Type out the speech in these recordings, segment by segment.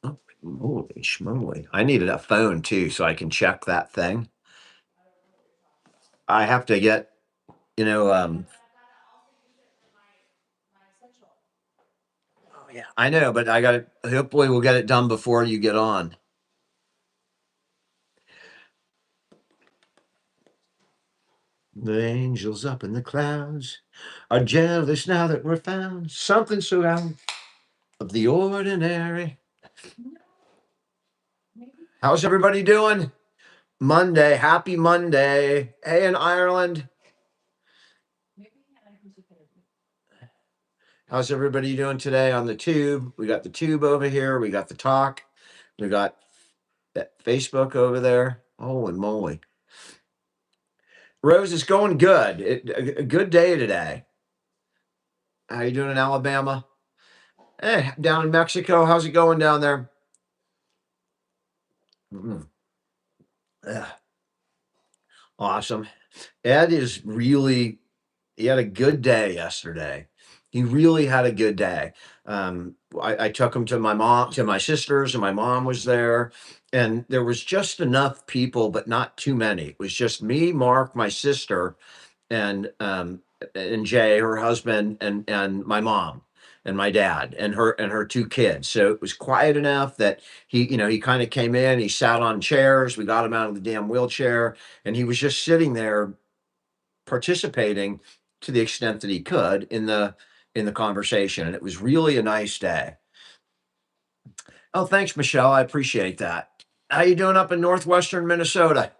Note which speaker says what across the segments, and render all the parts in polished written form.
Speaker 1: Oh, holy schmoly. I needed a phone too so I can check that thing. I have to get, you know, oh, yeah, I know, but I got to, hopefully we'll get it done before you get on. The angels up in the clouds are jealous now that we're found. Something so out of the ordinary. How's everybody doing? Monday, happy Monday. Hey, in Ireland, how's everybody doing today on the tube? We got the tube over here. We got the talk. We got that Facebook over there. Holy moly. Rose, it's going good. A good day today. How you doing in Alabama? Hey, down in Mexico, how's it going down there? Mm, yeah, awesome. Ed is really, he had a good day yesterday. He really had a good day. I took him to my mom, to my sisters, and my mom was there. And there was just enough people, but not too many. It was just me, Mark, my sister, and Jay, her husband, and my mom and my dad and her two kids. So it was quiet enough that he kind of came in, he sat on chairs, we got him out of the damn wheelchair, and he was just sitting there participating to the extent that he could in the conversation. And it was really a nice day. Oh, thanks, Michelle. I appreciate that. How you doing up in northwestern Minnesota?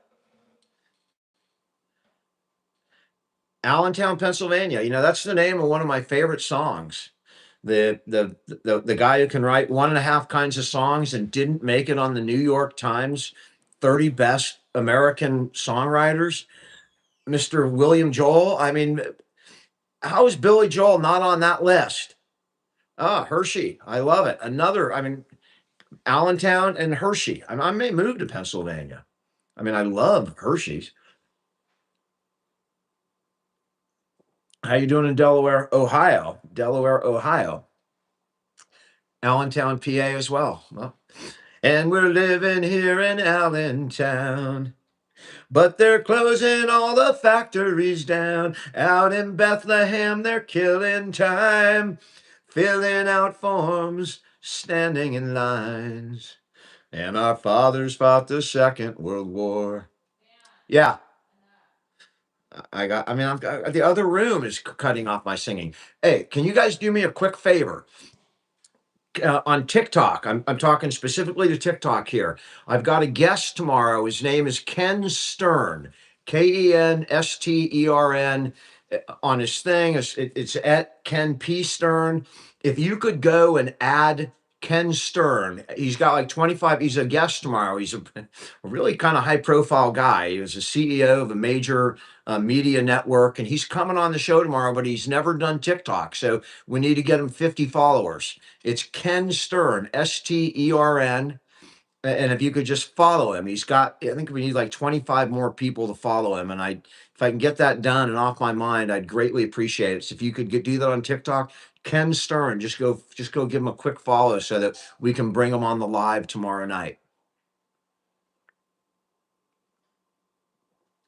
Speaker 1: Allentown, Pennsylvania. That's the name of one of my favorite songs. The guy who can write one and a half kinds of songs and didn't make it on the New York Times 30 best American songwriters, Mr. William Joel. I mean, how is Billy Joel not on that list? Ah, Hershey. I love it. I mean, Allentown and Hershey. I may move to Pennsylvania. I mean, I love Hershey's. How you doing in Delaware, Ohio? Delaware, Ohio. Allentown, PA as well. Well, and we're living here in Allentown. But they're closing all the factories down. Out in Bethlehem, they're killing time, filling out forms, standing in lines. And our fathers fought the Second World War. Yeah, I mean, the other room is cutting off my singing. Hey, can you guys do me a quick favor? On TikTok. I'm talking specifically to TikTok here. I've got a guest tomorrow. His name is Ken Stern, Kenstern. On his thing, it's at Ken P Stern. If you could go and add Ken Stern, he's got like 25. He's a guest tomorrow. He's a really kind of high profile guy. He was a CEO of a major media network, and he's coming on the show tomorrow. But he's never done TikTok, so we need to get him 50 followers. It's Ken Stern, Stern. And if you could just follow him, I think we need like 25 more people to follow him. And if I can get that done and off my mind, I'd greatly appreciate it. So if you could do that on TikTok, Ken Stern, just go give him a quick follow so that we can bring him on the live tomorrow night.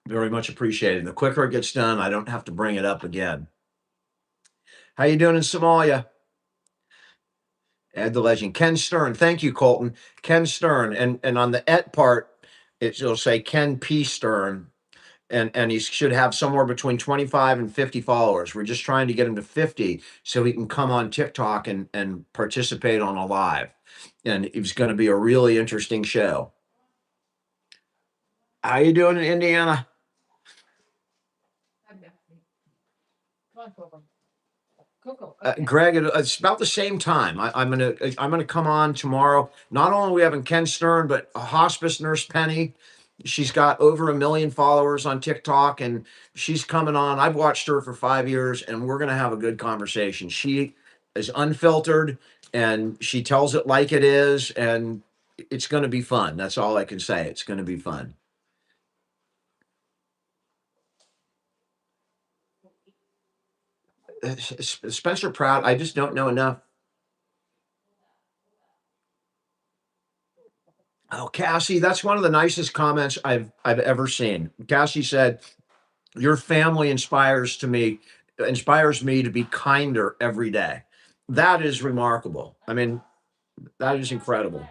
Speaker 1: Very much appreciated. The quicker it gets done, I don't have to bring it up again. How you doing in Somalia? Add the legend. Ken Stern. Thank you, Colton. Ken Stern. And on the et part, it'll say Ken P. Stern. And he should have somewhere between 25 and 50 followers. We're just trying to get him to 50 so he can come on TikTok and participate on a live. And it's going to be a really interesting show. How you doing in Indiana? Greg, it's about the same time. I'm gonna come on tomorrow. Not only are we having Ken Stern, but a hospice nurse Penny. She's got over 1 million followers on TikTok, and she's coming on. I've watched her for 5 years, and we're gonna have a good conversation. She is unfiltered, and she tells it like it is, and it's gonna be fun. That's all I can say. It's gonna be fun. Spencer Proud. I just don't know enough. Oh, Cassie, that's one of the nicest comments I've ever seen. Cassie said, "Your family inspires me to be kinder every day." That is remarkable. I mean, that is incredible.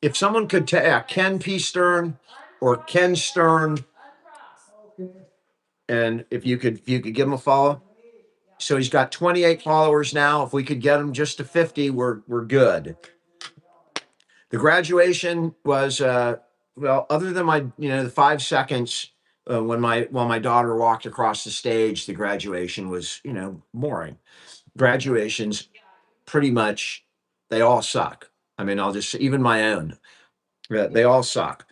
Speaker 1: If someone could tag Ken P. Stern or Ken Stern, and if you could give him a follow. So he's got 28 followers now. If we could get him just to 50, we're good. The graduation was well, other than my the 5 seconds while my daughter walked across the stage, the graduation was boring. Graduations pretty much they all suck. I mean, I'll just even my own they all suck.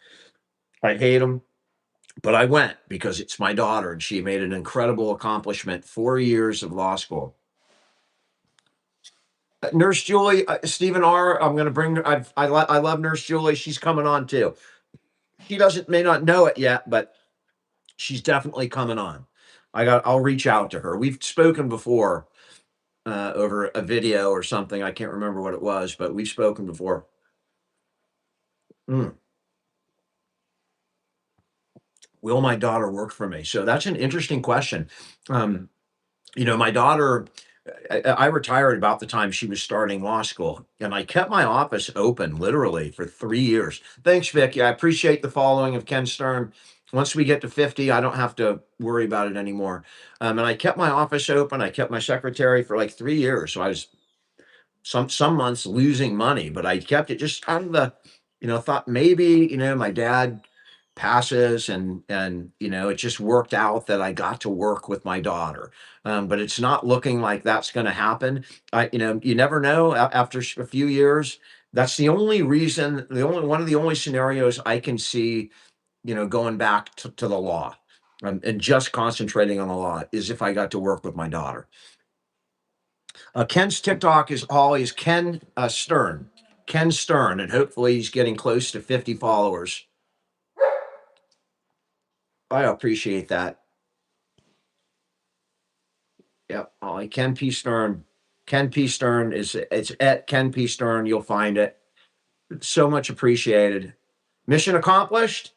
Speaker 1: I hate them, but I went because it's my daughter and she made an incredible accomplishment. 4 years of law school. Nurse Julie, Stephen R. I'm going to bring. I love Nurse Julie. She's coming on too. She doesn't may not know it yet, but she's definitely coming on. I'll reach out to her. We've spoken before over a video or something. I can't remember what it was, but we've spoken before. Mm. Will my daughter work for me? So that's an interesting question. Um, my daughter, I retired about the time she was starting law school, and I kept my office open literally for 3 years. Thanks, Vicky. I appreciate the following of Ken Stern. Once we get to 50, I don't have to worry about it anymore. And I kept my office open. I kept my secretary for like 3 years. So I was some months losing money, but I kept it just out of the, thought maybe, my dad passes and it just worked out that I got to work with my daughter. But it's not looking like that's going to happen. You never know after a few years. That's the only reason, the only one of the only scenarios I can see, going back to the law and just concentrating on the law is if I got to work with my daughter. Ken's TikTok is always Ken Stern. Ken Stern, and hopefully he's getting close to 50 followers. I appreciate that. Yep. Ollie, Ken P. Stern. Ken P. Stern it's at Ken P. Stern. You'll find it. So much appreciated. Mission accomplished.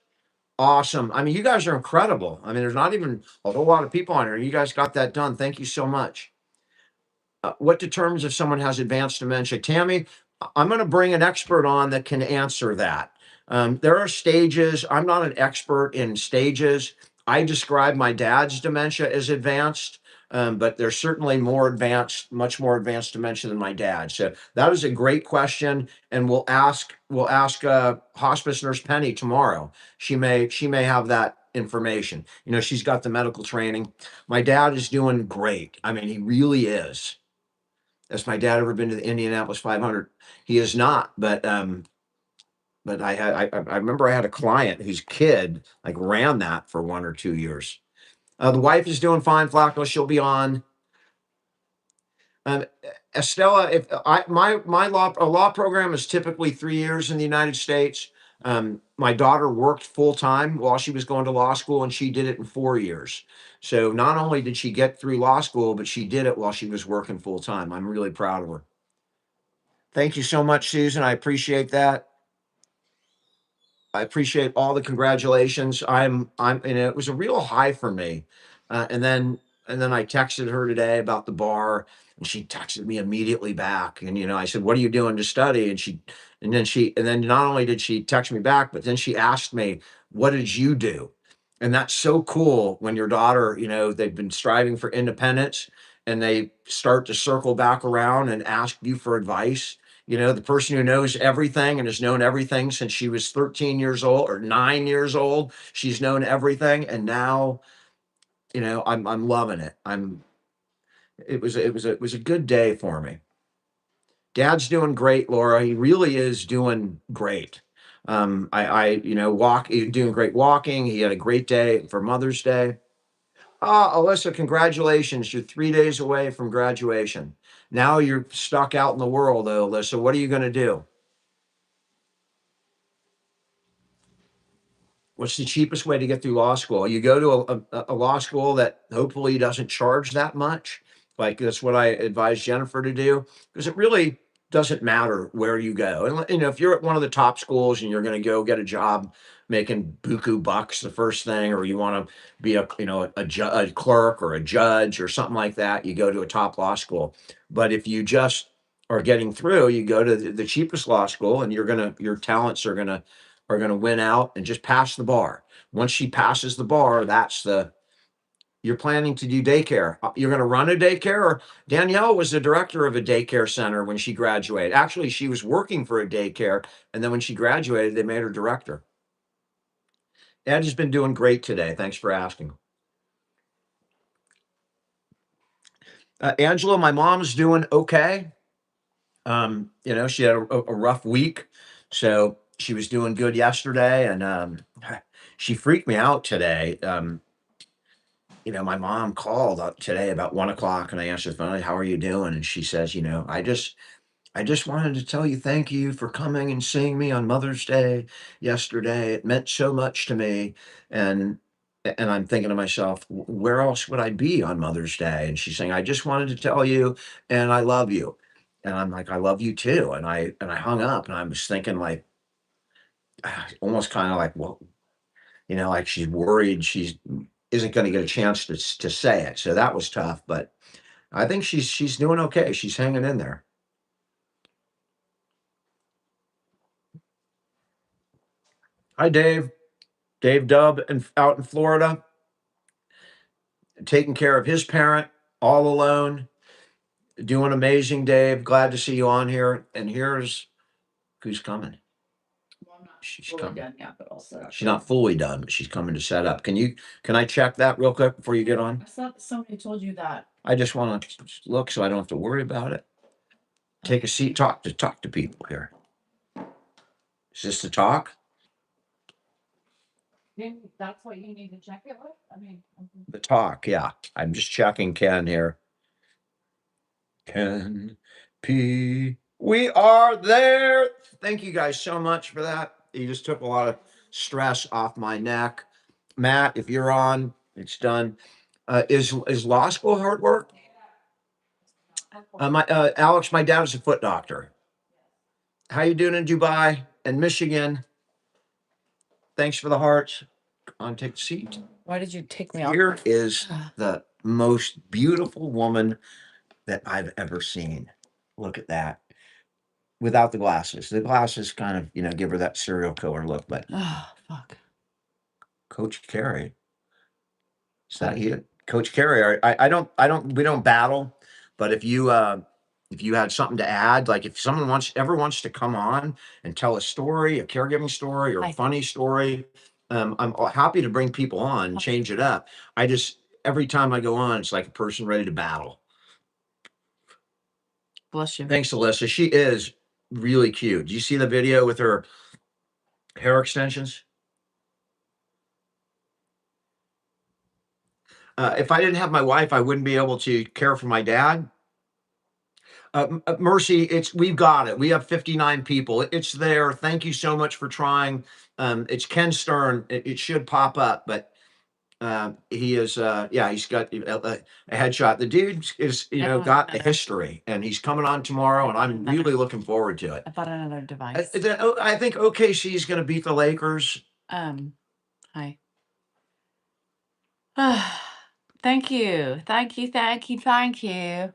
Speaker 1: Awesome. I mean, you guys are incredible. I mean, there's not even a whole lot of people on here. You guys got that done. Thank you so much. What determines if someone has advanced dementia? Tammy, I'm going to bring an expert on that can answer that. There are stages. I'm not an expert in stages. I describe my dad's dementia as advanced, but there's certainly more advanced, much more advanced dementia than my dad. So that is a great question, and we'll ask hospice nurse Penny tomorrow. She may have that information. She's got the medical training. My dad is doing great. I mean, he really is. Has my dad ever been to the Indianapolis 500? He has not, but I remember I had a client whose kid like ran that for 1 or 2 years. The wife is doing fine, Flacco. She'll be on. Um, Estella, if I my law program is typically 3 years in the United States. My daughter worked full time while she was going to law school, and she did it in 4 years. So not only did she get through law school, but she did it while she was working full time. I'm really proud of her. Thank you so much, Susan. I appreciate that. I appreciate all the congratulations. And it was a real high for me. And then I texted her today about the bar, and she texted me immediately back. And I said, "What are you doing to study?" And then not only did she text me back, but then she asked me, "What did you do?" And that's so cool when your daughter, they've been striving for independence, and they start to circle back around and ask you for advice. The person who knows everything and has known everything since she was 13 years old or 9 years old. She's known everything. And now, I'm loving it. It was a good day for me. Dad's doing great, Laura. He really is doing great. Doing great walking. He had a great day for Mother's Day. Ah, Alyssa, congratulations. You're 3 days away from graduation. Now you're stuck out in the world, though, Alyssa. What are you going to do? What's the cheapest way to get through law school? You go to a law school that hopefully doesn't charge that much. Like that's what I advise Jennifer to do because it really doesn't matter where you go. And you know, if you're at one of the top schools and you're going to go get a job making buku bucks the first thing, or you want to be a a clerk or a judge or something like that, you go to a top law school. But if you just are getting through, you go to the cheapest law school, and your talents are gonna win out and just pass the bar. Once she passes the bar, that's the you're planning to do daycare. You're going to run a daycare. Or Danielle was the director of a daycare center when she graduated. Actually, she was working for a daycare, and then when she graduated, they made her director. Ed has been doing great today. Thanks for asking. Angela, my mom's doing okay. You know, she had a rough week, so she was doing good yesterday, and she freaked me out today. You know, my mom called up today about 1 o'clock, and I answered the phone. How are you doing? And she says, you know, I just wanted to tell you thank you for coming and seeing me on Mother's Day yesterday. It meant so much to me. And I'm thinking to myself, where else would I be on Mother's Day? And she's saying, I just wanted to tell you, and I love you. And I'm like, I love you too. And I hung up, and I was thinking like, almost kind of like, well, you know, like she's worried she's isn't going to get a chance to say it. So that was tough, but I think she's doing okay. She's hanging in there. Hi, Dave. Dave Dubb and out in Florida, taking care of his parent all alone, doing amazing, Dave. Glad to see you on here. And here's who's coming.
Speaker 2: Well, I'm not
Speaker 1: She's
Speaker 2: fully
Speaker 1: coming.
Speaker 2: done yet, but I'll set up.
Speaker 1: She's not fully done, but she's coming to set up. Can I check that real quick before you get on?
Speaker 2: I thought somebody told you that.
Speaker 1: I just want to look so I don't have to worry about it. Take a seat, talk to people here. Is this the talk?
Speaker 2: That's what you need to check it with? I mean.
Speaker 1: The talk, yeah. I'm just checking Ken here. Ken P. We are there. Thank you guys so much for that. You just took a lot of stress off my neck. Matt, if you're on, it's done. Is law school hard work? My Alex, my dad is a foot doctor. How you doing in Dubai and Michigan? Thanks for the hearts. On, take a seat.
Speaker 2: Why did you take me off?
Speaker 1: Here is the most beautiful woman that I've ever seen. Look at that. Without the glasses. The glasses kind of, you know, give her that serial killer look, but
Speaker 2: Oh, fuck.
Speaker 1: Coach Carey. Is that you? Coach Carey, we don't battle, but if you had something to add, like if someone ever wants to come on and tell a story, a caregiving story or a funny story, I'm happy to bring people on and change it up. I just, every time I go on, it's like a person ready to battle.
Speaker 2: Bless you.
Speaker 1: Thanks, Alyssa. She is really cute. Do you see the video with her hair extensions? If I didn't have my wife, I wouldn't be able to care for my dad. Mercy, we've got it. We have 59 people. It's there. Thank you so much for trying. It's Ken Stern. It should pop up, but he is. Yeah, he's got a headshot. The dude is, you know, got a history, and he's coming on tomorrow, and I'm really looking forward to it.
Speaker 2: I bought another device.
Speaker 1: I think OKC is going to beat the Lakers.
Speaker 2: Hi. Thank you. Thank you. Thank you. Thank you.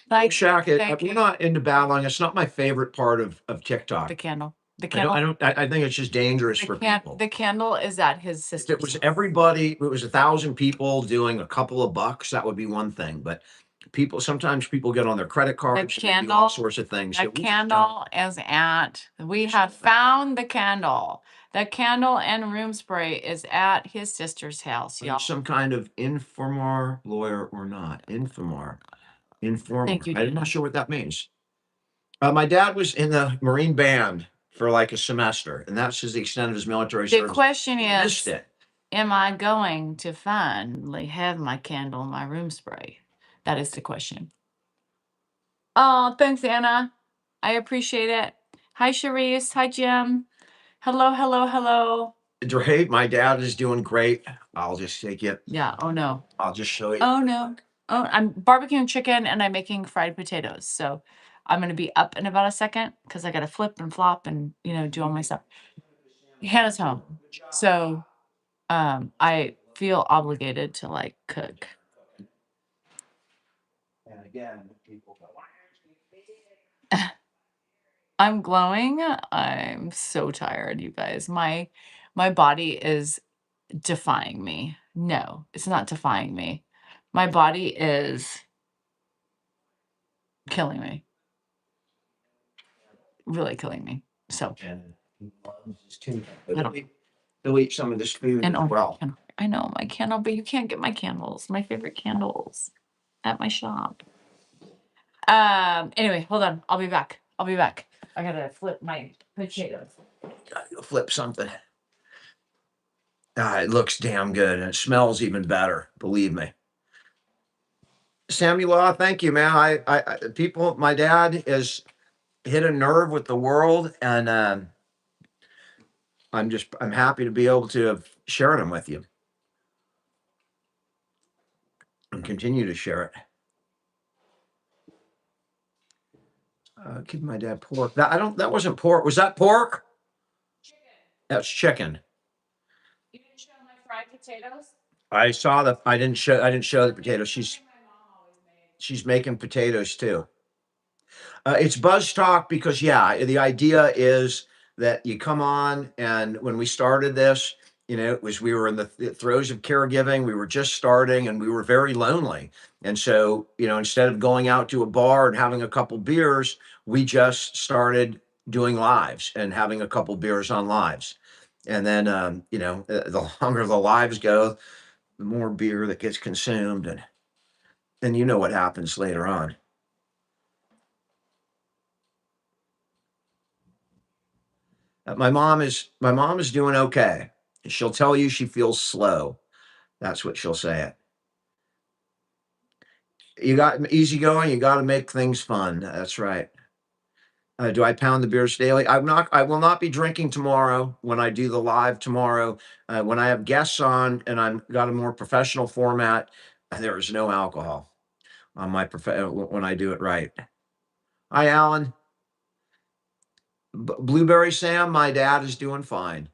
Speaker 1: Shaq, we're not into battling. It's not my favorite part of TikTok.
Speaker 2: The candle. The
Speaker 1: I
Speaker 2: candle.
Speaker 1: I think it's just dangerous for people.
Speaker 2: The candle is at his
Speaker 1: If
Speaker 2: sister's.
Speaker 1: it was everybody, it was 1,000 people doing a couple of bucks, that would be one thing. But sometimes people get on their credit cards, and they do all sorts of things.
Speaker 2: The
Speaker 1: So
Speaker 2: candle is at, we have found the candle. The candle and room spray is at his sister's house, y'all.
Speaker 1: some kind of informer lawyer or not? Informer.
Speaker 2: Thank you,
Speaker 1: I'm
Speaker 2: Dana.
Speaker 1: not sure what that means. My dad was in the Marine Band for like a semester, and that's the extent of his military service.
Speaker 2: The question
Speaker 1: Missed
Speaker 2: is,
Speaker 1: it.
Speaker 2: am I going to finally have my candle and my room spray? That is the question. Oh, thanks, Anna. I appreciate it. Hi, Sharice. Hi, Jim. Hello, hello, hello.
Speaker 1: Dre, my dad is doing great. I'll just take it.
Speaker 2: Yeah. Oh, no.
Speaker 1: I'll just show you.
Speaker 2: Oh, no. Oh, I'm barbecuing chicken and I'm making fried potatoes. So I'm gonna be up in about a second because I gotta flip and flop and do all my stuff. Hannah's home. So I feel obligated to like cook.
Speaker 1: And again, people go,
Speaker 2: I'm glowing. I'm so tired, you guys. My body is defying me. No, it's not defying me. My body is killing me. Really killing me. So
Speaker 1: and he loves his tuna.
Speaker 2: I
Speaker 1: But
Speaker 2: don't
Speaker 1: he'll eat some of this food
Speaker 2: and
Speaker 1: as well.
Speaker 2: candle. I know my candle, but you can't get my candles, my favorite candles at my shop. Anyway, hold on. I'll be back. I'll be back. I gotta flip my potatoes.
Speaker 1: Gotta flip something. It looks damn good and it smells even better. Believe me. Samuel, thank you, man. People, my dad has hit a nerve with the world, and I'm happy to be able to have shared them with you and continue to share it. Give my dad pork. That wasn't pork. Was that pork?
Speaker 2: Chicken.
Speaker 1: That's chicken.
Speaker 2: You didn't show my fried potatoes?
Speaker 1: I saw the. I didn't show the potatoes. She's making potatoes too. It's buzz talk because yeah, the idea is that you come on, and when we started this, it was we were in the throes of caregiving. We were just starting, and we were very lonely. And so, instead of going out to a bar and having a couple beers, we just started doing lives and having a couple beers on lives. And then, the longer the lives go, the more beer that gets consumed, and then you know what happens later on. My mom is doing okay. She'll tell you she feels slow. That's what she'll say. You got easy going. You got to make things fun. That's right. Do I pound the beers daily? I'm not. I will not be drinking tomorrow when I do the live tomorrow. When I have guests on and I'm got a more professional format, there is no alcohol on my when I do it right. Hi, Alan. Blueberry Sam. My dad is doing fine.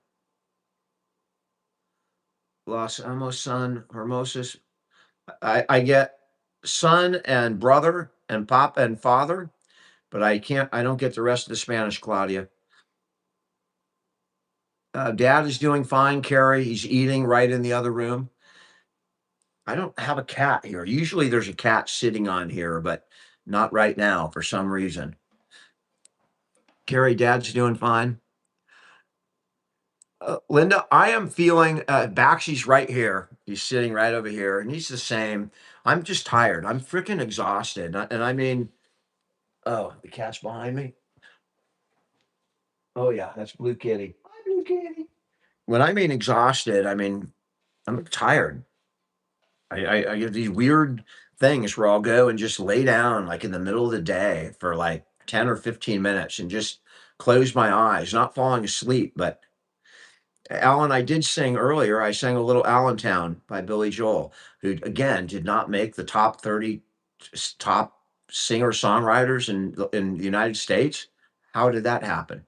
Speaker 1: Los Amos son Hermosus. I get son and brother and pop and father, but I don't get the rest of the Spanish, Claudia. Dad is doing fine, Carrie. He's eating right in the other room. I don't have a cat here. Usually there's a cat sitting on here, but not right now for some reason. Carrie, Dad's doing fine. Linda, I am feeling Baxi's right here. He's sitting right over here, and he's the same. I'm just tired. I'm freaking exhausted. And I mean, oh, the cat's behind me. Oh yeah, that's Blue Kitty. Hi, Blue Kitty. When I mean exhausted, I mean I'm tired. I get these weird things where I'll go and just lay down like in the middle of the day for like 10 or 15 minutes and just close my eyes, not falling asleep. But Alan, I did sing earlier. I sang a little Allentown by Billy Joel, who again did not make the top 30 top singer songwriters in the United States. How did that happen?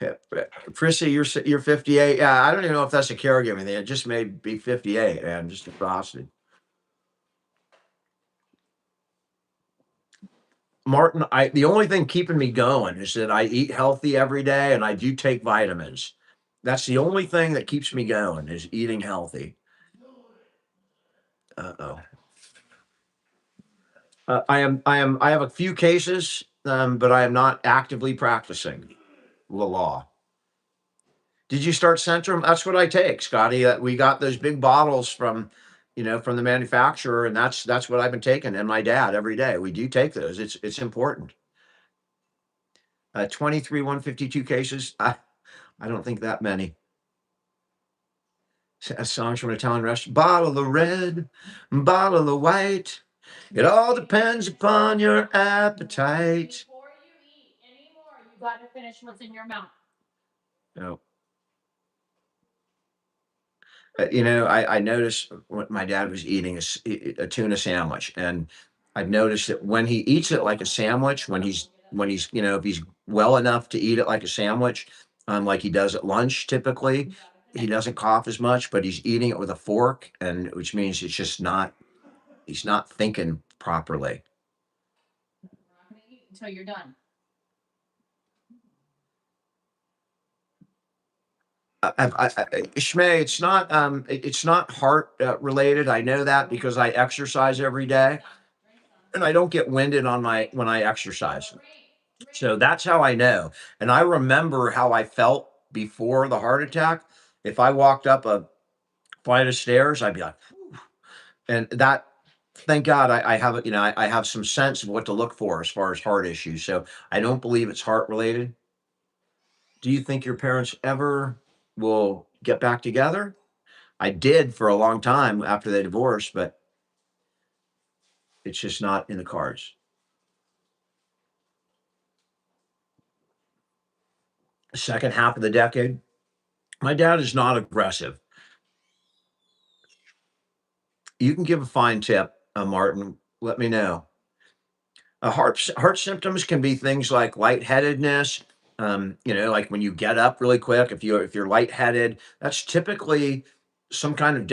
Speaker 1: Yeah, Chrissy, you're 58. Yeah, I don't even know if that's a caregiving thing. It just may be 58, and just exhausted. Martin, I the only thing keeping me going is that I eat healthy every day and I do take vitamins. That's the only thing that keeps me going is eating healthy. Uh-oh. I have a few cases, but I am not actively practicing the law. Did you start Centrum? That's what I take, Scotty. We got those big bottles from the manufacturer, and that's what I've been taking. And my dad every day. We do take those. It's important. 23 152 cases. I don't think that many. Songs from an Italian restaurant. Bottle of red, bottle of white. It all depends upon your appetite.
Speaker 2: Before you eat any more, you got to finish what's in your mouth.
Speaker 1: No. I noticed when my dad was eating a tuna sandwich, and I've noticed that when he eats it like a sandwich, when he's if he's well enough to eat it like a sandwich, like he does at lunch typically, he doesn't cough as much, but he's eating it with a fork, and which means it's just not he's not thinking properly.
Speaker 2: Until you're done.
Speaker 1: Shmay, it's not heart related. I know that because I exercise every day, and I don't get winded on my when I exercise. So that's how I know. And I remember how I felt before the heart attack. If I walked up a flight of stairs, I'd be like, and that. Thank God I have it. I have some sense of what to look for as far as heart issues. So I don't believe it's heart related. Do you think your parents ever will get back together? I did for a long time after they divorced, but it's just not in the cards. The second half of the decade, my dad is not aggressive. You can give a fine tip, Martin. Let me know. Heart symptoms can be things like lightheadedness. Like when you get up really quick, if you're lightheaded, that's typically some kind of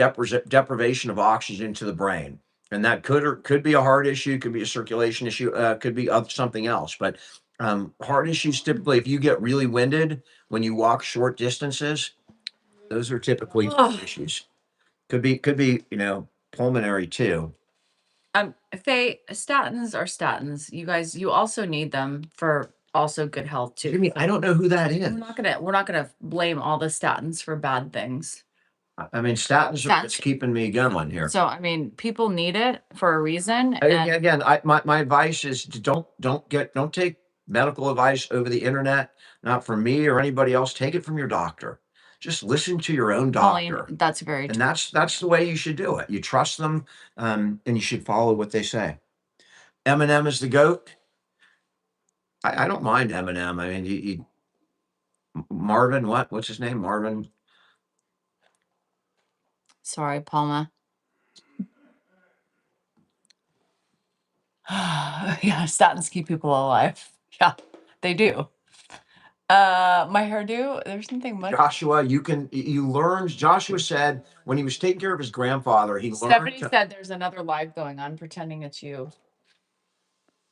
Speaker 1: deprivation of oxygen to the brain, and that could be a heart issue, could be a circulation issue, could be something else. But heart issues typically, if you get really winded when you walk short distances, those are typically heart issues. Could be pulmonary too.
Speaker 2: Faye, statins are statins. You guys, you also need them for also good health too.
Speaker 1: Jimmy, I don't know who that is.
Speaker 2: We're not gonna blame all the statins for bad things.
Speaker 1: I mean, statins are what's
Speaker 2: Stats.
Speaker 1: keeping me going here.
Speaker 2: So I mean, people need it for a reason.
Speaker 1: Again, my advice is to don't take medical advice over the internet, not from me or anybody else. Take it from your doctor. Just listen to your own
Speaker 2: Pauline,
Speaker 1: doctor,
Speaker 2: that's very
Speaker 1: and
Speaker 2: true.
Speaker 1: that's the way you should do it. You trust them, and you should follow what they say. Eminem is the goat. I don't mind Eminem. I mean, Marvin, what's his name? Marvin.
Speaker 2: Sorry, Palma. Yeah, statins keep people alive. Yeah, they do. My hairdo, there's something much.
Speaker 1: Joshua, you learned. Joshua said when he was taking care of his grandfather, he learned.
Speaker 2: Stephanie said there's another live going on, pretending it's you.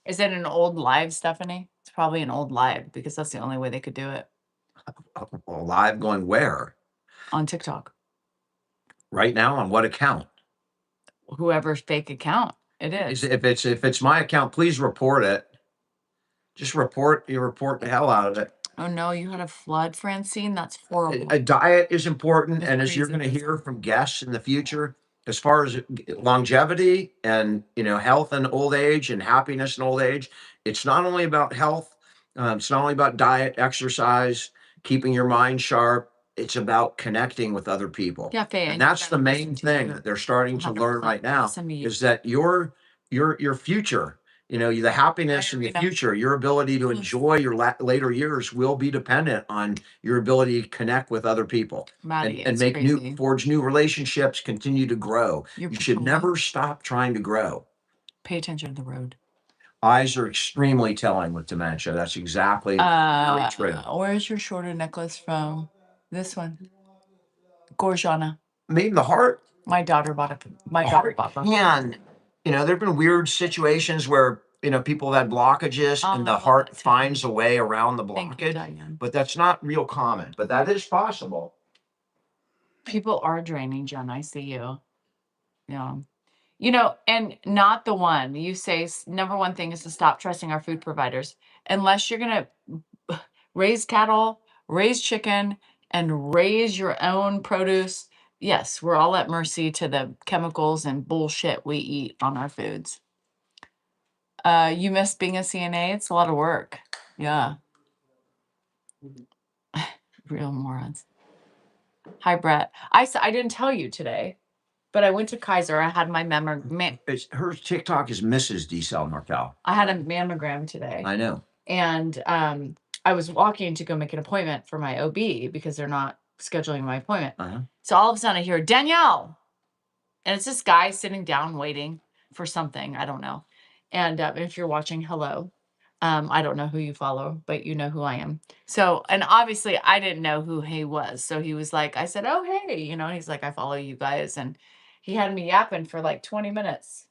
Speaker 2: Is it an old live, Stephanie? It's probably an old live because that's the only way they could do it
Speaker 1: Live going where?
Speaker 2: on TikTok.
Speaker 1: Right now on what account?
Speaker 2: Whoever's fake account it is.
Speaker 1: If it's my account, please report it. Just report the hell out of it.
Speaker 2: Oh no, you had a flood, Francine. That's horrible.
Speaker 1: A diet is important,
Speaker 2: That's
Speaker 1: and as you're going to
Speaker 2: crazy.
Speaker 1: hear from guests in the future, as far as longevity and health and old age and happiness and old age, it's not only about health. It's not only about diet, exercise, keeping your mind sharp. It's about connecting with other people.
Speaker 2: Yeah, Faye,
Speaker 1: And that's the main thing that they're starting to learn right now is that your future, the happiness in the future, your ability to enjoy your later years will be dependent on your ability to connect with other people
Speaker 2: Maddie,
Speaker 1: and
Speaker 2: it's
Speaker 1: make
Speaker 2: crazy.
Speaker 1: forge new relationships, continue to grow.
Speaker 2: You're
Speaker 1: You should never stop trying to grow.
Speaker 2: Pay attention to the road.
Speaker 1: Eyes are extremely telling with dementia. That's exactly very true.
Speaker 2: Where's your shorter necklace from? This one. Gorjana.
Speaker 1: Maybe the heart.
Speaker 2: My daughter bought it. My
Speaker 1: The
Speaker 2: daughter
Speaker 1: heart
Speaker 2: bought them.
Speaker 1: can. There've been weird situations where people have had blockages and the heart finds a way around the
Speaker 2: Thank you,
Speaker 1: blockage,
Speaker 2: Diane.
Speaker 1: but that's not real common. But that is possible.
Speaker 2: People are draining, Jen. I see you. Yeah. And not the one you say number one thing is to stop trusting our food providers. Unless you're going to raise cattle, raise chicken, and raise your own produce. Yes, we're all at mercy to the chemicals and bullshit we eat on our foods. You miss being a CNA? It's a lot of work. Yeah. Real morons. Hi, Brett. I didn't tell you today, but I went to Kaiser. I had my
Speaker 1: Her TikTok is Mrs. Diesel Markel.
Speaker 2: I had a mammogram today.
Speaker 1: I know.
Speaker 2: And I was walking to go make an appointment for my OB because they're not scheduling my appointment.
Speaker 1: Uh-huh.
Speaker 2: So all of a sudden I hear Danielle, and it's this guy sitting down waiting for something. I don't know. And if you're watching, hello. I don't know who you follow, but you know who I am. So, and obviously I didn't know who he was. So he was like, I said, oh, hey, and he's like, I follow you guys. And he had me yapping for like 20 minutes.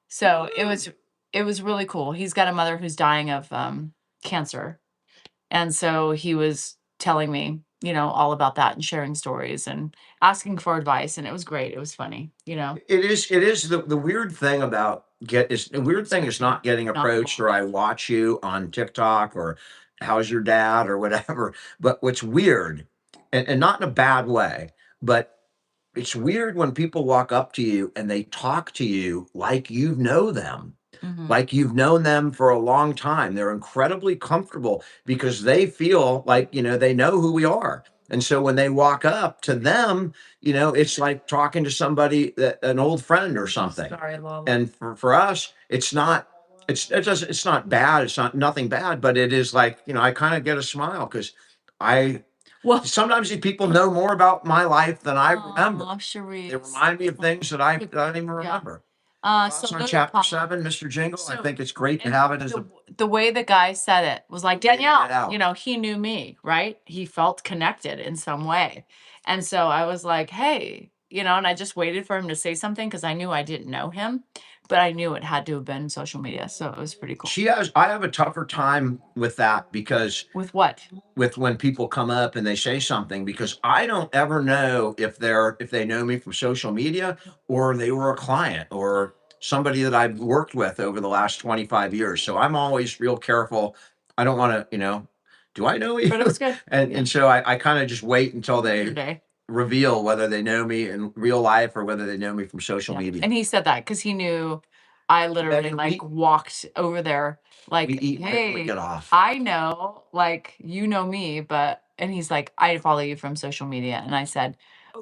Speaker 2: So it was really cool. He's got a mother who's dying of cancer. And so he was telling me, all about that and sharing stories and asking for advice. And it was great. It was funny.
Speaker 1: It is the weird thing about the weird thing is not getting
Speaker 2: Not
Speaker 1: approached, or I watch you on TikTok, or how's your dad or whatever. But what's weird, and not in a bad way, but it's weird when people walk up to you and they talk to you like you know them,
Speaker 2: Mhm.
Speaker 1: like you've known them for a long time. They're incredibly comfortable because they feel like, they know who we are. And so when they walk up to them, it's like talking to somebody, an old friend or something.
Speaker 2: Sorry, Lola.
Speaker 1: And for us, it's not bad. It's not nothing bad, but it is like, I kind of get a smile because I
Speaker 2: Well,
Speaker 1: sometimes these people know more about my life than I remember.
Speaker 2: aw, Cherise.
Speaker 1: They remind me of things that I don't even remember.
Speaker 2: So
Speaker 1: Thoughts on
Speaker 2: good
Speaker 1: chapter
Speaker 2: Paul.
Speaker 1: 7, Mr. Jingle? I
Speaker 2: So,
Speaker 1: think it's great to
Speaker 2: and
Speaker 1: have it as
Speaker 2: the way the guy said it was like,
Speaker 1: way to get
Speaker 2: Danielle,
Speaker 1: out.
Speaker 2: he knew me, right? He felt connected in some way. And so I was like, hey, and I just waited for him to say something because I knew I didn't know him, but I knew it had to have been social media. So it was pretty cool.
Speaker 1: I have a tougher time with that because
Speaker 2: With what?
Speaker 1: with when people come up and they say something, because I don't ever know if they know me from social media, or they were a client, or somebody that I've worked with over the last 25 years. So I'm always real careful. I don't want to, do I know you?
Speaker 2: But it was good.
Speaker 1: And so I kind of just wait until they
Speaker 2: Yesterday.
Speaker 1: reveal whether they know me in real life or whether they know me from social
Speaker 2: Yeah.
Speaker 1: media.
Speaker 2: And he said that because he knew I literally walked over there like,
Speaker 1: We eat right when we
Speaker 2: hey,
Speaker 1: get off.
Speaker 2: I know, like, you know me, and he's like, I follow you from social media. And I said,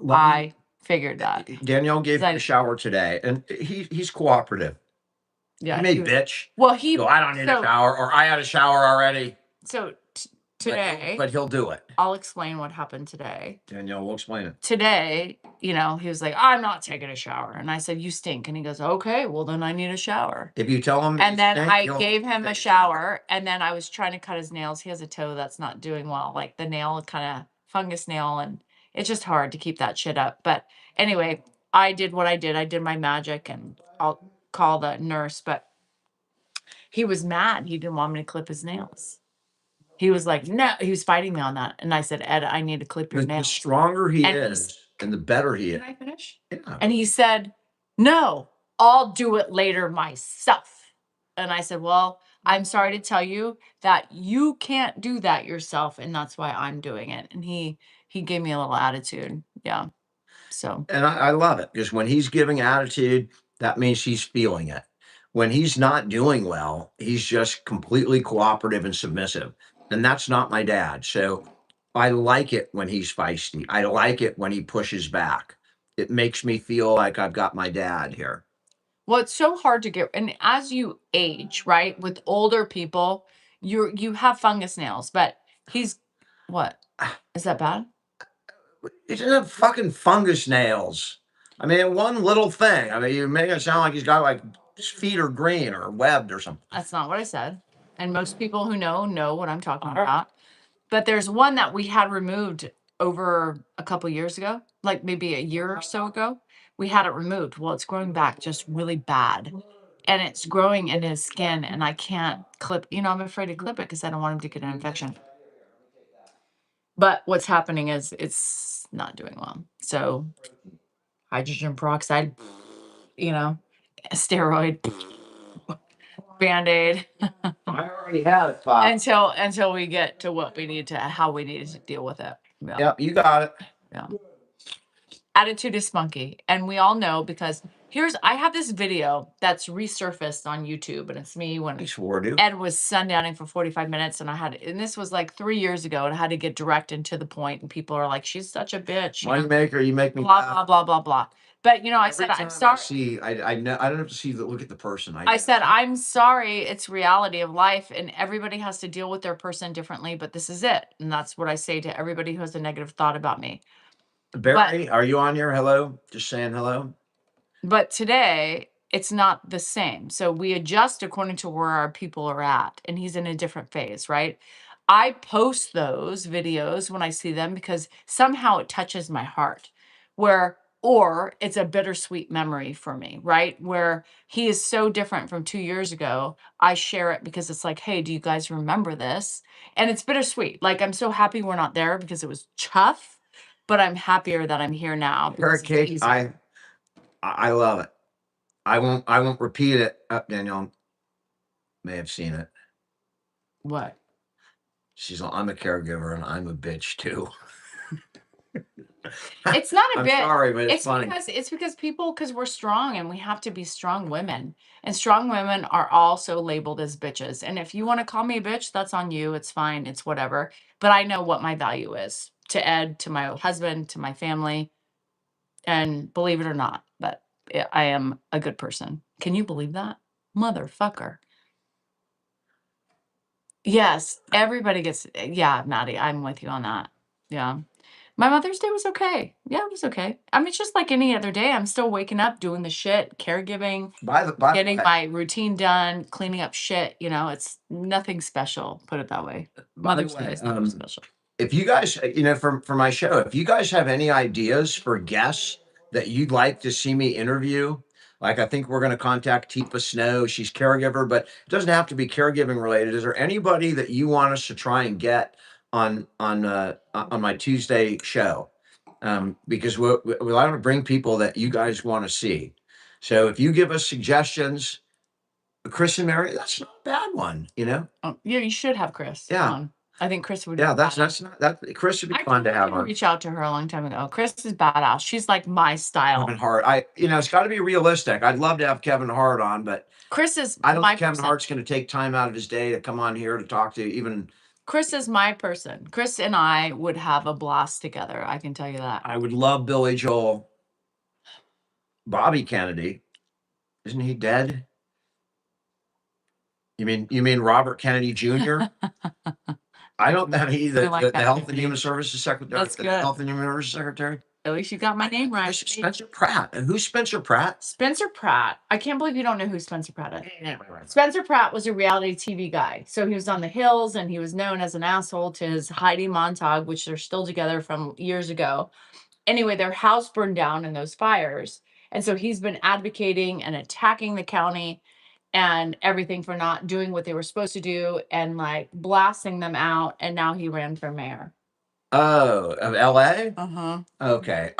Speaker 2: I figured that.
Speaker 1: Danielle gave me a shower today, and he's cooperative.
Speaker 2: Yeah.
Speaker 1: He may bitch.
Speaker 2: Well,
Speaker 1: Go, I don't need a shower, or I had a shower already.
Speaker 2: So today,
Speaker 1: But he'll do it.
Speaker 2: I'll explain what happened today.
Speaker 1: Danielle will explain it.
Speaker 2: Today, he was like, I'm not taking a shower. And I said, you stink. And he goes, okay, well, then I need a shower.
Speaker 1: If you tell him,
Speaker 2: And then I gave him a shower, and then I was trying to cut his nails. He has a toe that's not doing well, like the nail, kind of fungus nail, and it's just hard to keep that shit up. But anyway, I did what I did. I did my magic, and I'll call the nurse. But he was mad. He didn't want me to clip his nails. He was like, no, he was fighting me on that. And I said, Ed, I need to clip your
Speaker 1: The
Speaker 2: nails.
Speaker 1: stronger he is, and the better he is.
Speaker 2: Can I finish?
Speaker 1: Yeah.
Speaker 2: And he said, no, I'll do it later myself. And I said, well, I'm sorry to tell you that you can't do that yourself. And that's why I'm doing it. And he gave me a little attitude. Yeah. So.
Speaker 1: And I love it, because when he's giving attitude, that means he's feeling it. When he's not doing well, he's just completely cooperative and submissive. And that's not my dad. So I like it when he's feisty. I like it when he pushes back. It makes me feel like I've got my dad here.
Speaker 2: Well, it's so hard to get, and as you age, right, with older people, you have fungus nails, but what? Is that bad?
Speaker 1: He doesn't have fucking fungus nails. I mean, one little thing. I mean, you make it sound like he's got like his feet are green or webbed or something.
Speaker 2: That's not what I said. And most people who know what I'm talking about. But there's one that we had removed over a couple years ago, like maybe a year or so ago. We had it removed. Well, it's growing back just really bad. And it's growing in his skin, and I can't clip, I'm afraid to clip it because I don't want him to get an infection. But what's happening is it's not doing well. So hydrogen peroxide, steroid, Band-Aid.
Speaker 1: I already had it, Pop.
Speaker 2: Until we get to how we need to deal with it. Yeah.
Speaker 1: Yep, you got it.
Speaker 2: Yeah. Attitude is spunky. And we all know, because I have this video that's resurfaced on YouTube, and it's me when Ed was sundowning for 45 minutes, and this was like 3 years ago, and I had to get direct and to the point, and people are like, she's such a bitch.
Speaker 1: Moneymaker, you make me
Speaker 2: blah,
Speaker 1: laugh.
Speaker 2: blah, blah, blah, blah. But I
Speaker 1: Every
Speaker 2: said,
Speaker 1: time
Speaker 2: I'm
Speaker 1: I
Speaker 2: sorry.
Speaker 1: see, I know I don't have to see look at the person.
Speaker 2: I said, I'm sorry. It's reality of life, and everybody has to deal with their person differently. But this is it, and that's what I say to everybody who has a negative thought about me.
Speaker 1: Barry, are you on here? Hello, just saying hello.
Speaker 2: But today, it's not the same. So we adjust according to where our people are at, and he's in a different phase, right? I post those videos when I see them because somehow it touches my heart, or it's a bittersweet memory for me, right? Where he is so different from 2 years ago. I share it because it's like, hey, do you guys remember this? And it's bittersweet. Like, I'm so happy we're not there because it was tough, but I'm happier that I'm here now because it's
Speaker 1: Kate,
Speaker 2: easier.
Speaker 1: I love it. I won't repeat it. Danielle may have seen it.
Speaker 2: What?
Speaker 1: I'm a caregiver and I'm a bitch too.
Speaker 2: It's not a
Speaker 1: I'm
Speaker 2: bit.
Speaker 1: sorry, but it's
Speaker 2: It's
Speaker 1: funny.
Speaker 2: because we're strong and we have to be strong women. And strong women are also labeled as bitches. And if you want to call me a bitch, that's on you. It's fine. It's whatever. But I know what my value is to Ed, to my husband, to my family. And believe it or not, but I am a good person. Can you believe that? Motherfucker. Yes, everybody gets, yeah, Maddie, I'm with you on that. Yeah. My Mother's Day was okay. Yeah, it was okay. I mean, it's just like any other day. I'm still waking up, doing the shit, caregiving,
Speaker 1: By the
Speaker 2: getting
Speaker 1: way,
Speaker 2: my routine done, cleaning up shit. It's nothing special. Put it that way.
Speaker 1: by the
Speaker 2: Mother's Day
Speaker 1: way,
Speaker 2: is never special.
Speaker 1: if you guys, for my show, if you guys have any ideas for guests that you'd like to see me interview, like I think we're going to contact Tifa Snow. She's caregiver, but it doesn't have to be caregiving related. Is there anybody that you want us to try and get on my Tuesday show? Because we want to bring people that you guys want to see. So if you give us suggestions, Chris and Mary, that's not a bad one.
Speaker 2: Oh, yeah, you should have Chris
Speaker 1: Yeah.
Speaker 2: on. I think Chris would be
Speaker 1: Yeah, that's
Speaker 2: badass.
Speaker 1: not that Chris would be
Speaker 2: I
Speaker 1: fun to
Speaker 2: did
Speaker 1: have on.
Speaker 2: reach out to her a long time ago. Chris is badass. She's like my style.
Speaker 1: Kevin Hart. It's got to be realistic. I'd love to have Kevin Hart on, but
Speaker 2: Chris is
Speaker 1: I don't
Speaker 2: my
Speaker 1: think Kevin
Speaker 2: person.
Speaker 1: Hart's going to take time out of his day to come on here to talk to even.
Speaker 2: Chris is my person. Chris and I would have a blast together. I can tell you that.
Speaker 1: I would love Billy Joel. Bobby Kennedy, isn't he dead? You mean Robert Kennedy Jr.? I don't know. He's
Speaker 2: We
Speaker 1: the,
Speaker 2: like
Speaker 1: the, the
Speaker 2: that
Speaker 1: Health and
Speaker 2: nickname.
Speaker 1: Human Services Secretary.
Speaker 2: That's
Speaker 1: The
Speaker 2: good.
Speaker 1: Health and Human Services Secretary.
Speaker 2: At least you got my name right.
Speaker 1: This is Spencer Pratt. And who's Spencer Pratt?
Speaker 2: Spencer Pratt. I can't believe you don't know who Spencer Pratt is. Spencer Pratt was a reality TV guy. So he was on The Hills and he was known as an asshole to his Heidi Montag, which they're still together from years ago. Anyway, their house burned down in those fires. And so he's been advocating and attacking the county and everything for not doing what they were supposed to do and like blasting them out. And now he ran for mayor.
Speaker 1: Oh, of LA?
Speaker 2: Uh-huh.
Speaker 1: Okay.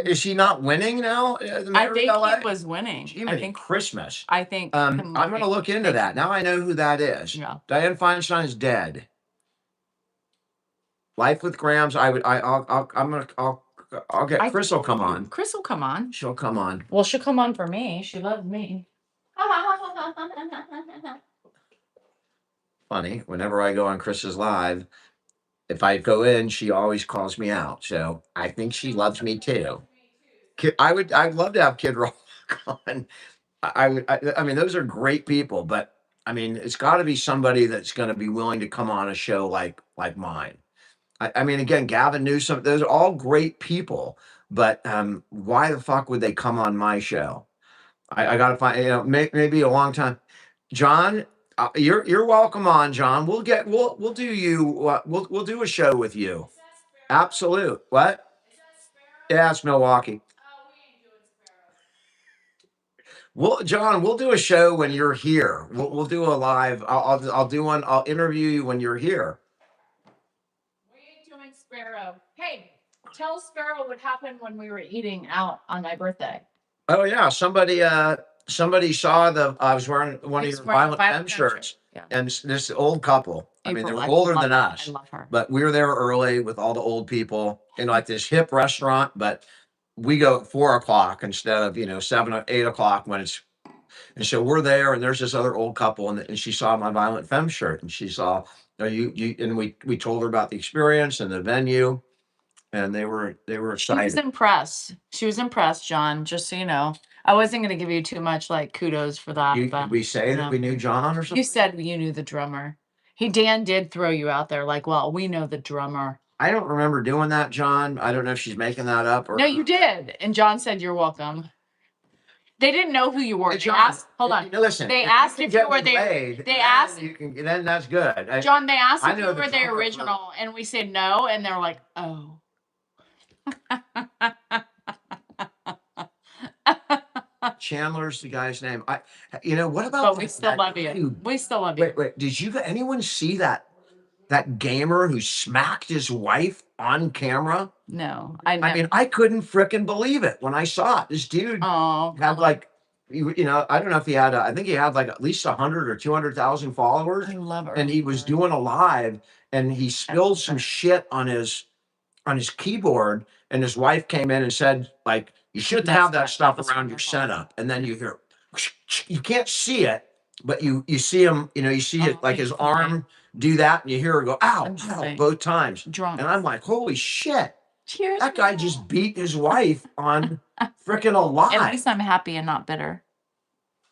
Speaker 1: Is she not winning now? The
Speaker 2: I
Speaker 1: mayor of
Speaker 2: think
Speaker 1: LA?
Speaker 2: he was winning.
Speaker 1: Gee,
Speaker 2: I think
Speaker 1: Christmas.
Speaker 2: I think
Speaker 1: I'm going to look into that. Now I know who that is.
Speaker 2: Yeah.
Speaker 1: Dianne Feinstein is dead. Life with Grams. I would. I'll get Chris will come on.
Speaker 2: Chris will come on.
Speaker 1: She'll come on.
Speaker 2: Well, she'll come on for me. She loves me.
Speaker 1: Funny. Whenever I go on Chris's live, if I go in, she always calls me out. So I think she loves me too. I'd love to have Kid Rock on. I mean, those are great people, but I mean, it's got to be somebody that's going to be willing to come on a show like mine. I mean, again, Gavin Newsom, those are all great people, but why the fuck would they come on my show? I got to find, maybe a long time. John, you're welcome on, John. We'll do you we'll do a show with you. Absolute. What? Yeah, it's Milwaukee. Well, John, we'll do a show when you're here. We'll do a live. I'll do one. I'll interview you when you're here.
Speaker 2: We ain't doing Sparrow. Hey, tell Sparrow what happened when we were eating out on my birthday.
Speaker 1: Oh yeah, somebody saw I was wearing one of your Violent Femme shirts,
Speaker 2: Yeah.
Speaker 1: and this old couple. I mean, they
Speaker 2: April,
Speaker 1: were
Speaker 2: I
Speaker 1: older
Speaker 2: love
Speaker 1: than
Speaker 2: her.
Speaker 1: us,
Speaker 2: I love her.
Speaker 1: but we were there early with all the old people in like this hip restaurant. But we go at 4 o'clock instead of 7 or 8 o'clock when it's. And so we're there, and there's this other old couple, and she saw my Violent Femme shirt, and she saw, you and we told her about the experience and the venue, and they were
Speaker 2: She was
Speaker 1: excited.
Speaker 2: impressed. She was impressed, John, just so you know. I wasn't going to give you too much like kudos for that,
Speaker 1: Did
Speaker 2: but
Speaker 1: we say that
Speaker 2: no.
Speaker 1: we knew John or
Speaker 2: You
Speaker 1: something?
Speaker 2: said you knew the drummer. Dan did throw you out there like, well, we know the drummer.
Speaker 1: I don't remember doing that, John. I don't know if she's making that up or
Speaker 2: No, you did. And John said you're welcome. They didn't know who you were.
Speaker 1: Hey,
Speaker 2: They
Speaker 1: John,
Speaker 2: asked, hold on.
Speaker 1: listen.
Speaker 2: They
Speaker 1: If
Speaker 2: asked
Speaker 1: you
Speaker 2: if
Speaker 1: can
Speaker 2: you
Speaker 1: get
Speaker 2: were
Speaker 1: me
Speaker 2: there.
Speaker 1: laid,
Speaker 2: They
Speaker 1: then
Speaker 2: asked,
Speaker 1: you can. Then that's good.
Speaker 2: John, they asked
Speaker 1: I
Speaker 2: if you
Speaker 1: know the
Speaker 2: were the
Speaker 1: drummer for-
Speaker 2: original, and we said no, and they're like, oh.
Speaker 1: Chandler's the guy's name. What about
Speaker 2: But we
Speaker 1: that-
Speaker 2: still
Speaker 1: that
Speaker 2: love
Speaker 1: guy
Speaker 2: you.
Speaker 1: who-
Speaker 2: We still love you.
Speaker 1: Wait. Did anyone see that gamer who smacked his wife on camera?
Speaker 2: No,
Speaker 1: I mean, I couldn't frickin' believe it when I saw it. This dude
Speaker 2: oh,
Speaker 1: had like, I don't know if he had, I think he had like at least 100 or 200,000 followers,
Speaker 2: I love her.
Speaker 1: and he was doing a live, and he spilled some shit on his keyboard, and his wife came in and said, like, you shouldn't have that stuff around your setup. And then you hear, you can't see it, but you see him, you see it like his arm do that, and you hear her go, ow, ow, both times.
Speaker 2: Drunk.
Speaker 1: And I'm like, holy shit.
Speaker 2: Cheers.
Speaker 1: That guy just beat his wife on freaking a lie.
Speaker 2: At least I'm happy and not bitter.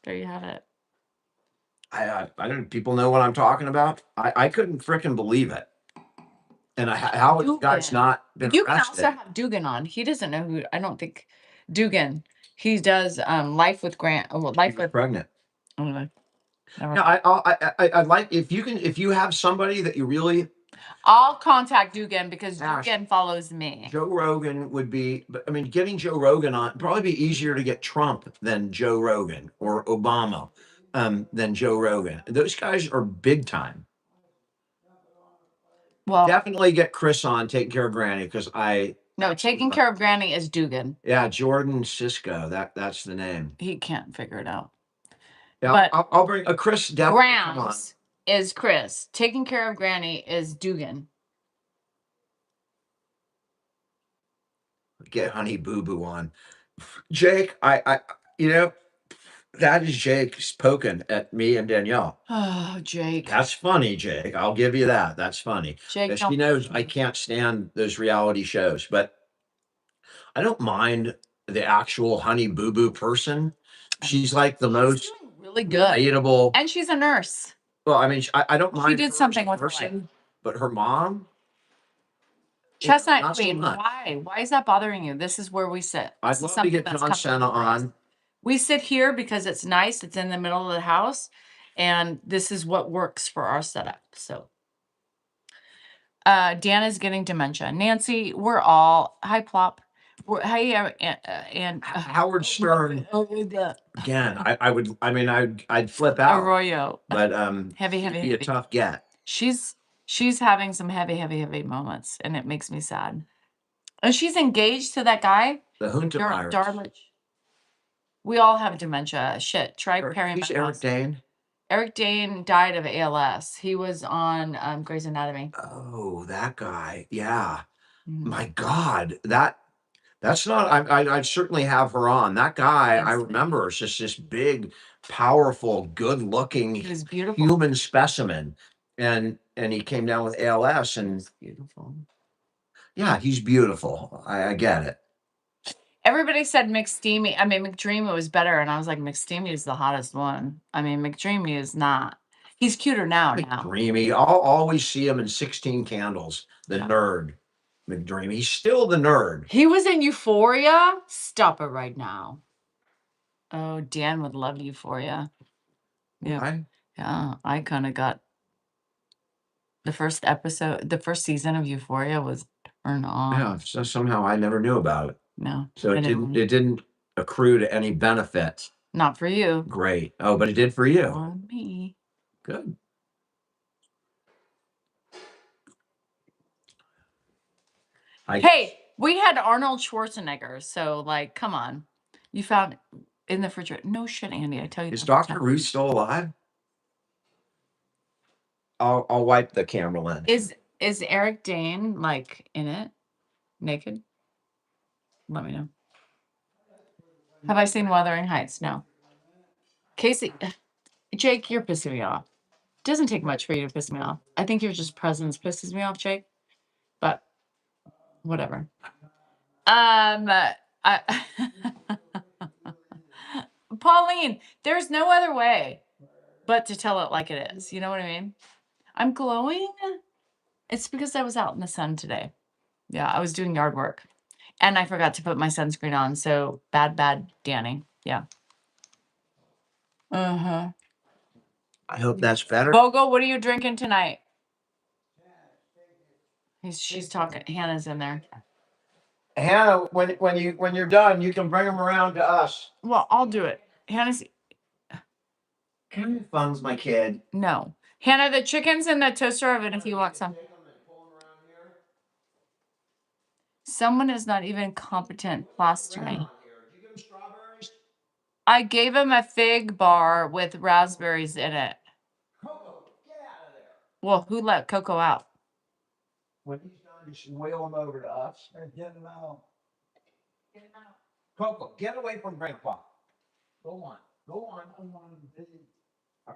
Speaker 2: There you have it.
Speaker 1: I don't. People know what I'm talking about. I couldn't freaking believe it. And how this guy's not been
Speaker 2: You can
Speaker 1: arrested.
Speaker 2: also have Dugan on. He doesn't know who. I don't think Dugan. He does Life with Grant. Oh, Life
Speaker 1: She was
Speaker 2: with.
Speaker 1: pregnant.
Speaker 2: Anyway, never
Speaker 1: Yeah, I'd like if you have somebody that you really.
Speaker 2: I'll contact Dugan because
Speaker 1: Ash,
Speaker 2: Dugan follows me.
Speaker 1: Joe Rogan would be, but I mean, getting Joe Rogan on probably be easier to get Trump than Joe Rogan or Obama than Joe Rogan. Those guys are big time.
Speaker 2: Well,
Speaker 1: Definitely get Chris on taking care of Granny because
Speaker 2: no, taking care of Granny is Dugan.
Speaker 1: Yeah, Jordan Cisco. That's the name.
Speaker 2: He can't figure it out.
Speaker 1: Yeah,
Speaker 2: But
Speaker 1: I'll bring a Chris.
Speaker 2: Grounds is Chris. Taking care of Granny is Dugan.
Speaker 1: Get Honey Boo Boo on. Jake, that is Jake poking at me and Danielle.
Speaker 2: Oh, Jake.
Speaker 1: That's funny, Jake. I'll give you that. That's funny.
Speaker 2: Jake,
Speaker 1: She knows I can't stand those reality shows, but I don't mind the actual Honey Boo Boo person. She's like the most
Speaker 2: really good,
Speaker 1: relatable,
Speaker 2: and she's a nurse.
Speaker 1: Well, I mean, I don't mind.
Speaker 2: She did something with her life.
Speaker 1: But her mom.
Speaker 2: Chestnut
Speaker 1: not so
Speaker 2: Queen.
Speaker 1: much.
Speaker 2: Why? Why is that bothering you? This is where we sit.
Speaker 1: I'd love to get John Cena on.
Speaker 2: We sit here because it's nice. It's in the middle of the house, and this is what works for our setup. So, Dan is getting dementia. Nancy, we're all hi plop. Hey, and
Speaker 1: Howard Stern. Again, I would. I mean, I'd flip out.
Speaker 2: Arroyo.
Speaker 1: But
Speaker 2: heavy.
Speaker 1: Be a tough get.
Speaker 2: She's having some heavy moments, and it makes me sad. And she's engaged to that guy.
Speaker 1: The Junta virus.
Speaker 2: Darlich. We all have dementia. Shit. Try Perry.
Speaker 1: Who's Eric Dane?
Speaker 2: Eric Dane died of ALS. He was on Grey's Anatomy.
Speaker 1: Oh, that guy. Yeah. My God, that's not. I'd certainly have her on. That guy, I remember, is just this big, powerful, good-looking, human specimen, and he came down with ALS, and
Speaker 2: beautiful.
Speaker 1: Yeah, he's beautiful. I get it.
Speaker 2: Everybody said McSteamy. I mean, McDreamy was better, and I was like, McSteamy is the hottest one. I mean, McDreamy is not. He's cuter now.
Speaker 1: McDreamy. I'll always see him in 16 Candles. The nerd, McDreamy. He's still the nerd.
Speaker 2: He was in Euphoria. Stop it right now. Oh, Dan would love Euphoria. Yeah.
Speaker 1: Why?
Speaker 2: Yeah, I kind of got the first season of Euphoria was turned on.
Speaker 1: Yeah, so somehow I never knew about it.
Speaker 2: No.
Speaker 1: So it didn't accrue to any benefit.
Speaker 2: Not for you.
Speaker 1: Great. Oh, but it did for you.
Speaker 2: For me.
Speaker 1: Good.
Speaker 2: Hey, we had Arnold Schwarzenegger, so like, come on. You found in the refrigerator. No shit, Andy. I tell you.
Speaker 1: Is Dr. Ruth still alive? I'll wipe the camera lens.
Speaker 2: Is Eric Dane like in it? Naked? Let me know. Have I seen Wuthering Heights? No. Casey, Jake, you're pissing me off. It doesn't take much for you to piss me off. I think your just presence pisses me off, Jake. But Whatever. I, Pauline, there's no other way but to tell it like it is. You know what I mean? I'm glowing. It's because I was out in the sun today. Yeah, I was doing yard work. And I forgot to put my sunscreen on. So bad, Danny. Yeah. Uh-huh.
Speaker 1: I hope that's better.
Speaker 2: Bogle, what are you drinking tonight? She's talking. Hannah's in there.
Speaker 1: Hannah, when you're done, you can bring them around to us.
Speaker 2: Well, I'll do it. Hannah's.
Speaker 1: Kind of fun's my kid.
Speaker 2: No. Hannah, the chicken's in the toaster oven if you want some. Someone is not even competent plastering. I gave him a fig bar with raspberries in it.
Speaker 1: Coco, get out of there.
Speaker 2: Well, who let Coco out?
Speaker 1: When he's done, you should wheel him over to us and get him out. Coco, get away from Grandpa. Go on. All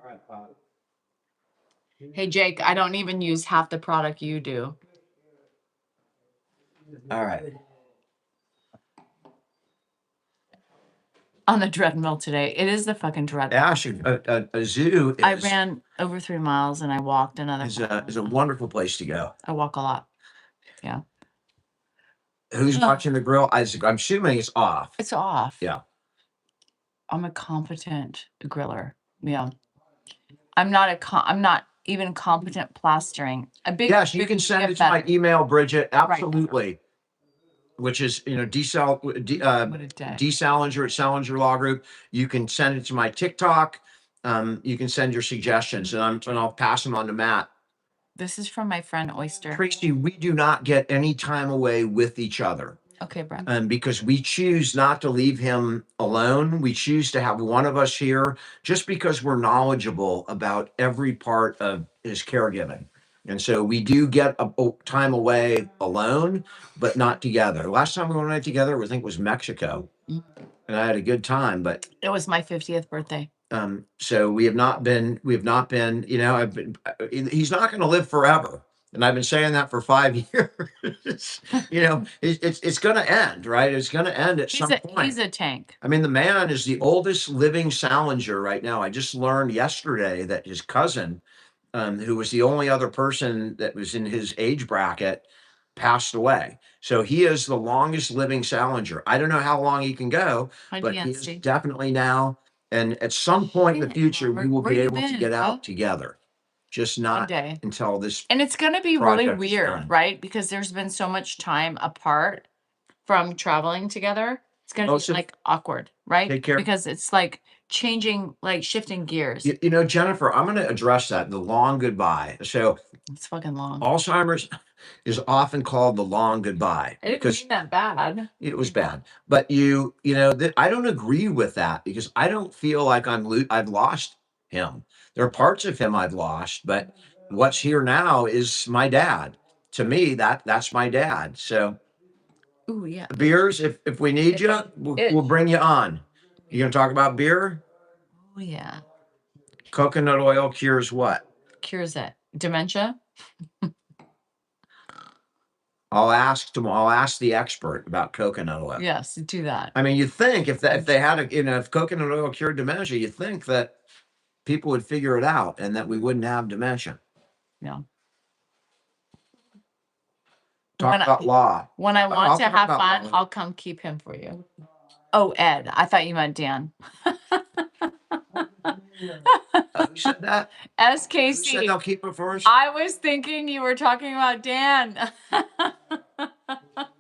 Speaker 1: right, Pop.
Speaker 2: Hey, Jake, I don't even use half the product you do.
Speaker 1: All right.
Speaker 2: On the treadmill today. It is the fucking treadmill.
Speaker 1: Ash, a zoo
Speaker 2: I ran over 3 miles and I walked another.
Speaker 1: is a wonderful place to go.
Speaker 2: I walk a lot. Yeah.
Speaker 1: Who's watching the grill? I'm assuming it's off.
Speaker 2: It's off.
Speaker 1: Yeah.
Speaker 2: I'm a competent griller. Yeah. I'm not even competent plastering.
Speaker 1: Yes, you can send it to my email, Bridget. Absolutely. Right. Which is, Desalinger at Salinger Law Group. You can send it to my TikTok. You can send your suggestions, and I'll pass them on to Matt.
Speaker 2: This is from my friend Oyster.
Speaker 1: Tracy, we do not get any time away with each other.
Speaker 2: Okay, Brett.
Speaker 1: Because we choose not to leave him alone. We choose to have one of us here just because we're knowledgeable about every part of his caregiving. And so we do get a time away alone, but not together. Last time we went out together, I think was Mexico. Mm-hmm. And I had a good time, but
Speaker 2: it was my 50th birthday.
Speaker 1: So we have not been, he's not going to live forever. And I've been saying that for 5 years. It's going to end, right? It's going to end at some point.
Speaker 2: He's a tank.
Speaker 1: I mean, the man is the oldest living Salinger right now. I just learned yesterday that his cousin, who was the only other person that was in his age bracket, passed away. So he is the longest living Salinger. I don't know how long he can go, but he is definitely now. And at some point in the future, we will be able to get out together. Just not until this.
Speaker 2: And it's going to be really weird, right? Because there's been so much time apart from traveling together. It's going to be like awkward, right?
Speaker 1: Take care.
Speaker 2: Because it's like changing, like shifting gears.
Speaker 1: Jennifer, I'm going to address that, the long goddbye. So
Speaker 2: it's fucking long.
Speaker 1: Alzheimer's is often called the long goodbye.
Speaker 2: I didn't mean that bad.
Speaker 1: It was bad, but I don't agree with that because I don't feel like I've lost him. There are parts of him I've lost, but what's here now is my dad. To me, that's my dad. So,
Speaker 2: ooh, yeah.
Speaker 1: Beers, if we need you, we'll bring you on. You gonna talk about beer?
Speaker 2: Oh yeah.
Speaker 1: Coconut oil cures what?
Speaker 2: Cures it. Dementia.
Speaker 1: I'll ask the expert about coconut oil.
Speaker 2: Yes, do that.
Speaker 1: I mean, you think if they had if coconut oil cured dementia, you think that people would figure it out and that we wouldn't have dementia.
Speaker 2: Yeah.
Speaker 1: Talk about law.
Speaker 2: When I want to have fun, I'll come keep him for you. Oh, Ed. I thought you meant Dan.
Speaker 1: Who said that?
Speaker 2: SKC.
Speaker 1: Who said they'll keep it for us?
Speaker 2: I was thinking you were talking about Dan.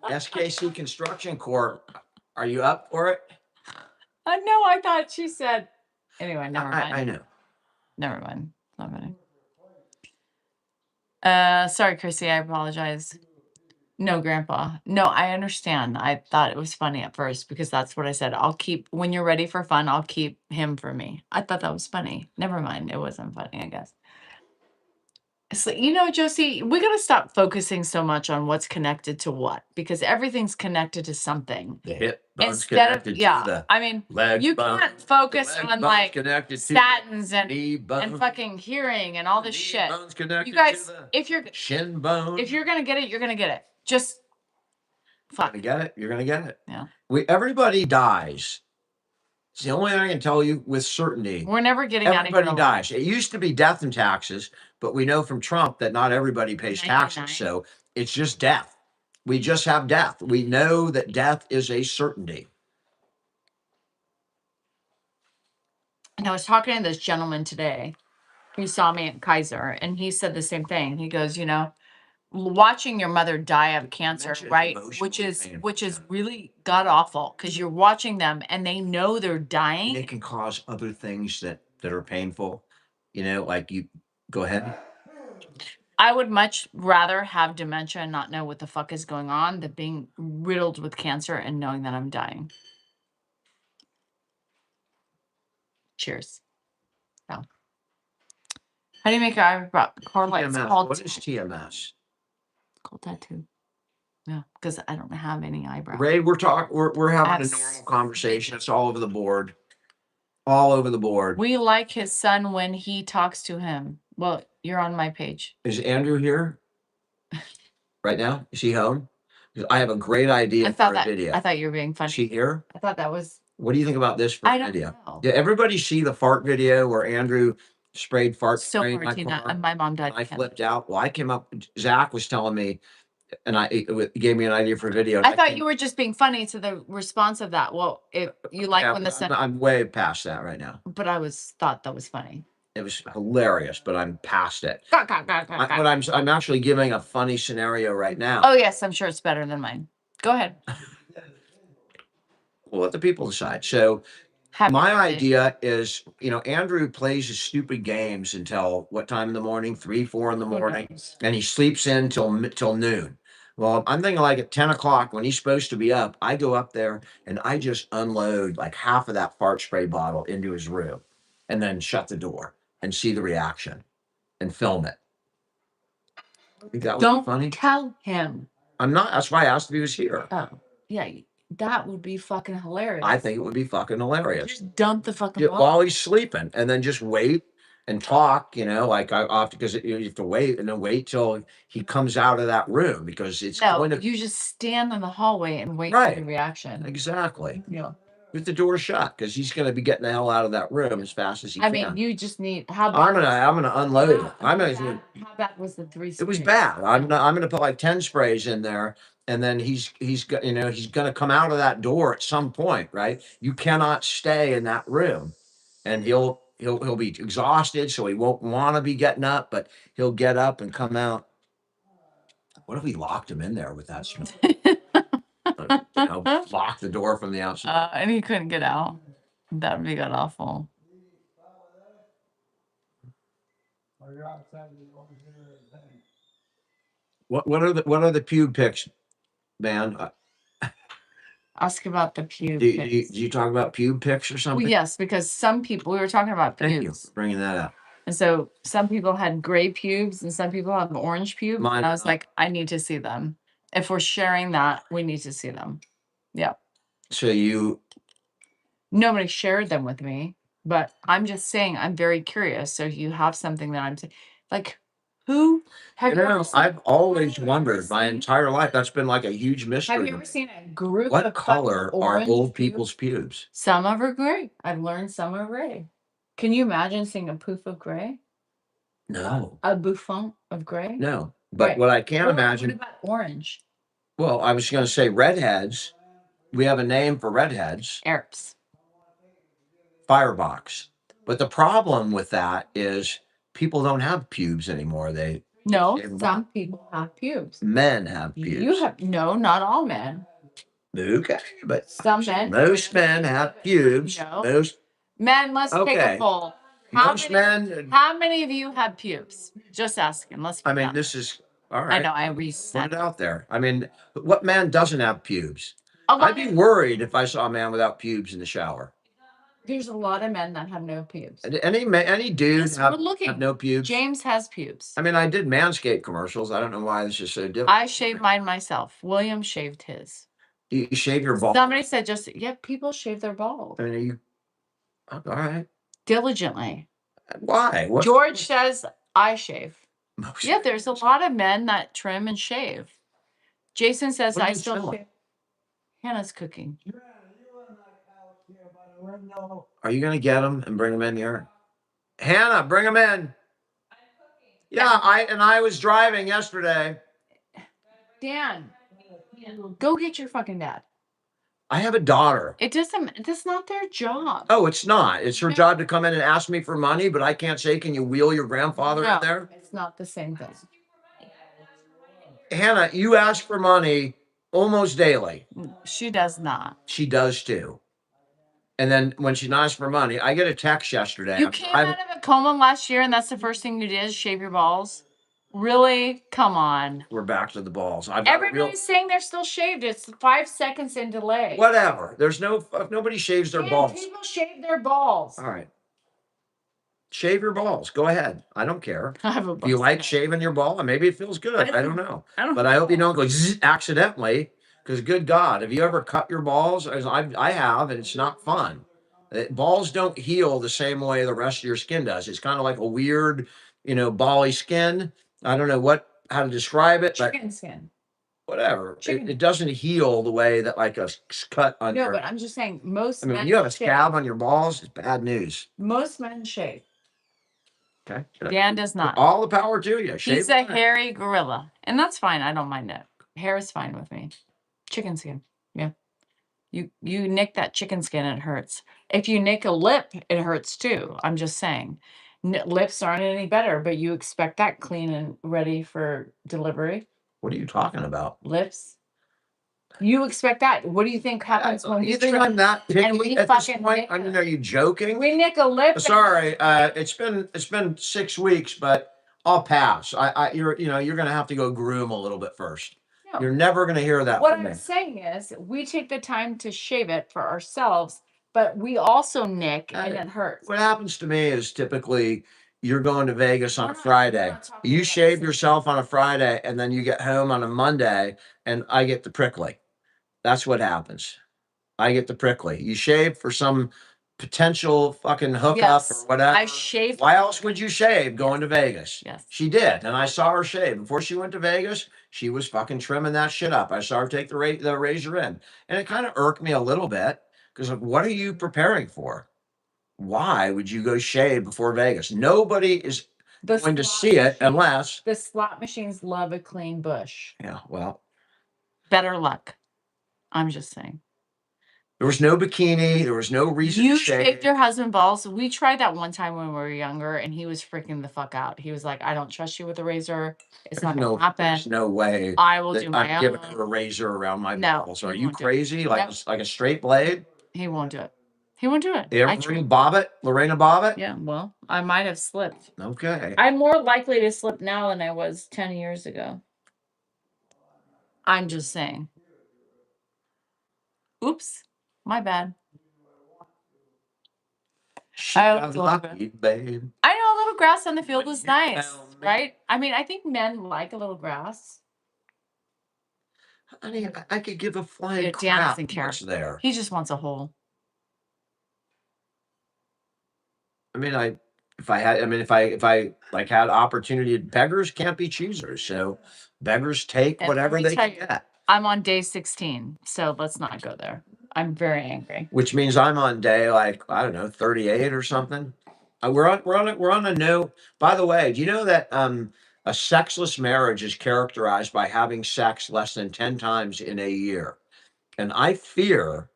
Speaker 1: SKC Construction Corp. Are you up for it?
Speaker 2: No, I thought she said. Anyway, never mind.
Speaker 1: I know.
Speaker 2: Never mind. Not funny. Sorry, Chrissy. I apologize. No, Grandpa. No, I understand. I thought it was funny at first because that's what I said. When you're ready for fun, I'll keep him for me. I thought that was funny. Never mind. It wasn't funny, I guess. So, Josie, we got to stop focusing so much on what's connected to what, because everything's connected to something.
Speaker 1: The hip bone's connected to the leg
Speaker 2: you
Speaker 1: bone.
Speaker 2: can't focus on like statins
Speaker 1: and
Speaker 2: fucking hearing and all this shit.
Speaker 1: You
Speaker 2: guys, if you're
Speaker 1: shin bone,
Speaker 2: if you're gonna get it, you're gonna get it. Just Fuck.
Speaker 1: Gonna get it. You're gonna get it.
Speaker 2: Yeah.
Speaker 1: Everybody dies. It's the only thing I can tell you with certainty.
Speaker 2: We're never getting out of here
Speaker 1: Everybody
Speaker 2: alive.
Speaker 1: dies. It used to be death and taxes, but we know from Trump that not everybody pays taxes.
Speaker 2: 99.
Speaker 1: So it's just death. We just have death. We know that death is a certainty.
Speaker 2: And I was talking to this gentleman today who saw me at Kaiser, and he said the same thing. He goes, you know, watching your mother die of cancer,
Speaker 1: Dementia is
Speaker 2: right?
Speaker 1: emotionally
Speaker 2: Which is
Speaker 1: painful.
Speaker 2: really god awful because you're watching them and they know they're
Speaker 1: And it
Speaker 2: dying.
Speaker 1: can cause other things that are painful. You know, like you go ahead.
Speaker 2: I would much rather have dementia and not know what the fuck is going on than being riddled with cancer and knowing that I'm dying. Cheers. So, how do you make your eyebrow correlate? It's
Speaker 1: TMS.
Speaker 2: called
Speaker 1: What is TMS?
Speaker 2: called tattoo. Yeah, because I don't have any eyebrows.
Speaker 1: Ray, we're having a
Speaker 2: That's-
Speaker 1: normal conversation. It's all over the board. All over the board.
Speaker 2: We like his son when he talks to him. Well, you're on my page.
Speaker 1: Is Andrew here right now? Is he home? 'Cause I have a great idea for a video.
Speaker 2: I thought you were being funny.
Speaker 1: Is she here?
Speaker 2: I thought that was.
Speaker 1: What do you think about this for
Speaker 2: I
Speaker 1: a
Speaker 2: don't
Speaker 1: video?
Speaker 2: know.
Speaker 1: Did everybody see the fart video where Andrew sprayed fart
Speaker 2: So
Speaker 1: spray in my
Speaker 2: Martina,
Speaker 1: car?
Speaker 2: and my mom died.
Speaker 1: I flipped out. Well, I came up. Zach was telling me, and it gave me an idea for a video.
Speaker 2: I thought you were just being funny to the response of that. Well, if you like
Speaker 1: Yeah,
Speaker 2: when the son,
Speaker 1: I'm way past that right now.
Speaker 2: but I thought that was funny.
Speaker 1: It was hilarious, but I'm past it.
Speaker 2: But
Speaker 1: I'm actually giving a funny scenario right now.
Speaker 2: Oh yes, I'm sure it's better than mine. Go ahead.
Speaker 1: We'll let the people decide. So
Speaker 2: Happy
Speaker 1: my
Speaker 2: birthday.
Speaker 1: idea is, you know, Andrew plays his stupid games until what time in the morning? 3, 4 in the morning, and he sleeps in till noon. Well, I'm thinking like at 10 o'clock when he's supposed to be up, I go up there and I just unload like half of that fart spray bottle into his room and then shut the door and see the reaction and film it. I think that would be funny.
Speaker 2: Don't tell him.
Speaker 1: I'm not. That's why I asked if he was here.
Speaker 2: Oh, yeah, that would be fucking hilarious.
Speaker 1: I think it would be fucking hilarious.
Speaker 2: Just dump the fucking
Speaker 1: Yeah,
Speaker 2: bottle.
Speaker 1: while he's sleeping, and then just wait and talk. You know, like I have to, because you have to wait and then wait till he comes out of that room because it's
Speaker 2: No,
Speaker 1: going to.
Speaker 2: you just stand in the hallway and wait for
Speaker 1: Right.
Speaker 2: the reaction.
Speaker 1: Exactly.
Speaker 2: Yeah.
Speaker 1: With the door shut, because he's going to be getting the hell out of that room as fast as he
Speaker 2: I
Speaker 1: can.
Speaker 2: mean, you just need. How
Speaker 1: I'm
Speaker 2: bad?
Speaker 1: gonna unload it.
Speaker 2: How bad was the 3
Speaker 1: It was
Speaker 2: sprays?
Speaker 1: bad. I'm gonna put like 10 sprays in there, and then he's got, you know, he's gonna come out of that door at some point, right? You cannot stay in that room, and he'll be exhausted, so he won't want to be getting up, but he'll get up and come out. What if we locked him in there with that stuff? You know, lock the door from the outside.
Speaker 2: And he couldn't get out. That would be god awful.
Speaker 1: What are the pube pics, man?
Speaker 2: Ask about the pube.
Speaker 1: Do you talk about pube pics or something?
Speaker 2: Well, yes, because some people, we were talking about pubes.
Speaker 1: Thank you for bringing that up.
Speaker 2: And so some people had gray pubes and some people have orange pubes.
Speaker 1: Mine
Speaker 2: And I
Speaker 1: are
Speaker 2: was
Speaker 1: not.
Speaker 2: like, I need to see them. If we're sharing that, we need to see them. Yeah.
Speaker 1: So you
Speaker 2: Nobody shared them with me, but I'm just saying I'm very curious. So you have something that I'm saying, like, who have you ever seen?
Speaker 1: I've always wondered my entire life. That's been like a huge mystery.
Speaker 2: Have you ever seen a group
Speaker 1: What
Speaker 2: of
Speaker 1: color
Speaker 2: fucking
Speaker 1: are
Speaker 2: orange
Speaker 1: old
Speaker 2: pubes?
Speaker 1: people's pubes?
Speaker 2: Some of are gray. I've learned some are gray. Can you imagine seeing a poof of gray?
Speaker 1: No,
Speaker 2: A bouffant of gray?
Speaker 1: no. But
Speaker 2: Right.
Speaker 1: what I can
Speaker 2: Or
Speaker 1: imagine.
Speaker 2: What about orange?
Speaker 1: Well, I was going to say redheads. We have a name for redheads.
Speaker 2: Arabs.
Speaker 1: Firebox. But the problem with that is people don't have pubes anymore.
Speaker 2: No,
Speaker 1: They-
Speaker 2: some people have pubes.
Speaker 1: Men have pubes.
Speaker 2: You have no, not all men.
Speaker 1: Okay, but
Speaker 2: Some men.
Speaker 1: most men have pubes.
Speaker 2: No.
Speaker 1: Most
Speaker 2: Men, let's take
Speaker 1: Okay.
Speaker 2: a poll. How
Speaker 1: most
Speaker 2: many,
Speaker 1: men.
Speaker 2: how many of you have pubes? Just asking. Let's.
Speaker 1: I
Speaker 2: find
Speaker 1: mean,
Speaker 2: out.
Speaker 1: this is all
Speaker 2: I
Speaker 1: right.
Speaker 2: know. I
Speaker 1: Put
Speaker 2: reset.
Speaker 1: it out there. I mean, what man doesn't have pubes?
Speaker 2: A lot
Speaker 1: I'd be
Speaker 2: of-
Speaker 1: worried if I saw a man without pubes in the shower.
Speaker 2: There's a lot of men that have no pubes.
Speaker 1: Any dude
Speaker 2: Yes,
Speaker 1: have,
Speaker 2: we're looking.
Speaker 1: have no pubes?
Speaker 2: James has pubes.
Speaker 1: I mean, I did Manscaped commercials. I don't know why this is so different.
Speaker 2: I shaved mine myself. William shaved his.
Speaker 1: You shave your balls.
Speaker 2: Somebody said just, yeah, people shave their balls
Speaker 1: I mean, are you all right?
Speaker 2: diligently.
Speaker 1: Why? What?
Speaker 2: George says I shave.
Speaker 1: Most-
Speaker 2: Yeah, there's a lot of men that trim and shave. Jason says
Speaker 1: What are
Speaker 2: I
Speaker 1: you
Speaker 2: still
Speaker 1: smelling?
Speaker 2: shave. Hannah's cooking.
Speaker 1: Are you gonna get them and bring them in here? Hannah, bring them in. Yeah, I was driving yesterday.
Speaker 2: Dan, go get your fucking dad.
Speaker 1: I have a daughter.
Speaker 2: It doesn't. That's not their job.
Speaker 1: Oh, it's not. It's her job to come in and ask me for money, but I can't say, "Can you wheel your grandfather in there?"
Speaker 2: It's not the same thing.
Speaker 1: Hannah, you ask for money almost daily.
Speaker 2: She does not.
Speaker 1: She does too. And then when she asks for money, I get a text yesterday.
Speaker 2: You came out of a coma last year, and that's the first thing you did is shave your balls. Really? Come on.
Speaker 1: We're back to the balls.
Speaker 2: Everybody's saying they're still shaved. It's 5 seconds in delay.
Speaker 1: Whatever. There's nobody shaves their balls.
Speaker 2: People shave their balls.
Speaker 1: All right. Shave your balls. Go ahead. I don't care.
Speaker 2: I have a
Speaker 1: If you like shaving your ball, maybe it feels good. I don't know. But I hope you don't go zzz accidentally, because good God, have you ever cut your balls? I have, and it's not fun. Balls don't heal the same way the rest of your skin does. It's kind of like a weird, bally skin. I don't know how to describe it, but
Speaker 2: Chicken skin.
Speaker 1: whatever. It doesn't heal the way that like a cut on
Speaker 2: No, but I'm just saying most men
Speaker 1: when you have a scab on your balls, it's bad news.
Speaker 2: Most men shave.
Speaker 1: Okay.
Speaker 2: Dan does not.
Speaker 1: All the power to you.
Speaker 2: He's a hairy gorilla, and that's fine. I don't mind it. Hair is fine with me. Chicken skin. Yeah. You nick that chicken skin, it hurts. If you nick a lip, it hurts too. I'm just saying. Lips aren't any better, but you expect that clean and ready for delivery.
Speaker 1: What are you talking about?
Speaker 2: Lips. You expect that. What do you think happens when
Speaker 1: you think I'm that picky at this point? I mean, are you joking?
Speaker 2: We nick a lip.
Speaker 1: Sorry, it's been 6 weeks, but I'll pass. You're gonna have to go groom a little bit first. No. You're never gonna hear that.
Speaker 2: What I'm saying is, we take the time to shave it for ourselves, but we also nick, and it hurts.
Speaker 1: What happens to me is typically you're going to Vegas on a Friday. You shave yourself on a Friday, and then you get home on a Monday, and I get the prickly. That's what happens. I get the prickly. You shave for some potential fucking hookup or whatever.
Speaker 2: I shaved.
Speaker 1: Why else would you shave going to Vegas?
Speaker 2: Yes.
Speaker 1: She did. And I saw her shave. Before she went to Vegas, she was fucking trimming that shit up. I saw her take the razor in. And it kind of irked me a little bit because what are you preparing for? Why would you go shave before Vegas? Nobody is going to see it unless.
Speaker 2: The slot machines love a clean bush.
Speaker 1: Yeah, well.
Speaker 2: Better luck. I'm just saying.
Speaker 1: There was no bikini. There was no reason to shave. You
Speaker 2: shaved your husband balls. We tried that one time when we were younger, and he was freaking the fuck out. He was like, "I don't trust you with a razor. It's not going to happen.
Speaker 1: There's no way.
Speaker 2: I will do my own.
Speaker 1: I'm giving her a razor around my balls. Are you crazy? Like a straight blade?
Speaker 2: He won't do it. He won't do it.
Speaker 1: Lorena Bobbitt?
Speaker 2: Yeah, well, I might have slipped.
Speaker 1: Okay.
Speaker 2: I'm more likely to slip now than I was 10 years ago. I'm just saying. Oops. My bad.
Speaker 1: Lucky, babe.
Speaker 2: I know a little grass on the field is nice, right? I mean, I think men like a little grass.
Speaker 1: Honey, I could give a flying crap what's there.
Speaker 2: He just wants a hole.
Speaker 1: I mean, if I like had opportunity, beggars can't be choosers. So beggars take whatever they can get.
Speaker 2: I'm on day 16, so let's not go there. I'm very angry.
Speaker 1: Which means I'm on day, like, I don't know, 38 or something. We're on a no. By the way, do you know that a sexless marriage is characterized by having sex less than 10 times in a year? And I fear,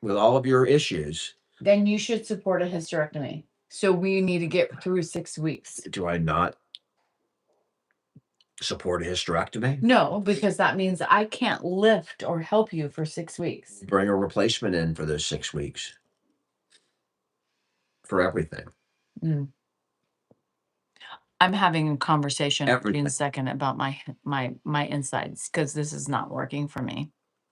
Speaker 1: with all of your issues,
Speaker 2: then you should support a hysterectomy. So we need to get through 6 weeks.
Speaker 1: Do I not support a hysterectomy?
Speaker 2: No, because that means I can't lift or help you for 6 weeks.
Speaker 1: Bring a replacement in for those 6 weeks. For everything.
Speaker 2: I'm having a conversation in a second about my insides, because this is not working for me.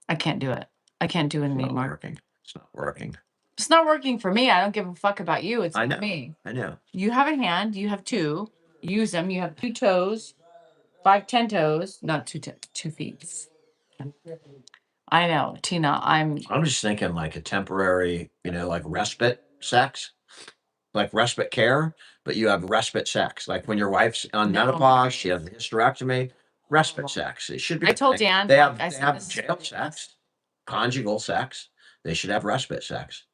Speaker 2: I can't do it. I can't do it anymore.
Speaker 1: It's not working.
Speaker 2: It's not working for me. I don't give a fuck about you. It's for me.
Speaker 1: I know.
Speaker 2: You have a hand. You have 2. Use them. You have 2 toes. 5, 10 toes. Not 2 feet. I know, Tina. I'm
Speaker 1: just thinking like a temporary, like respite sex, like respite care, but you have respite sex. Like when your wife's on menopause, she has a hysterectomy. respite sex. It should be.
Speaker 2: I told Dan,
Speaker 1: They
Speaker 2: like,
Speaker 1: have
Speaker 2: I
Speaker 1: they
Speaker 2: said,
Speaker 1: have
Speaker 2: this is
Speaker 1: jail
Speaker 2: ridiculous.
Speaker 1: sex, conjugal sex. They should have respite sex.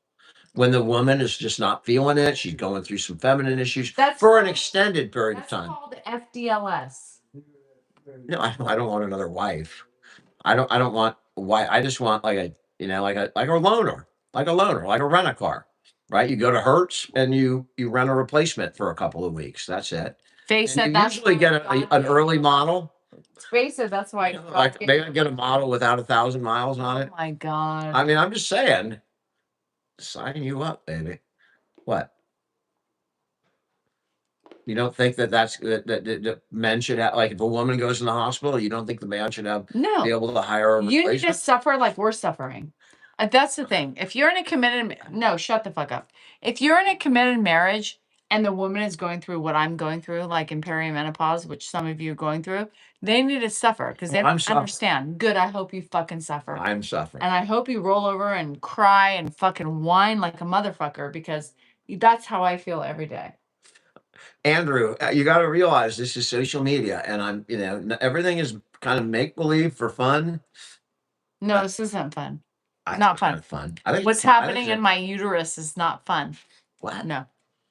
Speaker 1: When the woman is just not feeling it, she's going through some feminine issues
Speaker 2: That's
Speaker 1: for an
Speaker 2: called-
Speaker 1: extended period of
Speaker 2: That's
Speaker 1: time.
Speaker 2: called FDLS.
Speaker 1: No, I don't want another wife. I don't want a wife. I just want like a like a loaner, like a rent a car, right? You go to Hertz and you rent a replacement for a couple of weeks. That's it.
Speaker 2: Faye
Speaker 1: And
Speaker 2: said
Speaker 1: you
Speaker 2: that's
Speaker 1: usually
Speaker 2: why
Speaker 1: get
Speaker 2: God
Speaker 1: an
Speaker 2: gave
Speaker 1: early
Speaker 2: you-
Speaker 1: model.
Speaker 2: Faye said that's why God
Speaker 1: Like
Speaker 2: gave
Speaker 1: maybe
Speaker 2: you-
Speaker 1: I get a model without 1,000 miles on
Speaker 2: Oh
Speaker 1: it.
Speaker 2: my God.
Speaker 1: I mean, I'm just saying, sign you up, baby. What? You don't think that men should have, like, if a woman goes in the hospital, you don't think the man should have be
Speaker 2: No,
Speaker 1: able to hire a
Speaker 2: you need to
Speaker 1: replacement?
Speaker 2: suffer like we're suffering. That's the thing. If you're in a committed, no, shut the fuck up. If you're in a committed marriage and the woman is going through what I'm going through, like in perimenopause, which some of you are going through, they need to suffer because they
Speaker 1: Well, I'm
Speaker 2: don't
Speaker 1: suffering.
Speaker 2: understand. Good. I hope you fucking suffer.
Speaker 1: I'm suffering.
Speaker 2: And I hope you roll over and cry and fucking whine like a motherfucker because that's how I feel every day.
Speaker 1: Andrew, you got to realize this is social media, and everything is kind of make believe for fun.
Speaker 2: No, this isn't fun.
Speaker 1: I
Speaker 2: Not
Speaker 1: think it's kind
Speaker 2: fun.
Speaker 1: of fun. I think
Speaker 2: What's
Speaker 1: it's fun. I think
Speaker 2: happening in my uterus is not fun.
Speaker 1: what?
Speaker 2: No,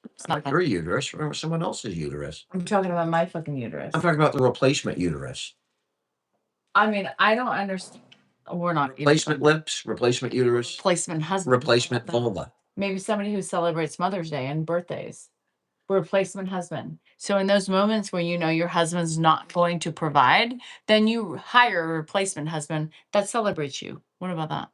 Speaker 2: it's
Speaker 1: Not
Speaker 2: not fun.
Speaker 1: your uterus. Remember someone else's uterus.
Speaker 2: I'm talking about my fucking uterus.
Speaker 1: I'm talking about the replacement uterus.
Speaker 2: I mean, I don't understand. We're not
Speaker 1: Replacement lips, replacement uterus,
Speaker 2: replacement husband.
Speaker 1: replacement vulva.
Speaker 2: Maybe somebody who celebrates Mother's Day and birthdays. Replacement husband. So in those moments where you know your husband's not going to provide, then you hire a replacement husband that celebrates you. What about that?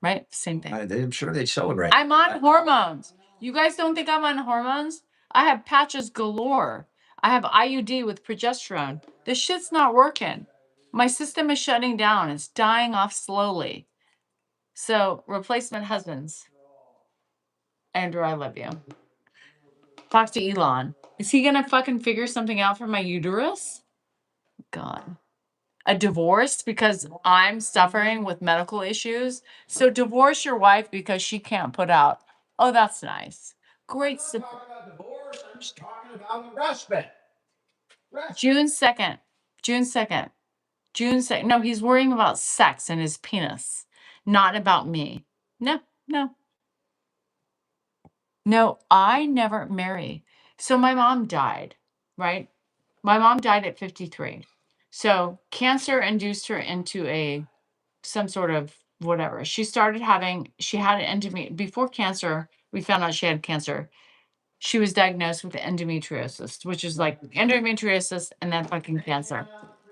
Speaker 2: Right? Same thing.
Speaker 1: I'm sure they'd celebrate.
Speaker 2: I'm on hormones. You guys don't think I'm on hormones? I have patches galore. I have IUD with progesterone. This shit's not working. My system is shutting down. It's dying off slowly. So, replacement husbands. Andrew, I love you. Talk to Elon. Is he gonna fucking figure something out for my uterus? God. A divorce because I'm suffering with medical issues. So divorce your wife because she can't put out. Oh, that's nice. Great.
Speaker 1: I'm not talking about divorce. I'm just talking about the respite.
Speaker 2: June 2nd. June 2nd. June 2nd. No, he's worrying about sex and his penis, not about me. No, no. No, I never marry. So my mom died, right? My mom died at 53. So cancer induced her into some sort of whatever. She had an endometriosis. Before cancer, we found out she had cancer. She was diagnosed with endometriosis, which is like endometriosis and then fucking cancer.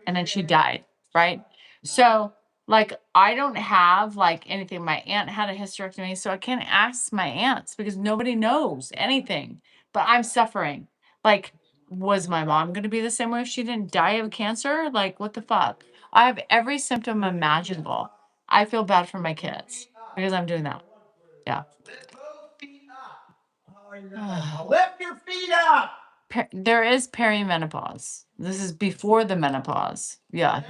Speaker 2: And then she died, right? So, like, I don't have like anything. My aunt had a hysterectomy, so I can't ask my aunts because nobody knows anything. But I'm suffering. Like, was my mom going to be the same way if she didn't die of cancer? Like, what the fuck? I have every symptom imaginable. I feel bad for my kids because I'm doing that. Yeah.
Speaker 1: Lift both feet up. Lift your feet up.
Speaker 2: There is perimenopause. This is before the menopause. Yeah.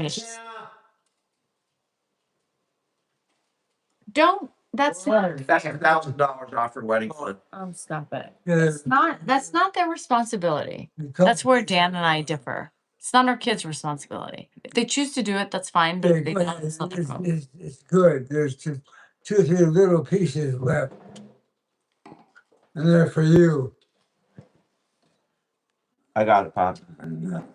Speaker 2: Don't. That's
Speaker 1: $1,000 off your wedding fund.
Speaker 2: stop it. That's not their responsibility. That's where Dan and I differ. It's not our kids' responsibility. If they choose to do it, that's fine. But if they don't, it's not their problem.
Speaker 3: It's good. There's two, three little pieces left, and they're for you,
Speaker 1: I got it, Pop.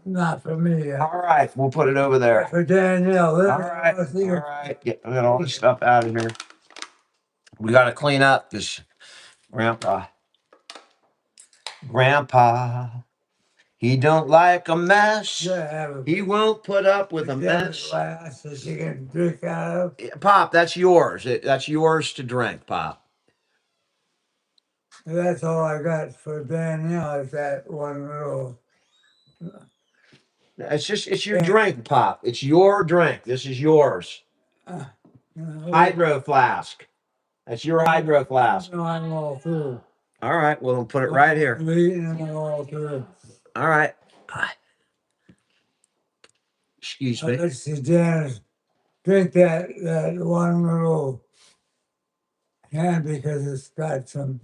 Speaker 3: not for me.
Speaker 1: All right, we'll put it over there.
Speaker 3: For Danielle.
Speaker 1: All right, all right. Get all this stuff out of here. We got to clean up this Grandpa, he don't like a mess. He won't put up with a mess.
Speaker 3: Glass that you can drink out of.
Speaker 1: Pop, that's yours. That's yours to drink, Pop.
Speaker 3: That's all I got for Danielle. Is that one little.
Speaker 1: It's your drink, Pop. It's your drink. This is yours. Hydro flask. That's your hydro flask.
Speaker 3: No, I'm all through.
Speaker 1: All right, well, we'll put it right here.
Speaker 3: I'm eating them all through.
Speaker 1: All right. Excuse me.
Speaker 3: Let's see, Janice, drink that one little can because it's got some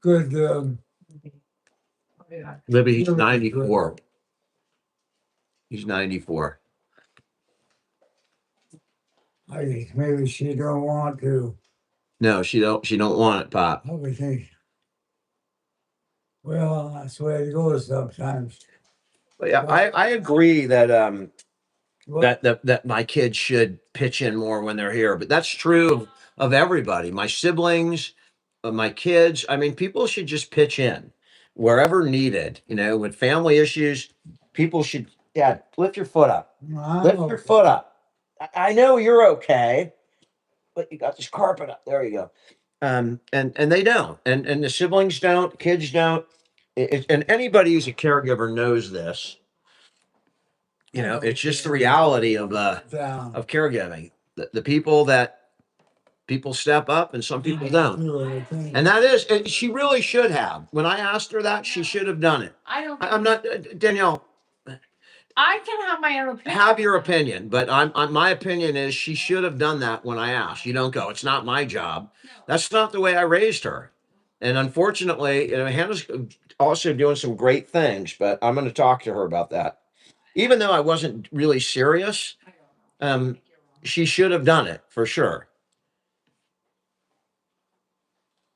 Speaker 3: good.
Speaker 1: Libby, he's 94. He's 94.
Speaker 3: I guess maybe she don't want to.
Speaker 1: No, she don't want it, Pop.
Speaker 3: I would think. Well, that's the way it goes sometimes.
Speaker 1: But yeah, I agree that
Speaker 3: What?
Speaker 1: that my kids should pitch in more when they're here. But that's true of everybody. My siblings, my kids. I mean, people should just pitch in wherever needed. You know, with family issues, people should. Yeah, lift your foot up. Lift your foot up. I know you're okay, but you got this carpet up. There you go. And they don't, and the siblings don't, kids don't. And anybody who's a caregiver knows this. You know, it's just the reality
Speaker 3: Down.
Speaker 1: of caregiving. The people that people step up and some people don't. And that is, and she really should have. When I asked her that, she should have done it.
Speaker 2: I don't.
Speaker 1: I'm not Danielle.
Speaker 2: I can have my own opinion.
Speaker 1: Have your opinion, but I'm my opinion is she should have done that when I asked. You don't go, it's not my job. That's not the way I raised her. And unfortunately, you know, Hannah's also doing some great things, but I'm going to talk to her about that. Even though I wasn't really serious, she should have done it for sure.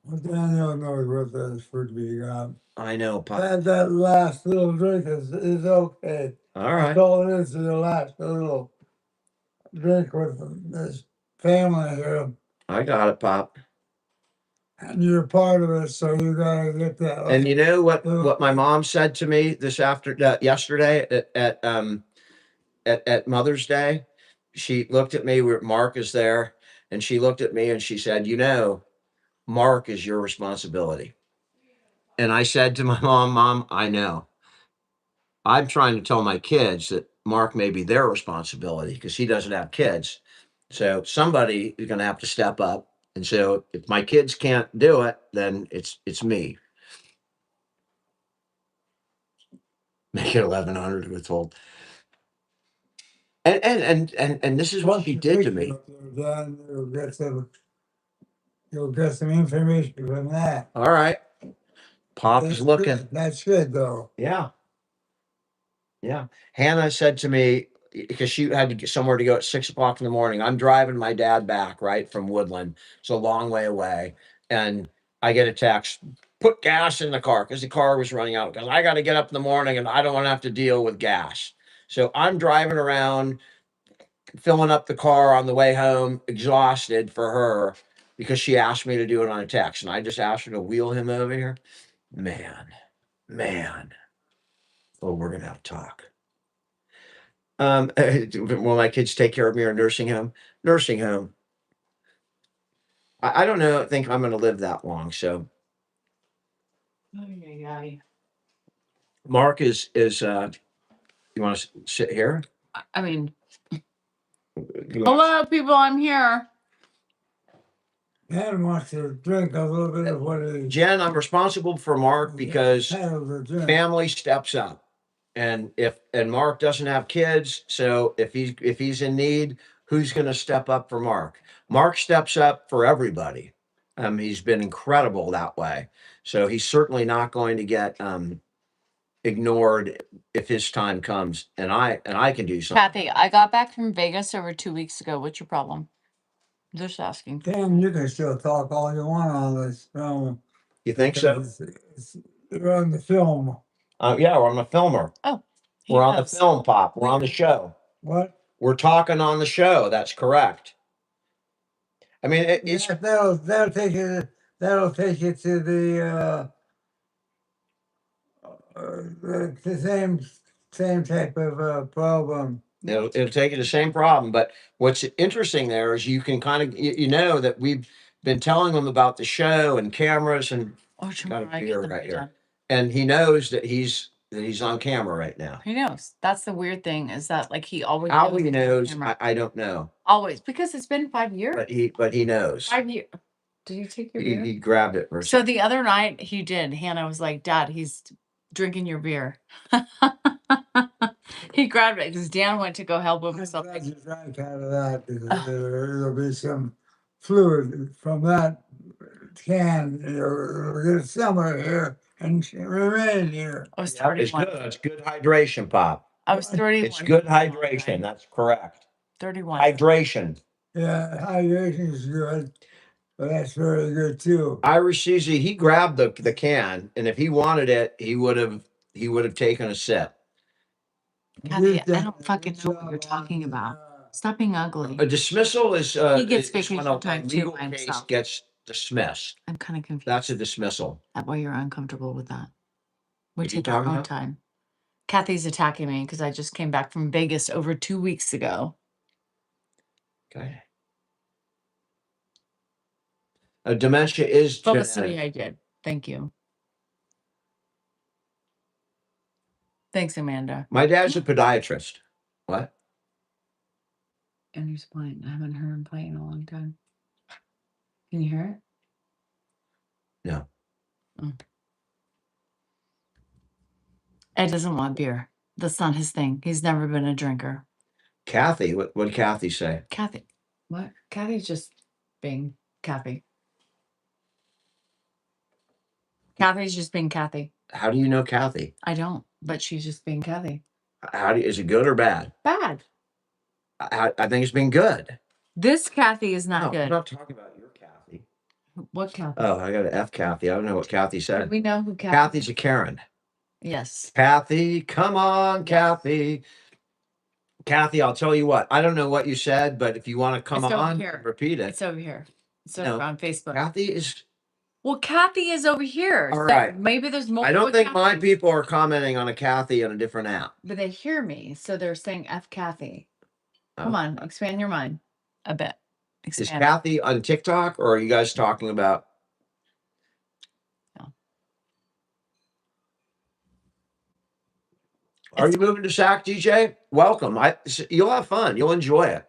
Speaker 3: Well, Daniel knows what that is for to be gone.
Speaker 1: I know, Pop.
Speaker 3: That last little drink is okay.
Speaker 1: All right.
Speaker 3: That's all it is the last little drink with this family here.
Speaker 1: I got it, Pop.
Speaker 3: And you're part of it, so you gotta get that.
Speaker 1: And you know what my mom said to me yesterday at Mother's Day? She looked at me where Mark is there, and she looked at me and she said, "You know, Mark is your responsibility." And I said to my Mom, I know. I'm trying to tell my kids that Mark may be their responsibility because he doesn't have kids. So somebody is going to have to step up. And so if my kids can't do it, then it's me. Make it 1100 with told. And this is what he did to me.
Speaker 3: Then you'll get some information from that.
Speaker 1: All right. Pop is looking.
Speaker 3: That's good though.
Speaker 1: Yeah. Yeah. Hannah said to me, because she had to get somewhere to go at 6 o'clock in the morning. I'm driving my dad back, right, from Woodland. It's a long way away. And I get a text, put gas in the car because the car was running out. Because I got to get up in the morning and I don't want to have to deal with gas. So I'm driving around, filling up the car on the way home, exhausted for her because she asked me to do it on a text. And I just asked her to wheel him over here. Man. Oh, we're going to have to talk. Will my kids take care of me or nursing home? Nursing home. I don't know. I think I'm going to live that long. So Mark is you want to sit here?
Speaker 2: I mean, hello, people. I'm here.
Speaker 3: Jen wants to drink a little bit of what it is.
Speaker 1: Jen, I'm responsible for Mark because
Speaker 3: Family.
Speaker 1: family steps up. And Mark doesn't have kids, so if he's in need, who's going to step up for Mark? Mark steps up for everybody. He's been incredible that way. So he's certainly not going to get ignored if his time comes. And I can do something.
Speaker 2: Kathy, I got back from Vegas over 2 weeks ago. What's your problem? Just asking.
Speaker 3: Damn, you can still talk all you want on this film.
Speaker 1: You think so?
Speaker 3: You're on the film.
Speaker 1: Yeah, we're on the filmer.
Speaker 2: Oh,
Speaker 1: we're on the film, Pop. We're on the show.
Speaker 3: What?
Speaker 1: We're talking on the show. That's correct. I mean, it's
Speaker 3: that'll take you. That'll take you to the same type of problem.
Speaker 1: it'll take you the same problem. But what's interesting there is you can kind of you know that we've been telling him about the show and cameras and got a beer right here. And he knows that he's on camera right now.
Speaker 2: He knows. That's the weird thing is that like he always
Speaker 1: How he knows, I don't know.
Speaker 2: Always because it's been 5 years.
Speaker 1: But he knows.
Speaker 2: 5 years. Did you take your beer?
Speaker 1: He grabbed it.
Speaker 2: So the other night he did. Hannah was like, "Dad, he's drinking your beer." He grabbed it because Dan went to go help him.
Speaker 3: I'm glad you drank out of that because there'll be some fluid from that can. It'll get somewhere here and remain here.
Speaker 2: I was
Speaker 1: it's good. It's good hydration, Pop.
Speaker 2: I was 31.
Speaker 1: It's good
Speaker 2: for a long
Speaker 1: hydration.
Speaker 2: time.
Speaker 1: That's correct.
Speaker 2: 31.
Speaker 1: Hydration.
Speaker 3: Yeah, hydration is good, but that's very good too.
Speaker 1: Irish CZ, he grabbed the can, and if he wanted it, he would have taken a sip.
Speaker 2: Kathy, I don't fucking know what you're talking about. Stop being ugly.
Speaker 1: A dismissal is
Speaker 2: He gets
Speaker 1: is when
Speaker 2: vacation time too
Speaker 1: legal
Speaker 2: by
Speaker 1: case
Speaker 2: himself.
Speaker 1: gets dismissed.
Speaker 2: I'm kind of confused.
Speaker 1: That's a dismissal.
Speaker 2: At why you're uncomfortable with that. We
Speaker 1: What are you
Speaker 2: take our
Speaker 1: talking
Speaker 2: own
Speaker 1: about?
Speaker 2: time. Kathy's attacking me because I just came back from Vegas over 2 weeks ago.
Speaker 1: Okay. Dementia is
Speaker 2: Felicity,
Speaker 1: genetic.
Speaker 2: I did. Thank you. Thanks, Amanda.
Speaker 1: My dad's a podiatrist. What?
Speaker 2: Andrew's playing. I haven't heard him play in a long time. Can you hear it?
Speaker 1: No.
Speaker 2: Oh. Ed doesn't want beer. That's not his thing. He's never been a drinker.
Speaker 1: Kathy, what did Kathy say?
Speaker 2: Kathy, what? Kathy's just being Kathy. Kathy's just being Kathy.
Speaker 1: How do you know Kathy?
Speaker 2: I don't, but she's just being Kathy.
Speaker 1: Is it good or bad?
Speaker 2: Bad.
Speaker 1: I think it's been good.
Speaker 2: This Kathy is not
Speaker 1: No, I'm
Speaker 2: good.
Speaker 1: not talking about your Kathy.
Speaker 2: What Kathy?
Speaker 1: Oh, I got to F Kathy. I don't know what Kathy
Speaker 2: Do
Speaker 1: said.
Speaker 2: we know who Kathy?
Speaker 1: Kathy's a Karen.
Speaker 2: Yes.
Speaker 1: Kathy, come on, Kathy. Kathy, I'll tell you what. I don't know what you said, but if you want to come
Speaker 2: It's over
Speaker 1: on
Speaker 2: here.
Speaker 1: and repeat it.
Speaker 2: It's over here. It's
Speaker 1: No,
Speaker 2: over on Facebook.
Speaker 1: Kathy is.
Speaker 2: Well, Kathy is over here.
Speaker 1: All
Speaker 2: So
Speaker 1: right.
Speaker 2: maybe there's multiple.
Speaker 1: I don't think my
Speaker 2: Kathys.
Speaker 1: people are commenting on a Kathy on a different app.
Speaker 2: But they hear me, so they're saying F Kathy.
Speaker 1: Oh.
Speaker 2: Come on, expand your mind a bit.
Speaker 1: Is
Speaker 2: Expand.
Speaker 1: Kathy on TikTok, or are you guys talking about?
Speaker 2: No.
Speaker 1: Are you moving to Sac, DJ? Welcome. You'll have fun. You'll enjoy it.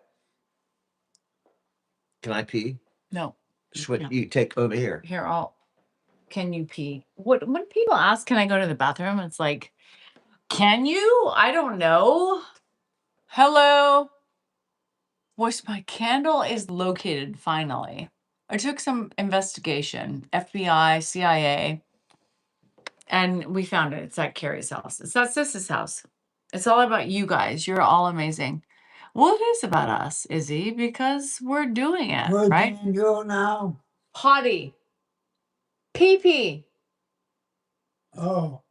Speaker 1: Can I pee?
Speaker 2: No.
Speaker 1: Switch.
Speaker 2: No.
Speaker 1: You take over here.
Speaker 2: Here, can you pee? When people ask, can I go to the bathroom? It's like, can you? I don't know. Hello. Voice, my candle is located finally. I took some investigation, FBI, CIA, and we found it. It's at Carrie's house. It's at Sis's house. It's all about you guys. You're all amazing. Well, it is about us, Izzy, because we're doing it,
Speaker 3: Where
Speaker 2: right?
Speaker 3: can you go now?
Speaker 2: Potty. Pee-pee.
Speaker 3: Oh,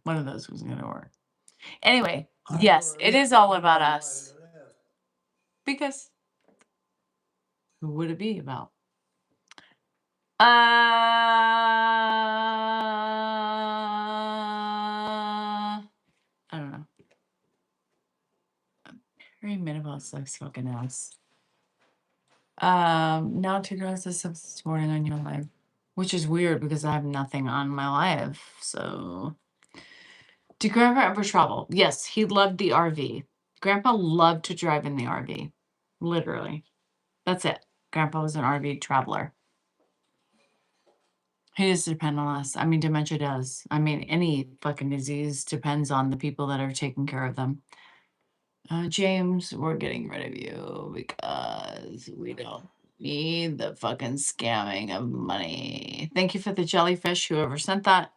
Speaker 2: One of those was going to work. Anyway, yes, it is all about us. Because who would it be about? I don't know. Perimenopause sucks fucking ass. Now to address the substance warning on your life, which is weird because I have nothing on my life. So, did Grandpa ever travel? Yes, he loved the RV. Grandpa loved to drive in the RV. Literally. That's it. Grandpa was an RV traveler. He does depend on us. I mean, dementia does. I mean, any fucking disease depends on the people that are taking care of them. James, we're getting rid of you because we don't need the fucking scamming of money. Thank you for the jellyfish, whoever sent that.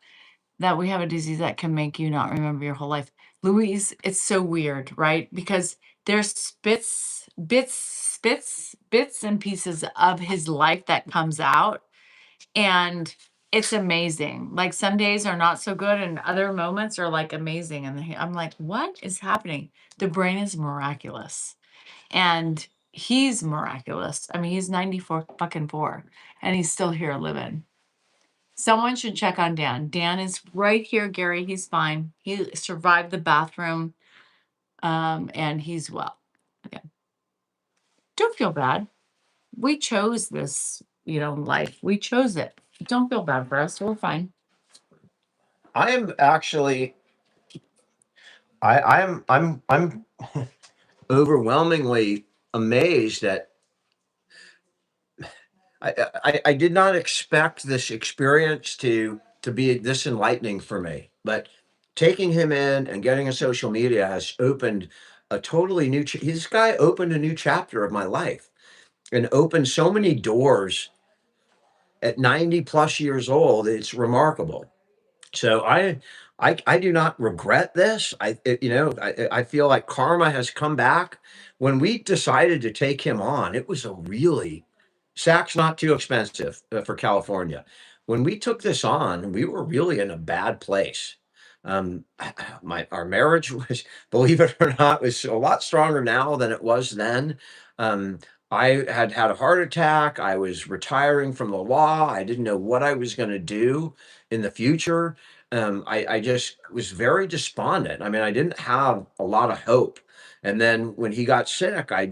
Speaker 2: That we have a disease that can make you not remember your whole life. Louise, it's so weird, right? Because there's bits and pieces of his life that comes out. And it's amazing. Like some days are not so good and other moments are like amazing. And I'm like, what is happening? The brain is miraculous. And he's miraculous. I mean, he's 94 fucking 4 and he's still here living. Someone should check on Dan. Dan is right here, Gary. He's fine. He survived the bathroom. And he's well. Okay. Don't feel bad. We chose this, life. We chose it. Don't feel bad for us. We're fine.
Speaker 1: I am actually. I'm overwhelmingly amazed that I did not expect this experience to be this enlightening for me. But taking him in and getting a social media has opened a totally new. This guy opened a new chapter of my life and opened so many doors at 90 plus years old. It's remarkable. So I do not regret this. I feel like karma has come back. When we decided to take him on, it was a really Sac's not too expensive for California. When we took this on, we were really in a bad place. My our marriage was, believe it or not, was a lot stronger now than it was then. Um, I had a heart attack. I was retiring from the law. I didn't know what I was going to do in the future. I just was very despondent. I mean, I didn't have a lot of hope. And then when he got sick, I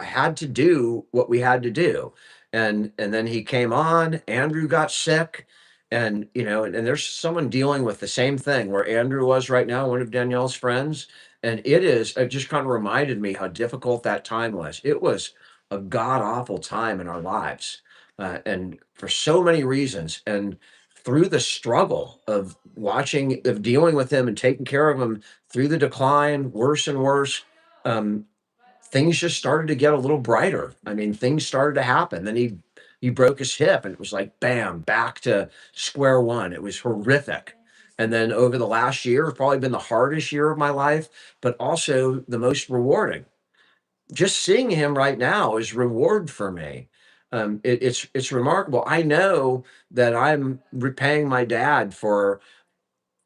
Speaker 1: had to do what we had to do. And then he came on, Andrew got sick. And and there's someone dealing with the same thing where Andrew was right now, one of Danielle's friends. And it just kind of reminded me how difficult that time was. It was a god awful time in our lives. And for so many reasons. And through the struggle of dealing with him and taking care of him through the decline, worse and worse, um, things just started to get a little brighter. I mean, things started to happen. Then he broke his hip, and it was like bam, back to square one. It was horrific. And then over the last year, it's probably been the hardest year of my life, but also the most rewarding. Just seeing him right now is reward for me. It's remarkable. I know that I'm repaying my dad for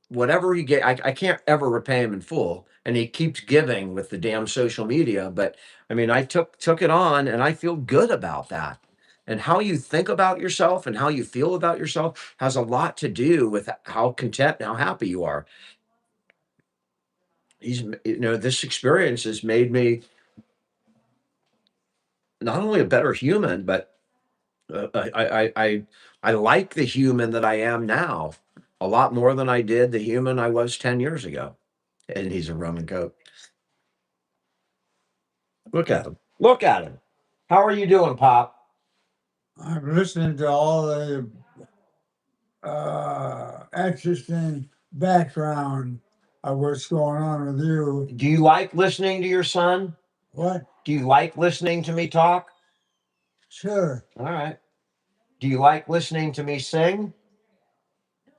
Speaker 1: whatever he gave. I can't ever repay him in full, and he keeps giving with the damn social media. But I mean, I took it on, and I feel good about that. And how you think about yourself and how you feel about yourself has a lot to do with how content and how happy you are. This experience has made me not only a better human, but I like the human that I am now a lot more than I did the human I was 10 years ago. And he's a Roman goat. Look at him. Look at him. How are you doing, Pop?
Speaker 3: I'm listening to all the interesting background of what's going on with you.
Speaker 1: Do you like listening to your son?
Speaker 3: What?
Speaker 1: Do you like listening to me talk?
Speaker 3: Sure.
Speaker 1: All right. Do you like listening to me sing?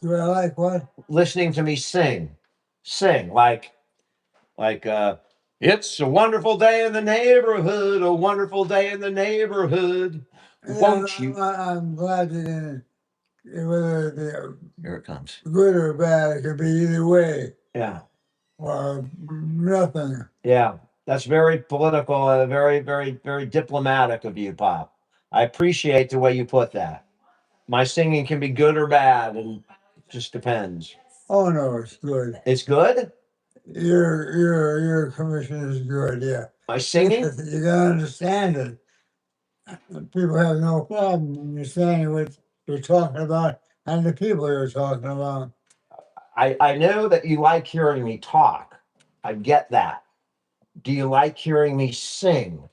Speaker 3: Do I like what?
Speaker 1: Listening to me sing. Sing like it's a wonderful day in the neighborhood, a wonderful day in the neighborhood. Won't you?
Speaker 3: I'm glad that whether they're
Speaker 1: Here it comes.
Speaker 3: good or bad, it could be either way
Speaker 1: Yeah.
Speaker 3: or nothing.
Speaker 1: Yeah. That's very political, very, very, very diplomatic of you, Pop. I appreciate the way you put that. My singing can be good or bad, and it just depends.
Speaker 3: Oh no, it's good.
Speaker 1: It's good?
Speaker 3: Your commission is good, yeah.
Speaker 1: My singing?
Speaker 3: You gotta understand it. People have no problem understanding what you're talking about and the people you're talking about.
Speaker 1: I know that you like hearing me talk. I get that. Do you like hearing me sing?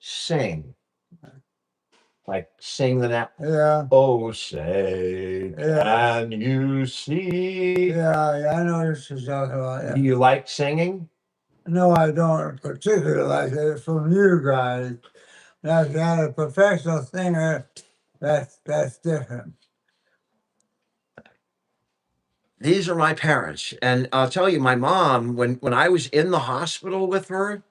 Speaker 1: Sing. Like sing the now.
Speaker 3: Yeah.
Speaker 1: Oh, say, can you see?
Speaker 3: Yeah, I know what you're talking about.
Speaker 1: Do
Speaker 3: Yeah.
Speaker 1: you like singing?
Speaker 3: No, I don't particularly like it from you guys. That's not a professional singer. That's different.
Speaker 1: These are my parents, and I'll tell you, my mom, when I was in the hospital with her,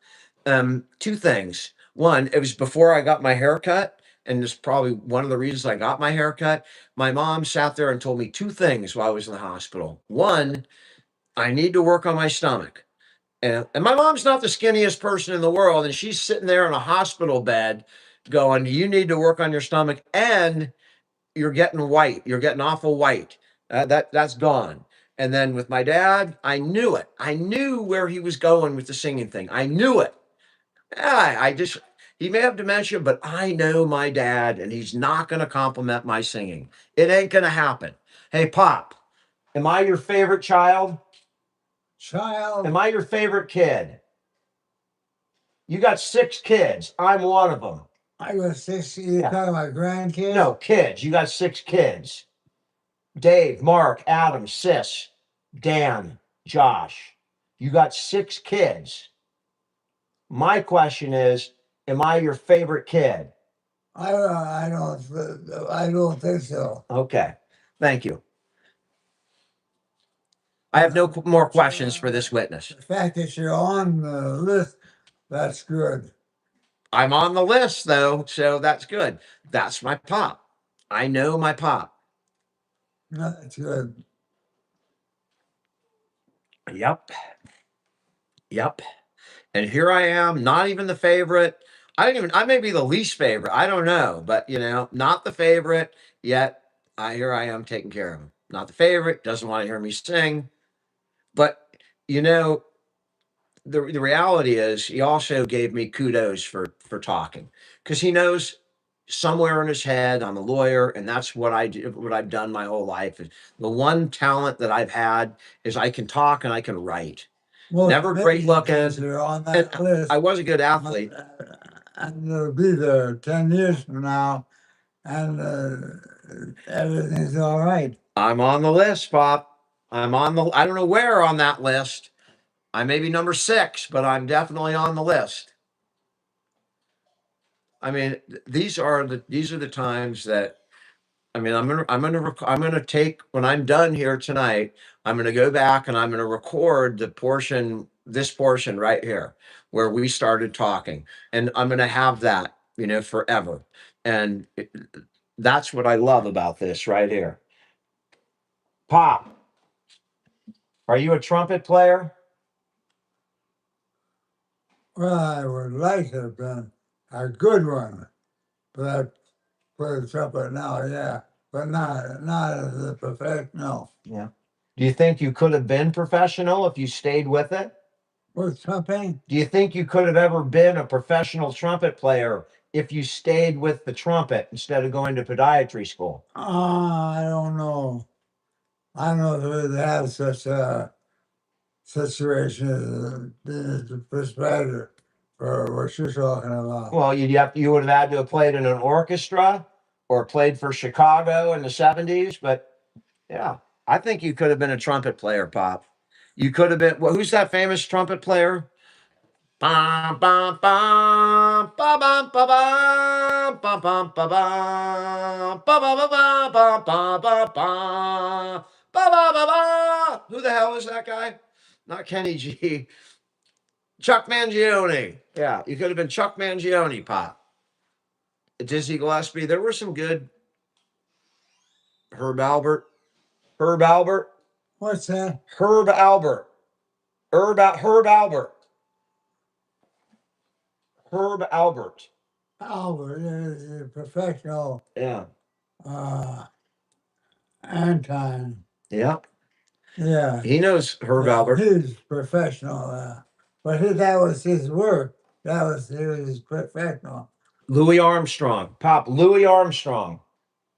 Speaker 1: two things. One, it was before I got my haircut, and it's probably one of the reasons I got my haircut. My mom sat there and told me two things while I was in the hospital. One, I need to work on my stomach. And my mom's not the skinniest person in the world, and she's sitting there in a hospital bed going, you need to work on your stomach, and you're getting white. You're getting awful white. That's gone. And then with my dad, I knew it. I knew where he was going with the singing thing. I knew it. I just he may have dementia, but I know my dad, and he's not going to compliment my singing. It ain't going to happen. Hey, Pop, am I your favorite child?
Speaker 3: Child.
Speaker 1: Am I your favorite kid? You got 6 kids. I'm one of them.
Speaker 3: I got 6. You're talking about grandkids?
Speaker 1: No, kids. You got 6 kids. Dave, Mark, Adam, Sis, Dan, Josh. You got 6 kids. My question is, am I your favorite kid?
Speaker 3: I don't think so.
Speaker 1: Okay. Thank you. I have no more questions for this witness.
Speaker 3: The fact that you're on the list, that's good.
Speaker 1: I'm on the list though, so that's good. That's my pop. I know my pop.
Speaker 3: That's good.
Speaker 1: Yep. Yep. And here I am, not even the favorite. I may be the least favorite. I don't know, but not the favorite yet. Here I am taking care of him. Not the favorite, doesn't want to hear me sing. But you know, the reality is he also gave me kudos for talking, because he knows somewhere in his head I'm a lawyer, and that's what I do, what I've done my whole life. The one talent that I've had is I can talk and I can write.
Speaker 3: Most
Speaker 1: Never great looking.
Speaker 3: are on
Speaker 1: And
Speaker 3: that list.
Speaker 1: I was a good athlete.
Speaker 3: And they'll be there 10 years from now, and everything's all right.
Speaker 1: I'm on the list, Pop. I don't know where on that list. I may be number 6, but I'm definitely on the list. I mean, these are the times that, I'm gonna take, when I'm done here tonight, I'm gonna go back and I'm gonna record this portion right here where we started talking, and I'm gonna have that, forever. And that's what I love about this right here. Pop, are you a trumpet player?
Speaker 3: Well, I would like to have been a good one, but I play the trumpet now, yeah, but not as a professional.
Speaker 1: Yeah. Do you think you could have been professional if you stayed with it?
Speaker 3: With trumpet?
Speaker 1: Do you think you could have ever been a professional trumpet player if you stayed with the trumpet instead of going to podiatry school?
Speaker 3: I don't know. I don't know if they have such a situation as being the perspective for what you're talking about.
Speaker 1: Well, you would have had to have played in an orchestra or played for Chicago in the 70s, but yeah, I think you could have been a trumpet player, Pop. You could have been, well, who's that famous trumpet player? Bum, bum, bum, ba, bum, ba, bum, bum, bum, ba, bum, ba, ba, ba, ba, ba, ba, ba, ba, ba, ba, ba, ba. Who the hell is that guy? Not Kenny G. Chuck Mangione. Yeah, you could have been Chuck Mangione, Pop. Dizzy Gillespie. There were some good. Herb Albert. Herb Albert.
Speaker 3: What's that?
Speaker 1: Herb Albert. Herb Albert. Herb Albert.
Speaker 3: Albert is a professional
Speaker 1: Yeah.
Speaker 3: uh, Anton.
Speaker 1: Yep.
Speaker 3: Yeah.
Speaker 1: He knows Herb Albert.
Speaker 3: He's professional. But that was his work. He was professional.
Speaker 1: Louis Armstrong. Pop, Louis Armstrong.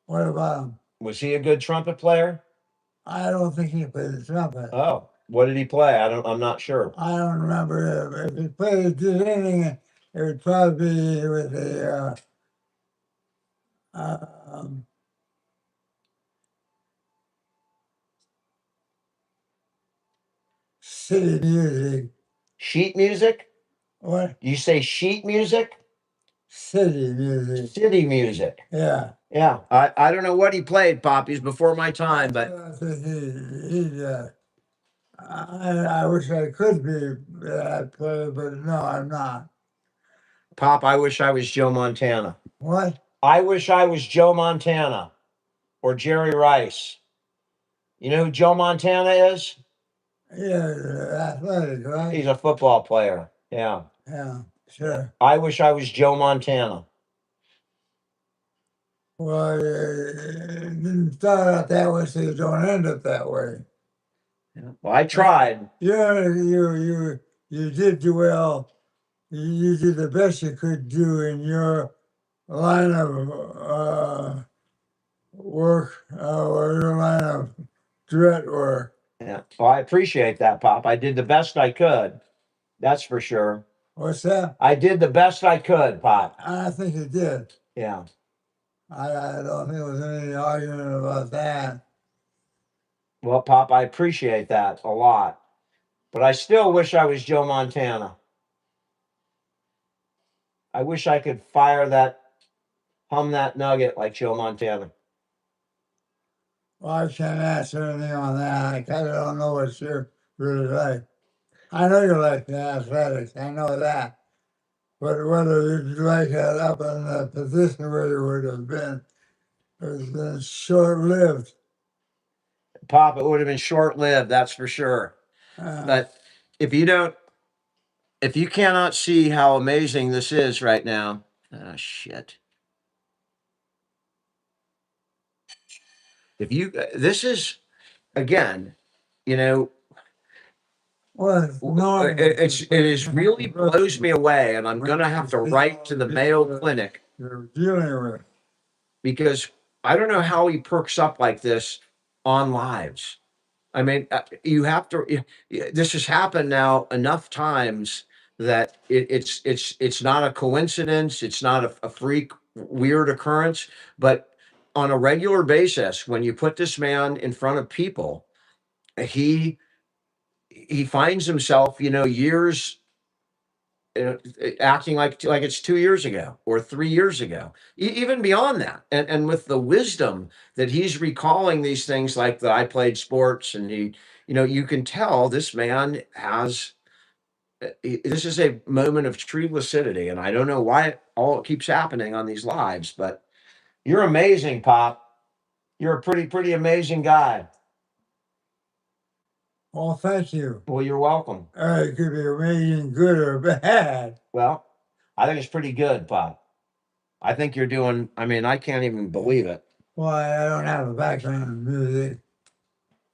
Speaker 3: What about him?
Speaker 1: Was he a good trumpet player?
Speaker 3: I don't think he played the trumpet.
Speaker 1: Oh, what did he play? I'm not sure.
Speaker 3: I don't remember if he did anything. It would probably be with the um, city music.
Speaker 1: Sheet music?
Speaker 3: What?
Speaker 1: You say sheet music?
Speaker 3: City music.
Speaker 1: City music.
Speaker 3: Yeah.
Speaker 1: Yeah. I don't know what he played, Pop. He's before my time, but
Speaker 3: I think I wish I could be that player, but no, I'm not.
Speaker 1: Pop, I wish I was Joe Montana.
Speaker 3: What?
Speaker 1: I wish I was Joe Montana or Jerry Rice. You know who Joe Montana is?
Speaker 3: Yeah, athletic, right?
Speaker 1: He's a football player. Yeah.
Speaker 3: Yeah, sure.
Speaker 1: I wish I was Joe Montana.
Speaker 3: Well, it didn't start out that way, so you don't end up that way.
Speaker 1: Yeah. Well, I tried.
Speaker 3: Yeah, you did well. You did the best you could do in your line of work or your line of direct work.
Speaker 1: Yeah. Well, I appreciate that, Pop. I did the best I could. That's for sure.
Speaker 3: What's that?
Speaker 1: I did the best I could, Pop.
Speaker 3: I think you did.
Speaker 1: Yeah.
Speaker 3: I don't think there was any argument about that.
Speaker 1: Well, Pop, I appreciate that a lot. But I still wish I was Joe Montana. I wish I could hum that nugget like Joe Montana.
Speaker 3: Well, I can't answer anything on that. I kind of don't know what you're really like. I know you like the athletics. I know that. But whether you'd like that up in the position where you would have been has been short lived.
Speaker 1: Pop, it would have been short lived, that's for sure. But if you don't, if you cannot see how amazing this is right now, oh shit. If you, this is again, you know,
Speaker 3: well, no,
Speaker 1: it is really blows me away, and I'm gonna have to write to the Mayo Clinic
Speaker 3: you're dealing with.
Speaker 1: because I don't know how he perks up like this on lives. I mean, you have to. This has happened now enough times that it's not a coincidence. It's not a freak, weird occurrence. But on a regular basis, when you put this man in front of people, he he finds himself, years acting like it's 2 years ago or 3 years ago, even beyond that. And with the wisdom that he's recalling these things like that I played sports and you can tell this man has, this is a moment of true lucidity. And I don't know why it all keeps happening on these lives, but you're amazing, Pop. You're a pretty amazing guy.
Speaker 3: Well, thank you.
Speaker 1: Well, you're welcome.
Speaker 3: It could be amazing, good or bad.
Speaker 1: Well, I think it's pretty good, Pop. I think you're doing, I mean, I can't even believe it.
Speaker 3: Why, I don't have a background in music.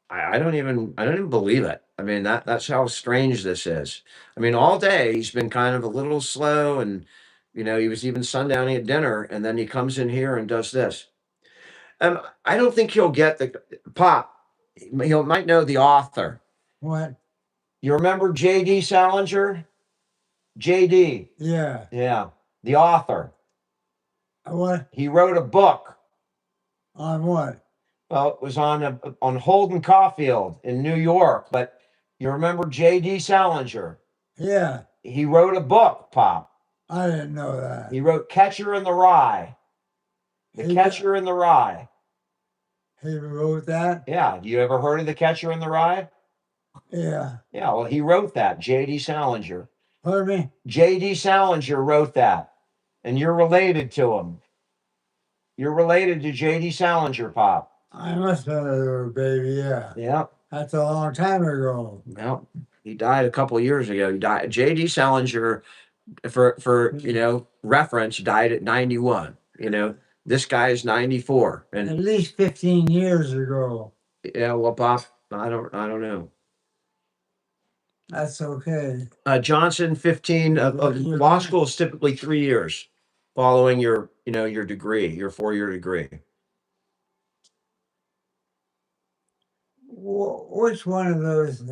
Speaker 1: I don't even believe it. I mean, that's how strange this is. I mean, all day he's been kind of a little slow and he was even sundowning at dinner and then he comes in here and does this. I don't think he'll get the Pop. He might know the author.
Speaker 3: What?
Speaker 1: You remember J.D. Salinger? J.D.
Speaker 3: Yeah.
Speaker 1: Yeah. The author.
Speaker 3: What?
Speaker 1: He wrote a book.
Speaker 3: On what?
Speaker 1: Well, it was on Holden Caulfield in New York, but you remember J.D. Salinger?
Speaker 3: Yeah.
Speaker 1: He wrote a book, Pop.
Speaker 3: I didn't know that.
Speaker 1: He wrote Catcher in the Rye. The Catcher in the Rye.
Speaker 3: He wrote that?
Speaker 1: Yeah. You ever heard of The Catcher in the Rye?
Speaker 3: Yeah.
Speaker 1: Yeah, well, he wrote that, J.D. Salinger.
Speaker 3: Pardon me?
Speaker 1: J.D. Salinger wrote that. And you're related to him. You're related to J.D. Salinger, Pop.
Speaker 3: I must have been a little baby, yeah.
Speaker 1: Yeah.
Speaker 3: That's a long time ago.
Speaker 1: Well, he died a couple of years ago. He died. J.D. Salinger, for reference, died at 91. This guy is 94.
Speaker 3: At
Speaker 1: And
Speaker 3: least 15 years ago.
Speaker 1: yeah, well, Pop, I don't know.
Speaker 3: That's okay.
Speaker 1: Johnson, 15 of law school is typically 3 years following your degree, your 4-year degree.
Speaker 3: Which one of those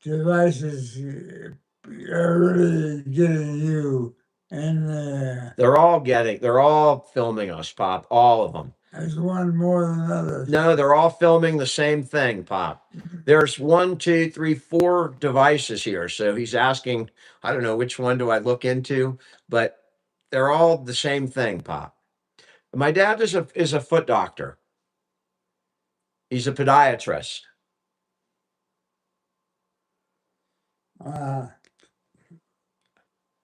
Speaker 3: devices are really getting you in there?
Speaker 1: They're all filming us, Pop, all of them.
Speaker 3: There's one more than others.
Speaker 1: No, they're all filming the same thing, Pop. There's 1, 2, 3, 4 devices here. So he's asking, I don't know which one do I look into, but they're all the same thing, Pop. My dad is a foot doctor. He's a podiatrist.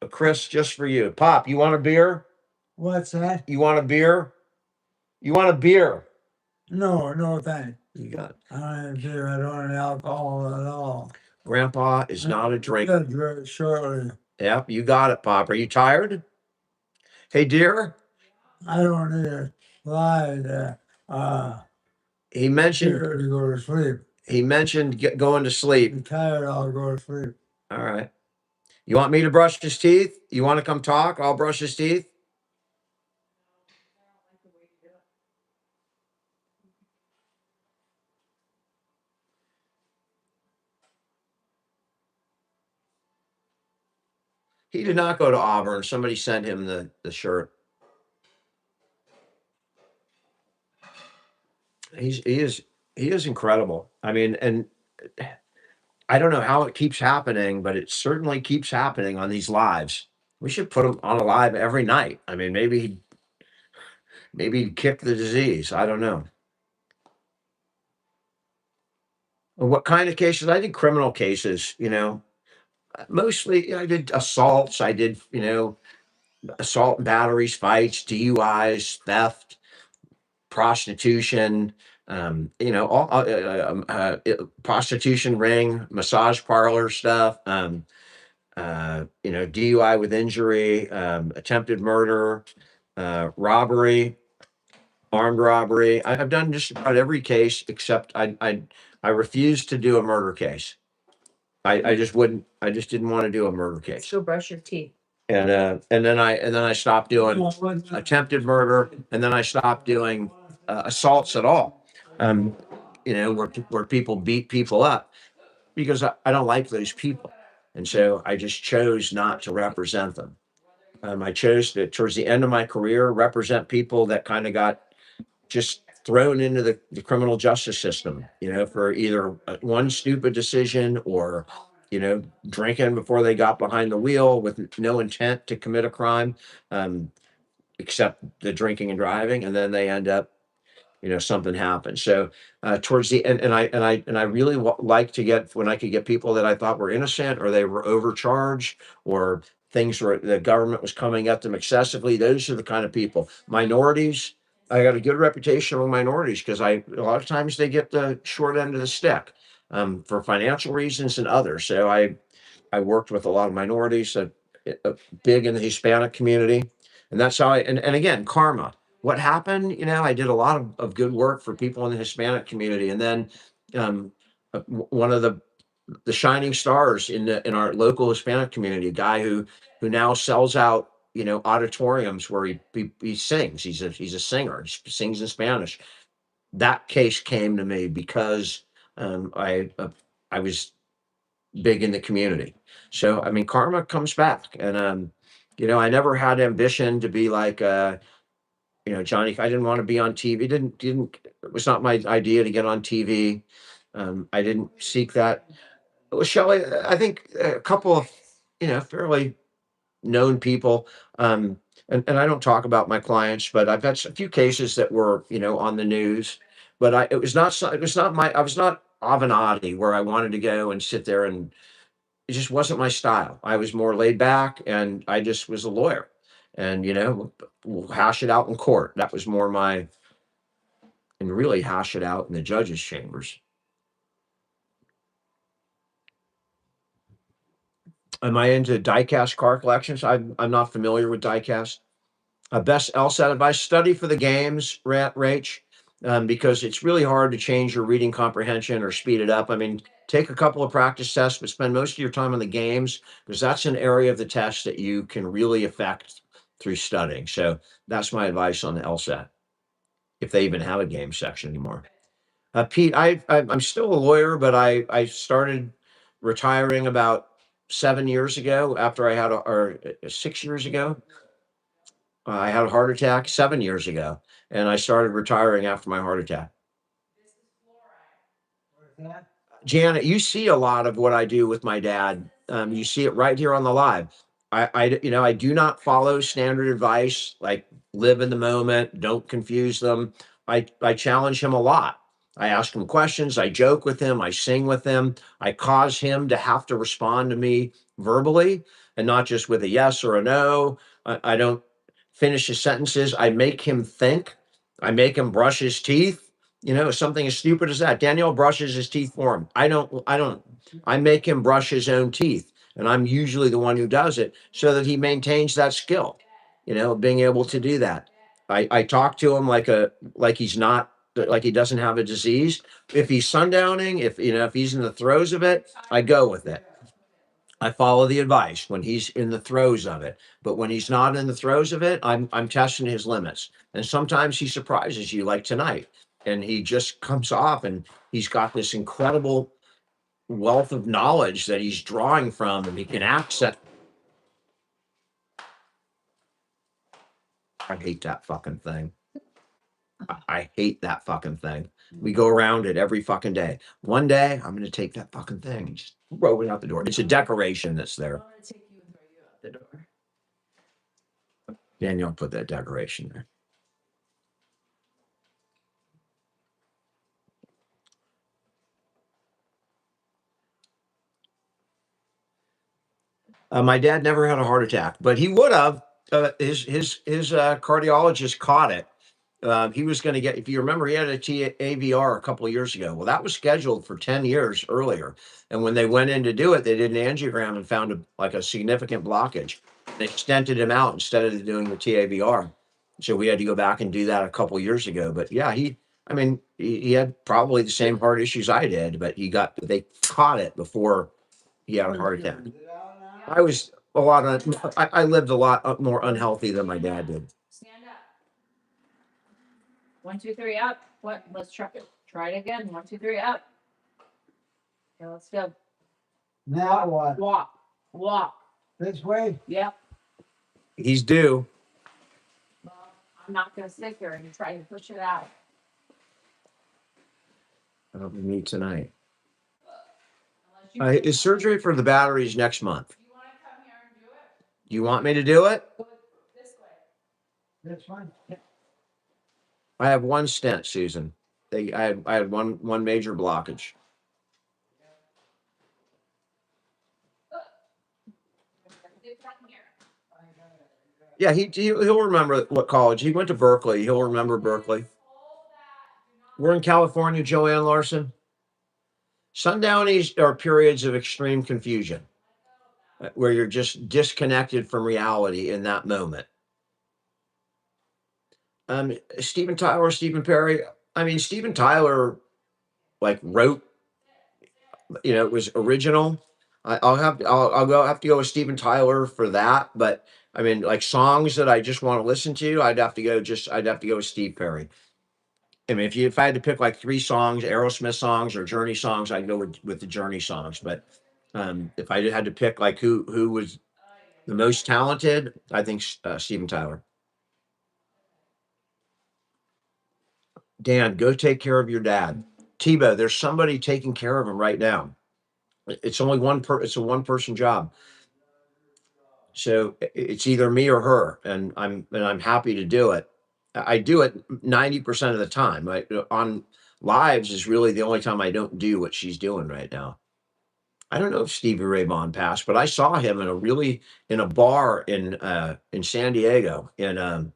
Speaker 1: Chris, just for you. Pop, you want a beer?
Speaker 3: What's that?
Speaker 1: You want a beer? You want a beer?
Speaker 3: No, no, thanks.
Speaker 1: You got it.
Speaker 3: I don't have beer. I don't have alcohol at all.
Speaker 1: Grandpa is not a drinker.
Speaker 3: Very shortly.
Speaker 1: Yep, you got it, Pop. Are you tired? Hey, dear.
Speaker 3: I don't need a slide.
Speaker 1: He mentioned
Speaker 3: To go to sleep.
Speaker 1: he mentioned going to sleep.
Speaker 3: I'm tired. I'll go to sleep.
Speaker 1: All right. You want me to brush his teeth? You want to come talk? I'll brush his teeth. He did not go to Auburn. Somebody sent him the shirt. He is incredible. I mean, and I don't know how it keeps happening, but it certainly keeps happening on these lives. We should put him on a live every night. I mean, maybe he'd kick the disease. I don't know. What kind of cases? I did criminal cases, mostly I did assaults. I did, assault and batteries, fights, DUIs, theft, prostitution, prostitution ring, massage parlor stuff, DUI with injury, attempted murder, robbery, armed robbery. I've done just about every case except I refused to do a murder case. I just wouldn't. I just didn't want to do a murder case.
Speaker 2: Go brush your teeth.
Speaker 1: And then I stopped doing attempted murder, and then I stopped doing assaults at all. Um, where people beat people up because I don't like those people, and so I just chose not to represent them. I chose to, towards the end of my career, represent people that kind of got just thrown into the criminal justice system, for either one stupid decision or, drinking before they got behind the wheel with no intent to commit a crime, um, except the drinking and driving, and then they end up, something happens. So towards the end, and I really like to get when I could get people that I thought were innocent or they were overcharged or things where the government was coming at them excessively. Those are the kind of people. Minorities. I got a good reputation among minorities because a lot of times they get the short end of the stick for financial reasons and others. So I worked with a lot of minorities, uh, big in the Hispanic community, and that's how and again, karma. What happened? I did a lot of good work for people in the Hispanic community, and then um, one of the shining stars in our local Hispanic community, a guy who now sells out, auditoriums where he sings. He's a singer. He sings in Spanish. That case came to me because I was big in the community. So I mean, karma comes back, and I never had ambition to be like Johnny. I didn't want to be on TV. Didn't It was not my idea to get on TV. I didn't seek that. Well, Shelley, I think a couple of fairly known people. And I don't talk about my clients, but I've had a few cases that were on the news. But it was not my I was not Avenatti where I wanted to go and sit there, and it just wasn't my style. I was more laid back and I just was a lawyer. And we'll hash it out in court. That was more my and really hash it out in the judges' chambers. Am I into diecast car collections? I'm not familiar with diecast. Best LSAT advice: study for the games, Rach, because it's really hard to change your reading comprehension or speed it up. I mean, take a couple of practice tests, but spend most of your time on the games because that's an area of the test that you can really affect through studying. So that's my advice on the LSAT, if they even have a game section anymore. Pete, I'm still a lawyer, but I started retiring about 7 years ago after I had or 6 years ago. I had a heart attack 7 years ago, and I started retiring after my heart attack. Janet, you see a lot of what I do with my dad. You see it right here on the live. I do not follow standard advice like live in the moment, don't confuse them. I challenge him a lot. I ask him questions. I joke with him. I sing with him. I cause him to have to respond to me verbally and not just with a yes or a no. I don't finish his sentences. I make him think. I make him brush his teeth. Something as stupid as that. Daniel brushes his teeth for him. I make him brush his own teeth. And I'm usually the one who does it so that he maintains that skill, being able to do that. I talk to him like he's not, like he doesn't have a disease. If he's sundowning, if he's in the throes of it, I go with it. I follow the advice when he's in the throes of it. But when he's not in the throes of it, I'm testing his limits. And sometimes he surprises you, like tonight. And he just comes off and he's got this incredible wealth of knowledge that he's drawing from, and he can access. I hate that fucking thing. I hate that fucking thing. We go around it every fucking day. One day I'm gonna take that fucking thing and just throw it out the door. It's a decoration that's there.
Speaker 2: I want to take you and throw you out the door.
Speaker 1: Daniel put that decoration there. My dad never had a heart attack, but he would have. His cardiologist caught it. He was going to get, if you remember, he had a TAVR a couple of years ago. Well, that was scheduled for 10 years earlier. And when they went in to do it, they did an angiogram and found a significant blockage. They stented him out instead of doing the TAVR. So we had to go back and do that a couple of years ago. But yeah, he had probably the same heart issues I did, but they caught it before he had a heart attack. I was I lived a lot more unhealthy than my dad did.
Speaker 2: Stand up. 1, 2, 3, up. What? Let's try it. Try it again. 1, 2, 3, up. Okay, let's go.
Speaker 3: Now what?
Speaker 2: Walk. Walk.
Speaker 3: This way?
Speaker 2: Yep.
Speaker 1: He's due.
Speaker 2: Well, I'm not going to sit here and try to push it out.
Speaker 1: We meet tonight.
Speaker 2: Unless you
Speaker 1: His surgery for the batteries next month.
Speaker 2: You want to come here and do it?
Speaker 1: You want me to do it?
Speaker 2: Go this way.
Speaker 3: That's fine.
Speaker 1: I have one stent, Susan. I had one major blockage. Yeah, he'll remember what college. He went to Berkeley. He'll remember Berkeley. We're in California, Joanne Larson. Sundownies are periods of extreme confusion where you're just disconnected from reality in that moment. Steven Tyler, Stephen Perry. I mean, Steven Tyler wrote, it was original. I'll have to go with Steven Tyler for that. But I mean, like songs that I just want to listen to, I'd have to go with Steve Perry. I mean, if I had to pick like 3 songs, Aerosmith songs or Journey songs, I'd go with the Journey songs. But if I had to pick like who was the most talented, I think Steven Tyler. Dan, go take care of your dad. Tebow, there's somebody taking care of him right now. It's only it's a one person job. So it's either me or her, and I'm happy to do it. I do it 90% of the time. On lives is really the only time I don't do what she's doing right now. I don't know if Stevie Ray Vaughan passed, but I saw him in a bar in San Diego, in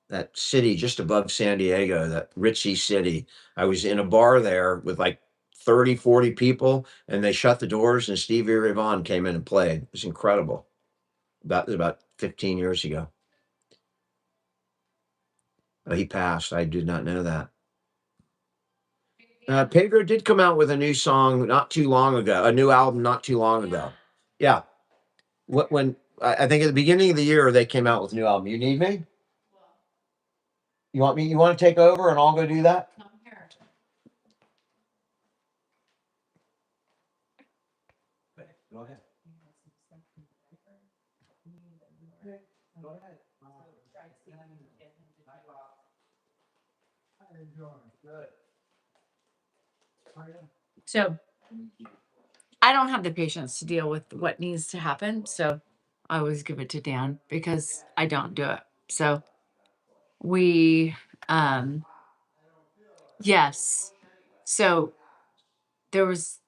Speaker 1: that city just above San Diego, that ritzy city. I was in a bar there with like 30, 40 people, and they shut the doors, and Stevie Ray Vaughan came in and played. It was incredible. It was about 15 years ago. He passed. I did not know that. Pedro did come out with a new song not too long ago, a new album not too long ago. Yeah. When I think at the beginning of the year they came out with a new album. You need me? You want me? You want to take over and I'll go do that?
Speaker 2: Come here.
Speaker 1: Go ahead. Go ahead. Good.
Speaker 2: So I don't have the patience to deal with what needs to happen. So I always give it to Dan because I don't do it. So we, yes. So there was,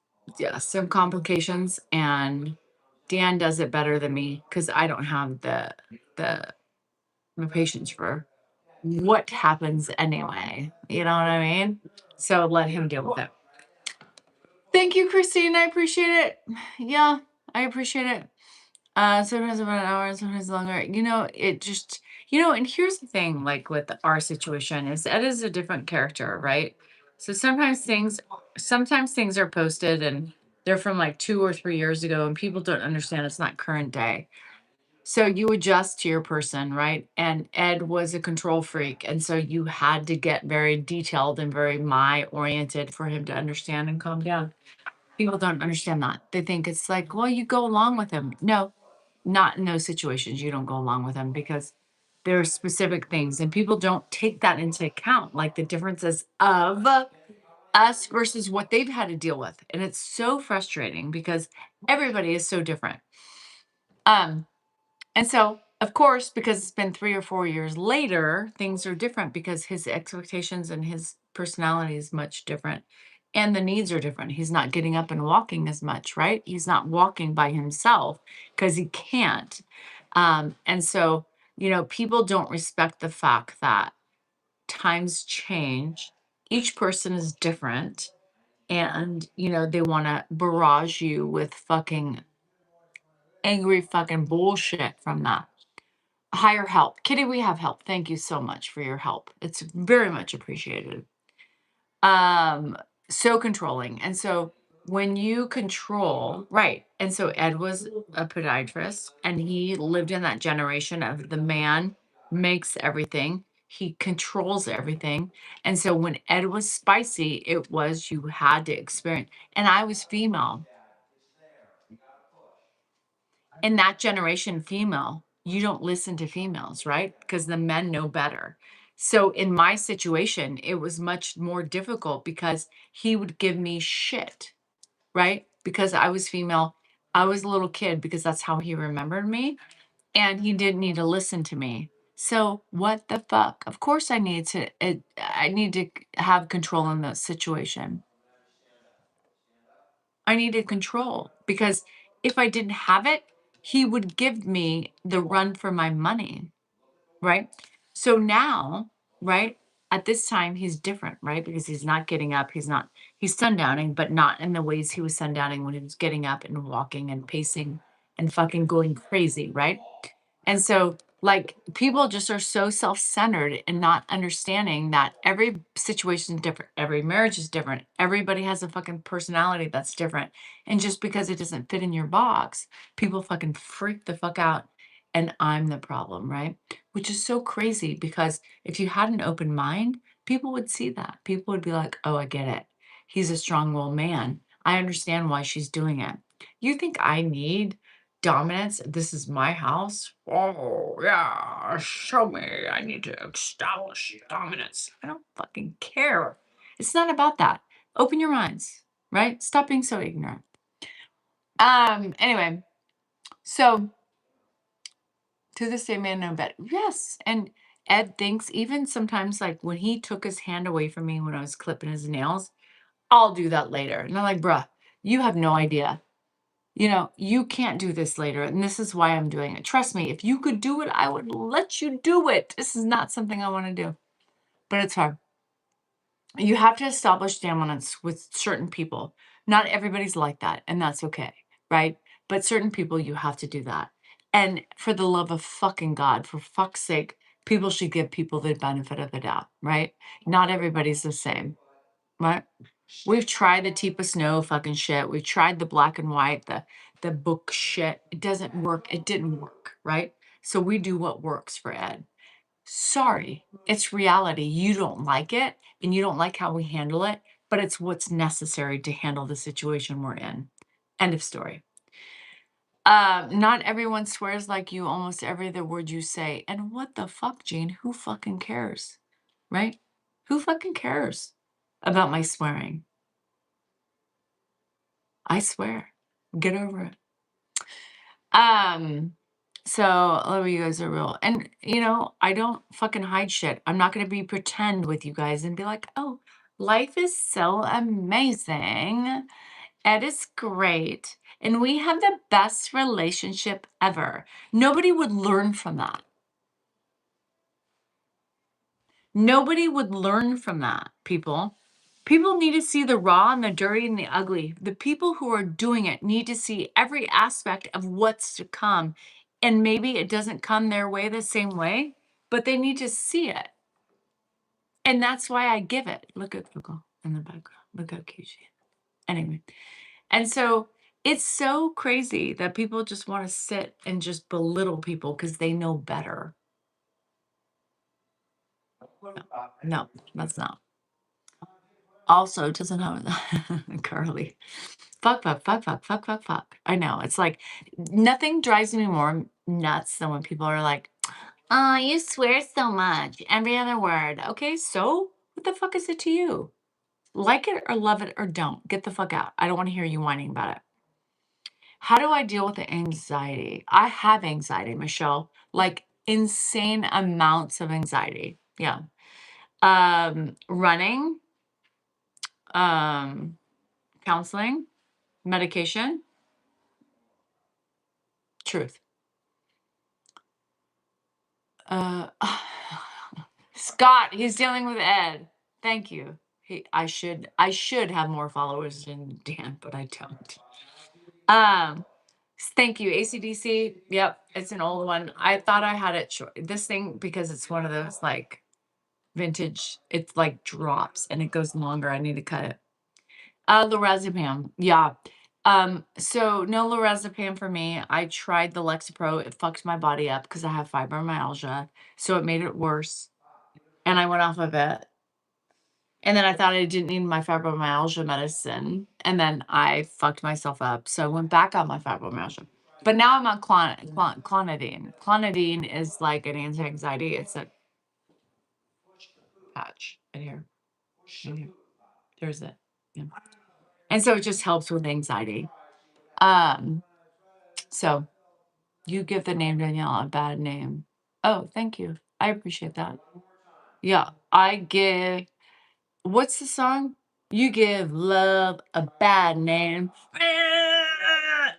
Speaker 2: some complications, and Dan does it better than me because I don't have the patience for what happens anyway. You know what I mean? So let him deal with it. Thank you, Christine. I appreciate it. Yeah, I appreciate it. Sometimes about an hour, sometimes longer. It just, and here's the thing, like with our situation, is Ed is a different character, right? So sometimes things are posted and they're from like 2 or 3 years ago, and people don't understand it's not current day. So you adjust to your person, right? And Ed was a control freak. And so you had to get very detailed and very my oriented for him to understand and calm down. People don't understand that. They think it's like, well, you go along with him. No, not in those situations. You don't go along with him because there are specific things, and people don't take that into account, like the differences of us versus what they've had to deal with. And it's so frustrating because everybody is so different. And so, of course, because it's been 3 or 4 years later, things are different because his expectations and his personality is much different. And the needs are different. He's not getting up and walking as much, right? He's not walking by himself because he can't. And so, people don't respect the fact that times change. Each person is different. And, they want to barrage you with fucking angry fucking bullshit from that. Hire help. Kitty, we have help. Thank you so much for your help. It's very much appreciated. So controlling. And so when you control, right. And so Ed was a podiatrist and he lived in that generation of the man makes everything. He controls everything. And so when Ed was spicy, it was you had to experience. And I was female. In that generation, female, you don't listen to females, right? Because the men know better. So in my situation, it was much more difficult because he would give me shit, right? Because I was female. I was a little kid because that's how he remembered me. And he didn't need to listen to me. So what the fuck? Of course I need to have control in the situation. I needed control because if I didn't have it, he would give me the run for my money, right? So now, right, at this time, he's different, right? Because he's not getting up. He's sundowning, but not in the ways he was sundowning when he was getting up and walking and pacing and fucking going crazy, right? And so, like, people just are so self centered and not understanding that every situation is different. Every marriage is different. Everybody has a fucking personality that's different. And just because it doesn't fit in your box, people fucking freak the fuck out. And I'm the problem, right? Which is so crazy because if you had an open mind, people would see that. People would be like, oh, I get it. He's a strong willed man. I understand why she's doing it. You think I need dominance? This is my house. Oh, yeah, show me. I need to establish dominance. I don't fucking care. It's not about that. Open your minds, right? Stop being so ignorant. Anyway, so to this day, man, no bet. Yes. And Ed thinks, even sometimes, like when he took his hand away from me when I was clipping his nails, I'll do that later. And I'm like, bruh, you have no idea. You can't do this later. And this is why I'm doing it. Trust me, if you could do it, I would let you do it. This is not something I want to do, but it's hard. You have to establish dominance with certain people. Not everybody's like that, and that's okay, right? But certain people, you have to do that. And for the love of fucking God, for fuck's sake, people should give people the benefit of the doubt, right? Not everybody's the same, right? We've tried the Teepa Snow fucking shit. We've tried the black and white, the book shit. It doesn't work. It didn't work, right? So we do what works for Ed. Sorry, it's reality. You don't like it and you don't like how we handle it, but it's what's necessary to handle the situation we're in. End of story. Not everyone swears like you almost every other word you say. And what the fuck, Gene? Who fucking cares? Right? Who fucking cares about my swearing? I swear. Get over it. So a lot of you guys are real. And I don't fucking hide shit. I'm not gonna be pretend with you guys and be like, oh, life is so amazing. Ed is great. And we have the best relationship ever. Nobody would learn from that. Nobody would learn from that, people. People need to see the raw and the dirty and the ugly. The people who are doing it need to see every aspect of what's to come. And maybe it doesn't come their way the same way, but they need to see it. And that's why I give it. Look at Google in the background. Look how cute she is. Anyway. And so it's so crazy that people just want to sit and just belittle people because they know better. No, that's not. Also, doesn't have Carly. Fuck, fuck, fuck, fuck, fuck, fuck, fuck. I know. It's like nothing drives me more nuts than when people are like, oh, you swear so much. Every other word. Okay, so what the fuck is it to you? Like it or love it or don't. Get the fuck out. I don't want to hear you whining about it. How do I deal with the anxiety? I have anxiety, Michelle. Like insane amounts of anxiety. Yeah. Running. Counseling, medication, truth. Scott, he's dealing with Ed. Thank you. I should have more followers than Dan, but I don't. Thank you. ACDC. Yep, it's an old one. I thought I had it short. This thing, because it's one of those like vintage, it's like drops and it goes longer. I need to cut it. Lorazepam. Yeah. So no lorazepam for me. I tried the Lexapro. It fucked my body up because I have fibromyalgia. So it made it worse. And I went off of it. And then I thought I didn't need my fibromyalgia medicine. And then I fucked myself up. So I went back on my fibromyalgia. But now I'm on clonidine. Clonidine is like an anti-anxiety. It's a patch right here. Right here. There's it. Yeah. And so it just helps with anxiety. So you give the name Danielle a bad name. Oh, thank you. I appreciate that. Yeah, I give. What's the song? You give love a bad name.
Speaker 1: I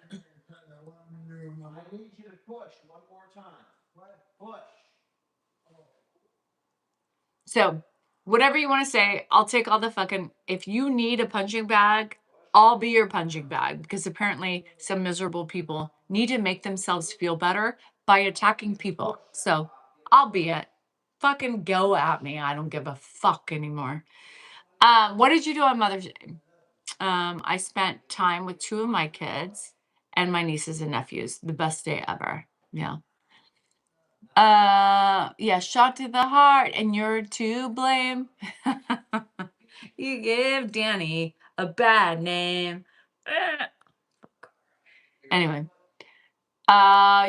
Speaker 1: need you to push one more time. Push.
Speaker 2: So, whatever you want to say, I'll take all the fucking. If you need a punching bag, I'll be your punching bag because apparently some miserable people need to make themselves feel better by attacking people. So, I'll be it. Fucking go at me. I don't give a fuck anymore. What did you do on Mother's Day? I spent time with 2 of my kids and my nieces and nephews. The best day ever. Yeah. Yeah, shot to the heart, and you're to blame. You give Danny a bad name. Anyway.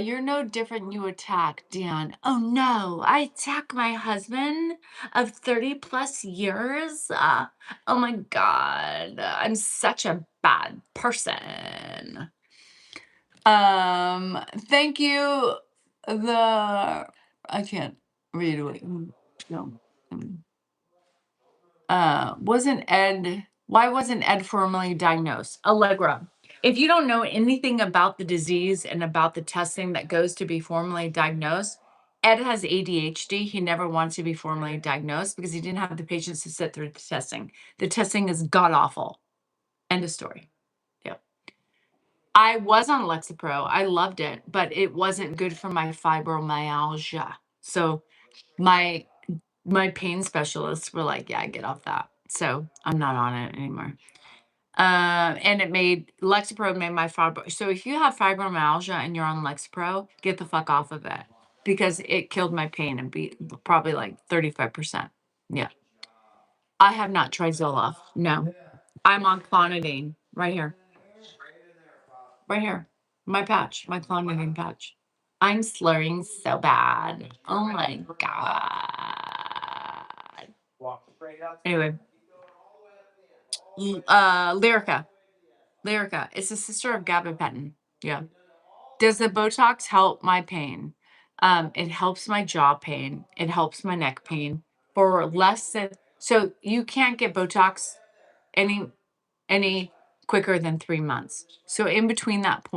Speaker 2: You're no different. You attack Dan. Oh no, I attack my husband of 30 plus years. Oh my God, I'm such a bad person. Thank you. I can't read it. No. Why wasn't Ed formally diagnosed? Allegra. If you don't know anything about the disease and about the testing that goes to be formally diagnosed, Ed has ADHD. He never wants to be formally diagnosed because he didn't have the patience to sit through the testing. The testing is god awful. End of story. Yeah. I was on Lexapro. I loved it, but it wasn't good for my fibromyalgia. So my pain specialists were like, yeah, get off that. So I'm not on it anymore. And Lexapro made my fibro. So if you have fibromyalgia and you're on Lexapro, get the fuck off of it because it killed my pain and beat probably like 35%. Yeah. I have not tried Zoloft. No. I'm on clonidine right here. Right here. My patch, my clonidine patch. I'm slurring so bad. Oh my God. Anyway. Lyrica. It's the sister of gabapentin. Yeah. Does the Botox help my pain? It helps my jaw pain. It helps my neck pain for less than. So you can't get Botox any quicker than 3 months. So in between that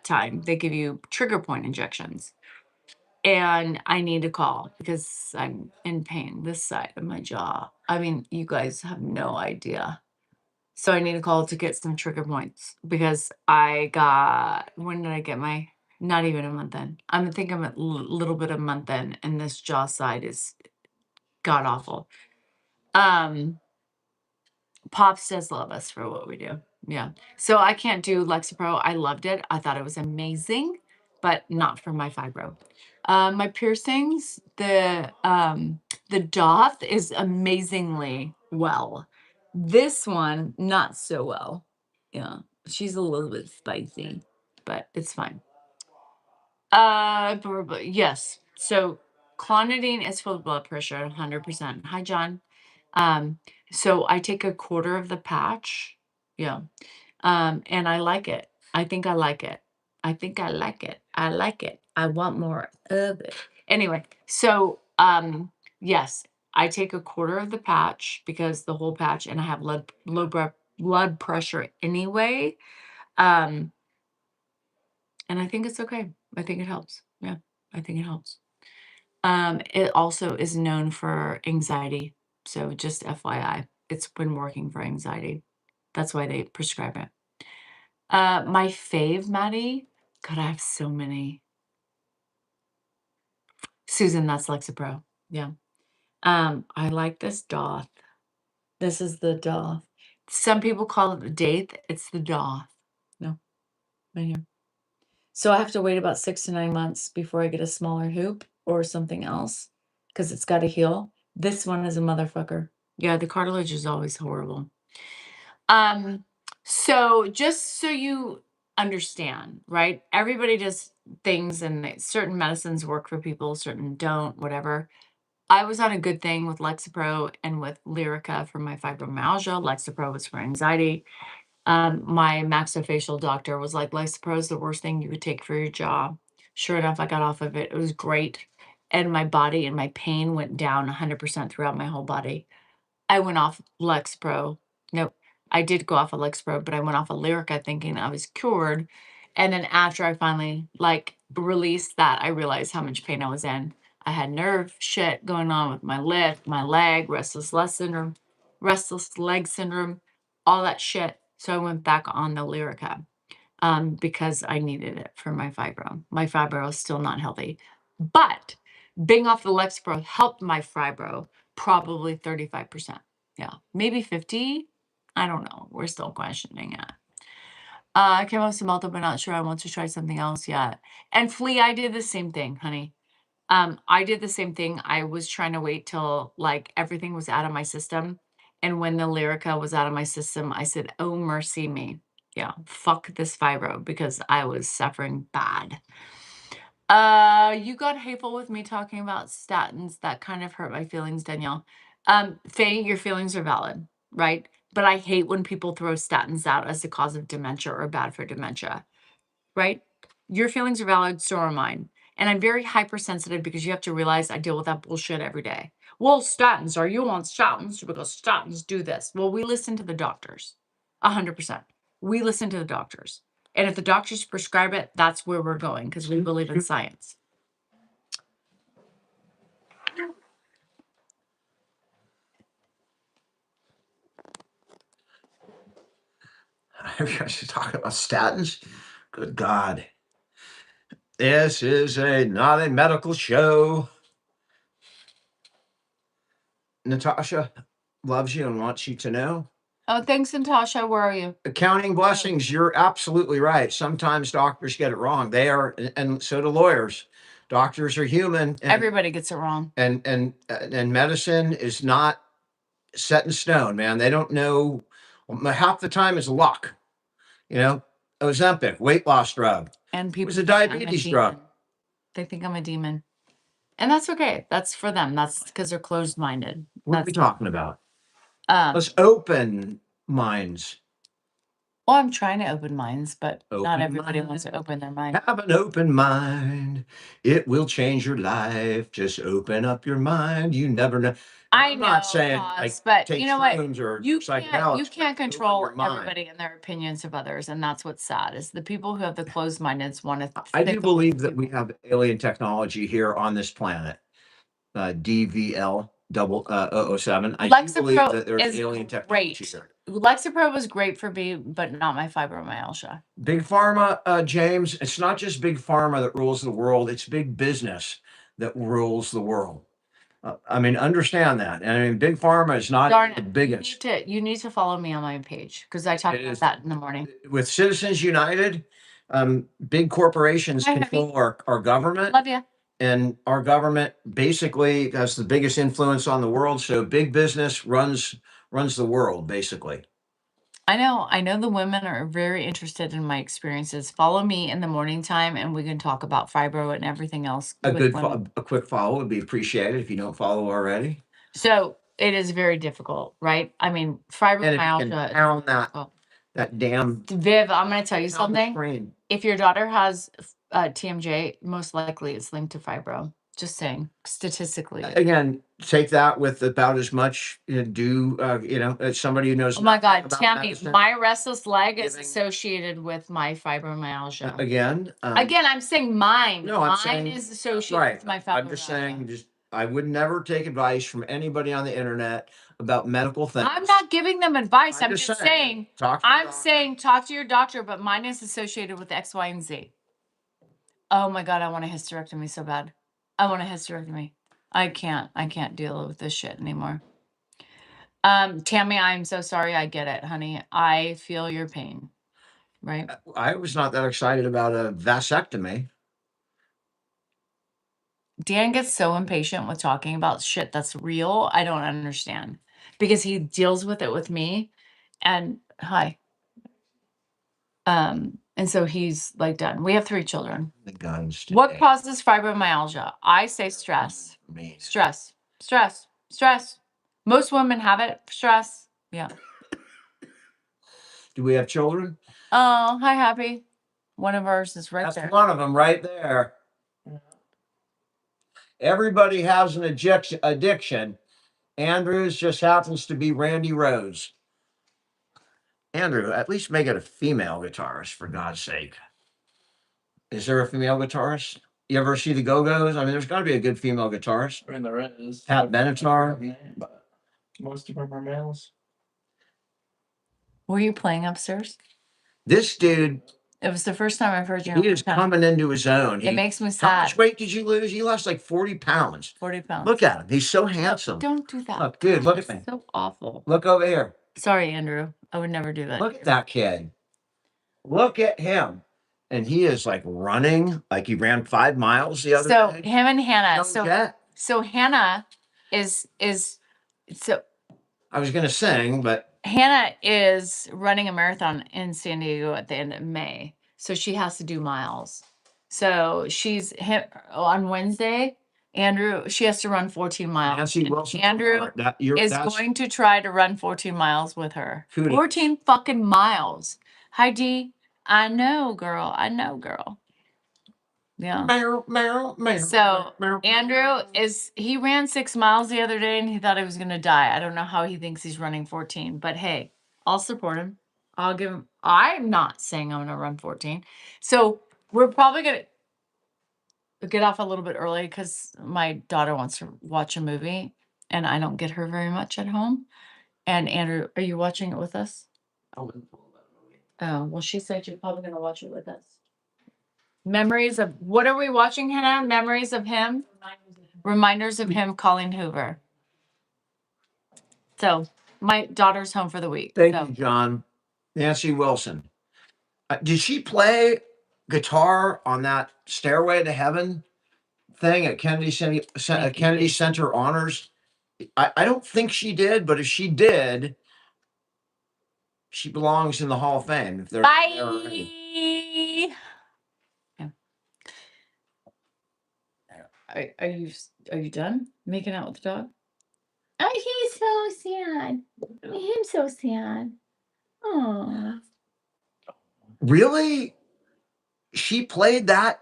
Speaker 2: time, they give you trigger point injections. And I need to call because I'm in pain this side of my jaw. I mean, you guys have no idea. So I need to call to get some trigger points because when did I get not even a month in. I'm thinking a little bit of a month in, and this jaw side is god awful. Pops does love us for what we do. Yeah. So I can't do Lexapro. I loved it. I thought it was amazing, but not for my fibro. My piercings, the Doth is amazingly well. This one, not so well. Yeah. She's a little bit spicy, but it's fine. Yes. So clonidine is for blood pressure, 100%. Hi, John. So I take a quarter of the patch. Yeah. And I like it. I think I like it. I think I like it. I like it. I want more of it. Anyway, so yes, I take a quarter of the patch because the whole patch, and I have blood pressure anyway. And I think it's okay. I think it helps. Yeah, I think it helps. It also is known for anxiety. So just FYI, it's been working for anxiety. That's why they prescribe it. My fave, Maddie. God, I have so many. Susan, that's Lexapro. Yeah. I like this Doth. This is the Doth. Some people call it the Daith. It's the Doth. No, right here. So I have to wait about 6 to 9 months before I get a smaller hoop or something else because it's got to heal. This one is a motherfucker. Yeah, the cartilage is always horrible. So just so you understand, right? Everybody does things and certain medicines work for people, certain don't, whatever. I was on a good thing with Lexapro and with Lyrica for my fibromyalgia. Lexapro was for anxiety. My maxillofacial doctor was like, Lexapro is the worst thing you could take for your jaw. Sure enough, I got off of it. It was great. And my body and my pain went down 100% throughout my whole body. I went off Lexapro. Nope. I did go off of Lexapro, but I went off of Lyrica thinking I was cured. And then after I finally released that, I realized how much pain I was in. I had nerve shit going on with my lip, my leg, restless leg syndrome, all that shit. So I went back on the Lyrica because I needed it for my fibro. My fibro is still not healthy. But being off the Lexapro helped my fibro probably 35%. Yeah, maybe 50. I don't know. We're still questioning it. I came up with Malta, but not sure I want to try something else yet. And Flea, I did the same thing, honey. I did the same thing. I was trying to wait till like everything was out of my system. And when the Lyrica was out of my system, I said, oh, mercy me. Yeah, fuck this fibro because I was suffering bad. You got hateful with me talking about statins. That kind of hurt my feelings, Danielle. Faye, your feelings are valid, right? But I hate when people throw statins out as the cause of dementia or bad for dementia, right? Your feelings are valid, so are mine. And I'm very hypersensitive because you have to realize I deal with that bullshit every day. Well, statins, are you on statins? Because statins do this. Well, we listen to the doctors, 100%. We listen to the doctors. And if the doctors prescribe it, that's where we're going because we believe in science.
Speaker 1: I should talk about statins. Good God. This is not a medical show. Natasha loves you and wants you to know.
Speaker 2: Oh, thanks, Natasha. Where are you?
Speaker 1: Counting blessings, you're absolutely right. Sometimes doctors get it wrong. They are, and so do lawyers. Doctors are human. And,
Speaker 2: everybody gets it wrong.
Speaker 1: And medicine is not set in stone, man. They don't know. Half the time is luck. You know, Ozempic, weight loss drug.
Speaker 2: And people
Speaker 1: it was a diabetes drug.
Speaker 2: They think I'm a demon. And that's okay. That's for them. That's because they're closed-minded.
Speaker 1: What are we talking about? Let's open minds.
Speaker 2: Well, I'm trying to open minds, but not everybody wants to open their mind.
Speaker 1: Have an open mind. It will change your life. Just open up your mind. You never know.
Speaker 2: I'm
Speaker 1: not saying
Speaker 2: but
Speaker 1: take
Speaker 2: you know what?
Speaker 1: shrooms or
Speaker 2: You
Speaker 1: psychedelics.
Speaker 2: can't
Speaker 1: Open
Speaker 2: control
Speaker 1: your mind.
Speaker 2: everybody and their opinions of others, and that's what's sad is the people who have the closed-mindeds want to.
Speaker 1: I do believe that we have alien technology here on this planet. DVL 007. I do believe that there's alien technology here.
Speaker 2: Lexapro was great for me, but not my fibromyalgia.
Speaker 1: Big pharma, James, it's not just big pharma that rules the world, it's big business that rules the world. I mean, understand that. I mean, big pharma is not the biggest.
Speaker 2: You need to follow me on my page because I talk about that in the morning.
Speaker 1: With Citizens United, big corporations control our government.
Speaker 2: Love you.
Speaker 1: And our government basically has the biggest influence on the world. So big business runs the world, basically.
Speaker 2: I know the women are very interested in my experiences. Follow me in the morning time and we can talk about fibro and everything else.
Speaker 1: A quick follow would be appreciated if you don't follow already.
Speaker 2: So it is very difficult, right? I mean, fibromyalgia.
Speaker 1: That damn
Speaker 2: Viv, I'm going to tell you something. If your daughter has TMJ, most likely it's linked to fibro. Just saying, statistically.
Speaker 1: Again, take that with about as much as somebody who knows.
Speaker 2: Oh my
Speaker 1: nothing
Speaker 2: God,
Speaker 1: about
Speaker 2: Tammy,
Speaker 1: medicine.
Speaker 2: my restless leg is
Speaker 1: Giving-
Speaker 2: associated with my fibromyalgia.
Speaker 1: Again,
Speaker 2: Again, I'm saying mine.
Speaker 1: no, I'm
Speaker 2: mine
Speaker 1: saying-
Speaker 2: is associated
Speaker 1: right.
Speaker 2: with my fibromyalgia.
Speaker 1: I'm just saying, I would never take advice from anybody on the internet about medical things.
Speaker 2: I'm not giving them advice. I'm just saying
Speaker 1: talk to your doctor.
Speaker 2: talk to your doctor, but mine is associated with X, Y, and Z. Oh my God, I want a hysterectomy so bad. I want a hysterectomy. I can't deal with this shit anymore. Tammy, I'm so sorry. I get it, honey. I feel your pain. Right?
Speaker 1: I was not that excited about a vasectomy.
Speaker 2: Dan gets so impatient with talking about shit that's real. I don't understand because he deals with it with me. And hi. And so he's like done. We have 3 children.
Speaker 1: The guns.
Speaker 2: What
Speaker 1: today.
Speaker 2: causes fibromyalgia? I say stress.
Speaker 1: Me.
Speaker 2: Stress. Most women have it. Stress. Yeah.
Speaker 1: Do we have children?
Speaker 2: Oh, hi, Happy. One of ours is right
Speaker 1: That's
Speaker 2: there.
Speaker 1: one of them right there. Everybody has an addiction. Andrews just happens to be Randy Rose. Andrew, at least make it a female guitarist, for God's sake. Is there a female guitarist? You ever see the Go-Go's? I mean, there's got to be a good female guitarist.
Speaker 4: I mean, there is.
Speaker 1: Pat Benatar.
Speaker 4: But most of them are males.
Speaker 2: Were you playing upstairs?
Speaker 1: This dude,
Speaker 2: It was the first time I've heard you.
Speaker 1: he is coming into his own.
Speaker 2: It makes me
Speaker 1: How
Speaker 2: sad.
Speaker 1: much weight did you lose? You lost like 40 pounds.
Speaker 2: 40 pounds.
Speaker 1: Look at him. He's so handsome.
Speaker 2: Don't do that.
Speaker 1: Look, dude, look at me.
Speaker 2: So awful.
Speaker 1: Look over here.
Speaker 2: Sorry, Andrew. I would never do that.
Speaker 1: Look at that kid. Look at him. And he is like running, like he ran 5 miles the other
Speaker 2: So
Speaker 1: day.
Speaker 2: him and Hannah.
Speaker 1: Young jet.
Speaker 2: So Hannah is so
Speaker 1: I was going to sing, but
Speaker 2: Hannah is running a marathon in San Diego at the end of May. So she has to do miles. So she's on Wednesday. Andrew, she has to run 14 miles.
Speaker 1: Nancy
Speaker 2: And
Speaker 1: Wilson.
Speaker 2: Andrew is going to try to run 14 miles with her.
Speaker 1: Kudos.
Speaker 2: 14 fucking miles. Hi, Dee. I know, girl. Yeah. So Andrew he ran 6 miles the other day and he thought he was gonna die. I don't know how he thinks he's running 14, but hey, I'll support him. I'll give him. I'm not saying I'm gonna run 14. So we're probably gonna get off a little bit early because my daughter wants to watch a movie and I don't get her very much at home. And Andrew, are you watching it with us?
Speaker 4: I wouldn't pull that movie.
Speaker 2: Oh, well, she said you're probably gonna watch it with us. Memories of what are we watching, Hannah? Memories of him? Reminders of him calling Hoover. So my daughter's home for the week.
Speaker 1: Thank you, John. Nancy Wilson. Did she play guitar on that Stairway to Heaven thing at Kennedy Center Honors? I don't think she did, but if she did, she belongs in the Hall of Fame. If they're
Speaker 2: Bye.
Speaker 1: there already.
Speaker 2: Are you done making out with the dog? Oh, he's so sad. He's so sad. Oh.
Speaker 1: Really? She played that?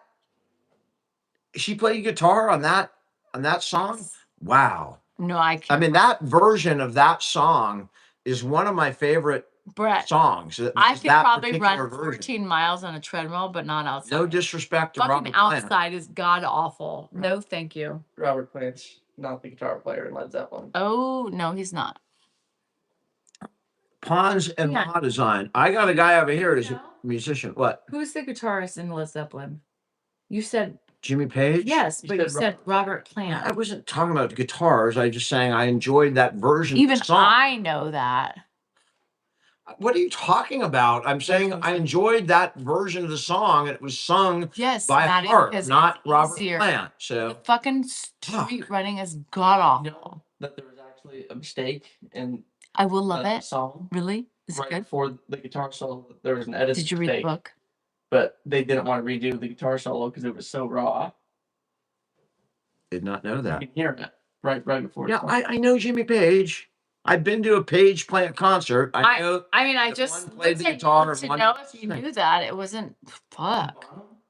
Speaker 1: She played guitar on that song? Wow.
Speaker 2: No, I can't.
Speaker 1: I mean, that version of that song is one of my favorite
Speaker 2: Brett,
Speaker 1: songs.
Speaker 2: I could
Speaker 1: that
Speaker 2: probably
Speaker 1: particular
Speaker 2: run
Speaker 1: version.
Speaker 2: 14 miles on a treadmill, but not outside.
Speaker 1: No disrespect to
Speaker 2: Fucking
Speaker 1: Robert Plant.
Speaker 2: outside is god awful. No, thank you.
Speaker 4: Robert Plant's not the guitar player in Led Zeppelin.
Speaker 2: Oh, no, he's not.
Speaker 1: Pons and
Speaker 2: Yeah.
Speaker 1: Ma Design. I got a guy over here who's
Speaker 2: No.
Speaker 1: a musician. What?
Speaker 2: Who's the guitarist in Led Zeppelin? You said
Speaker 1: Jimmy Page?
Speaker 2: yes,
Speaker 4: You
Speaker 2: but you
Speaker 4: said
Speaker 2: said Robert
Speaker 1: I
Speaker 2: Plant.
Speaker 1: wasn't talking about the guitars. I was just saying I enjoyed that version
Speaker 2: Even
Speaker 1: of the song.
Speaker 2: I know that.
Speaker 1: What are you talking about? I'm saying I enjoyed that version of the song. And it was sung
Speaker 2: Yes,
Speaker 1: by
Speaker 2: Maddie,
Speaker 1: heart,
Speaker 2: because
Speaker 1: not
Speaker 2: it's
Speaker 1: Robert
Speaker 2: easier.
Speaker 1: Plant.
Speaker 2: The
Speaker 1: So
Speaker 2: fucking street running is god
Speaker 4: You
Speaker 2: awful.
Speaker 4: know that there was actually a mistake in
Speaker 2: I will love
Speaker 4: the
Speaker 2: it.
Speaker 4: song.
Speaker 2: Really? Is it
Speaker 4: Right
Speaker 2: good?
Speaker 4: before the guitar solo, there was an edit
Speaker 2: Did you read the
Speaker 4: mistake,
Speaker 2: book?
Speaker 4: but they didn't want to redo the guitar solo because it was so raw.
Speaker 1: did not know
Speaker 4: You
Speaker 1: that.
Speaker 4: can hear it right before.
Speaker 1: Yeah,
Speaker 4: it's on.
Speaker 1: I know Jimmy Page. I've been to a Page Plant concert. I know.
Speaker 2: I mean, I
Speaker 1: That
Speaker 2: just
Speaker 1: one played the
Speaker 2: wasn't
Speaker 1: guitar
Speaker 2: to
Speaker 1: and one
Speaker 2: know if you
Speaker 1: sang.
Speaker 2: knew that. It wasn't fuck.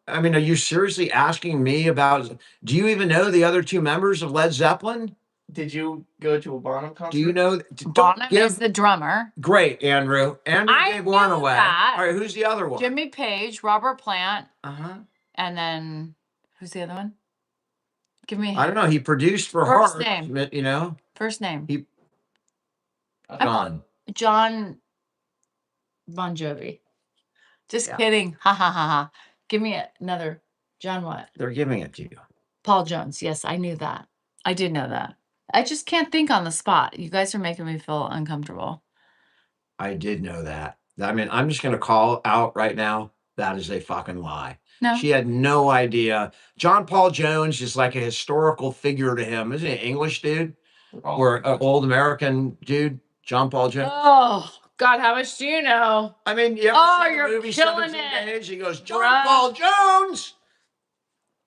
Speaker 1: I mean, are you seriously asking me about? Do you even know the other 2 members of Led Zeppelin?
Speaker 4: Did you go to a Bonham concert?
Speaker 1: Do you know? Don't
Speaker 2: Bonham
Speaker 1: give.
Speaker 2: is the drummer.
Speaker 1: Great, Andrew. Andrew
Speaker 2: I
Speaker 1: gave one
Speaker 2: knew
Speaker 1: away.
Speaker 2: that.
Speaker 1: All right, who's the other one?
Speaker 2: Jimmy Page, Robert Plant,
Speaker 1: Uh-huh.
Speaker 2: and then who's the other one? Give me a
Speaker 1: I don't
Speaker 2: hint.
Speaker 1: know. He produced for
Speaker 2: First
Speaker 1: Heart.
Speaker 2: name.
Speaker 1: You know,
Speaker 2: First name.
Speaker 1: he
Speaker 2: I'm- John Bon Jovi. Just
Speaker 1: Yeah.
Speaker 2: kidding. Ha ha ha ha. Give me another. John what?
Speaker 1: They're giving it to you.
Speaker 2: Paul Jones. Yes, I knew that. I did know that. I just can't think on the spot. You guys are making me feel uncomfortable.
Speaker 1: I did know that. I mean, I'm just going to call out right now. That is a fucking lie.
Speaker 2: No.
Speaker 1: She had no idea. John Paul Jones is like a historical figure to him. Isn't he an English dude? Or an old American dude? John Paul Jones?
Speaker 2: Oh, God, how much do you know?
Speaker 1: I mean, you ever
Speaker 2: Oh,
Speaker 1: see the
Speaker 2: you're
Speaker 1: movie
Speaker 2: killing
Speaker 1: 17
Speaker 2: it.
Speaker 1: Days? He goes, John
Speaker 2: Bruh.
Speaker 1: Paul Jones.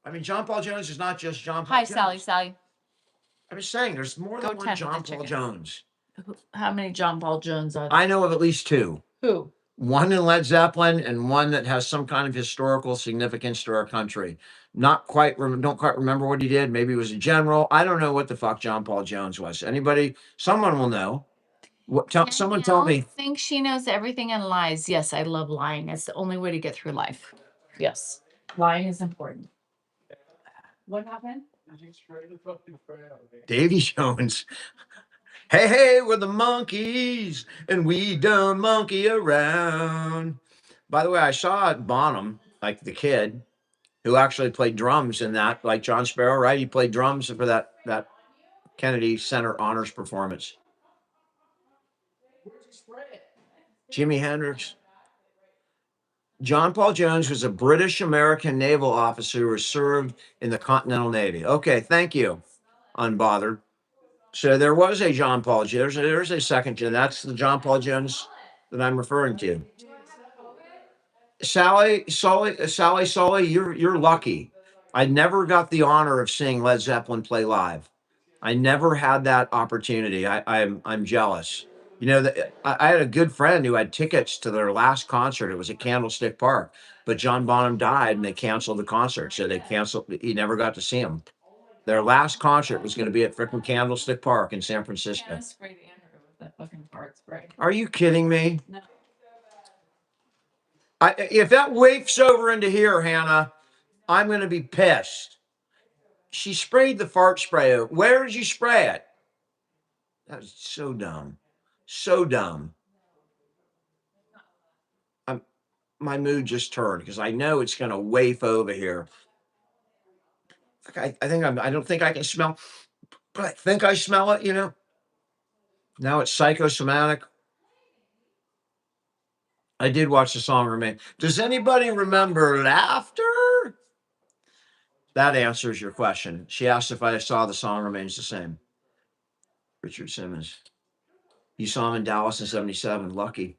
Speaker 1: I mean, John Paul Jones is not just John Paul
Speaker 2: Hi,
Speaker 1: Jones.
Speaker 2: Sally.
Speaker 1: I'm just saying, there's more
Speaker 2: Go
Speaker 1: than one
Speaker 2: 10 with
Speaker 1: John
Speaker 2: the
Speaker 1: Paul
Speaker 2: chicken.
Speaker 1: Jones.
Speaker 2: How many John Paul Jones are there?
Speaker 1: I know of at least two.
Speaker 2: Who?
Speaker 1: One in Led Zeppelin and one that has some kind of historical significance to our country. Don't quite remember what he did. Maybe he was a general. I don't know what the fuck John Paul Jones was. Anybody? Someone will know. Someone tell me.
Speaker 2: I think she knows everything and lies. Yes, I love lying. It's the only way to get through life. Yes, lying is important. What happened?
Speaker 1: Davy Jones. Hey, hey, we're the monkeys, and we done monkey around. By the way, I saw Bonham, like the kid, who actually played drums in that, like John Sparrow, right? He played drums for that Kennedy Center honors performance. Jimi Hendrix. John Paul Jones was a British American naval officer who served in the Continental Navy. Okay, thank you, Unbothered. So there was a John Paul Jones. There's a second Jones. That's the John Paul Jones that I'm referring to. Sully, you're lucky. I never got the honor of seeing Led Zeppelin play live. I never had that opportunity. I'm jealous. You know, I had a good friend who had tickets to their last concert. It was at Candlestick Park, but John Bonham died and they canceled the concert. So they canceled. He never got to see him. Their last concert was going to be at frickin' Candlestick Park in San Francisco.
Speaker 2: Yeah, sprayed Andrew with that fucking fart spray.
Speaker 1: Are you kidding me?
Speaker 2: No.
Speaker 1: If that wafts over into here, Hannah, I'm going to be pissed. She sprayed the fart spray. Where did you spray it? That was so dumb. So dumb. My mood just turned because I know it's going to waft over here. I think I don't think I can smell, but I think I smell it, you know. Now it's psychosomatic. I did watch the song Remain. Does anybody remember Laughter? That answers your question. She asked if I saw the song Remains the Same. Richard Simmons. You saw him in Dallas in 77. Lucky.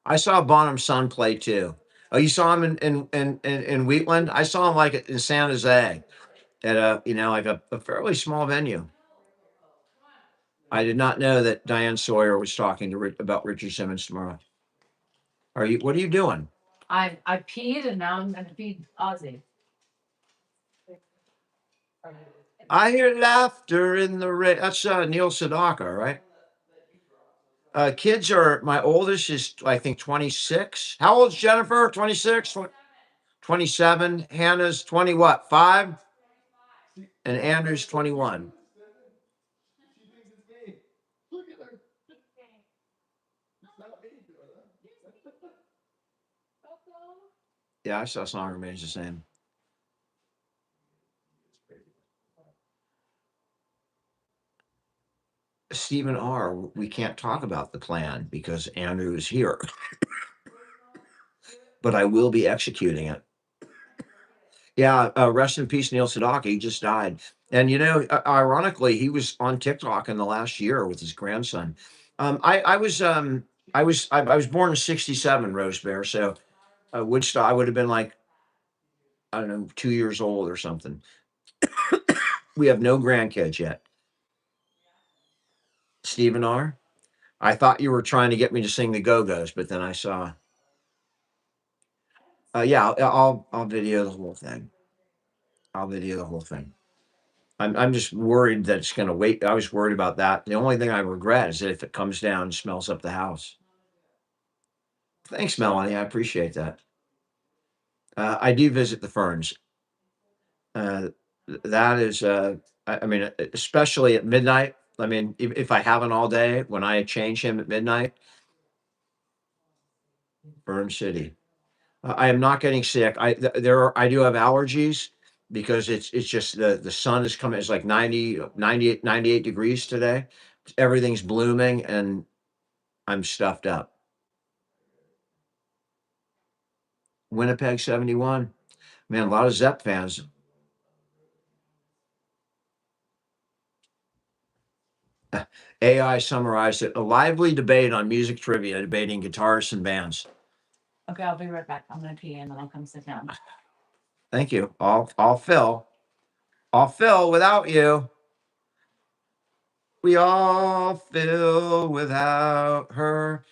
Speaker 1: I saw Bonham's son play too. Oh, you saw him in Wheatland? I saw him like in San Jose at like a fairly small venue. I did not know that Diane Sawyer was talking to about Richard Simmons tomorrow. What are you doing?
Speaker 2: I peed and now I'm gonna feed Ozzy.
Speaker 1: I hear laughter in the rain. That's Neil Sedaka, right? Kids my oldest is, I think, 26. How old's Jennifer? 26? 27. Hannah's 20 what? 5? And Andrew's 21. Yeah, I saw Song Remains the Same. Stephen R., we can't talk about the plan because Andrew is here. But I will be executing it. Yeah, rest in peace, Neil Sedaka. He just died. And ironically, he was on TikTok in the last year with his grandson. I was born in '67, Rose Bear. So Woodstock, I would have been like, I don't know, 2 years old or something. We have no grandkids yet. Stephen R. I thought you were trying to get me to sing the Go-Go's, but then I saw. Yeah, I'll video the whole thing. I'll video the whole thing. I'm just worried that it's gonna wait. I was worried about that. The only thing I regret is that if it comes down and smells up the house. Thanks, Melanie. I appreciate that. I do visit the ferns. Uh, that is, I mean, especially at midnight. I mean, if I haven't all day, when I change him at midnight, Fern City. I am not getting sick. I do have allergies because it's just the sun is coming. It's like 98 degrees today. Everything's blooming and I'm stuffed up. Winnipeg 71. Man, a lot of Zepp fans. AI summarized it. A lively debate on music trivia, debating guitarists and bands.
Speaker 2: Okay, I'll be right back. I'm gonna pee and then I'll come sit down.
Speaker 1: Thank you. I'll fill. I'll fill without you. We all fill without her.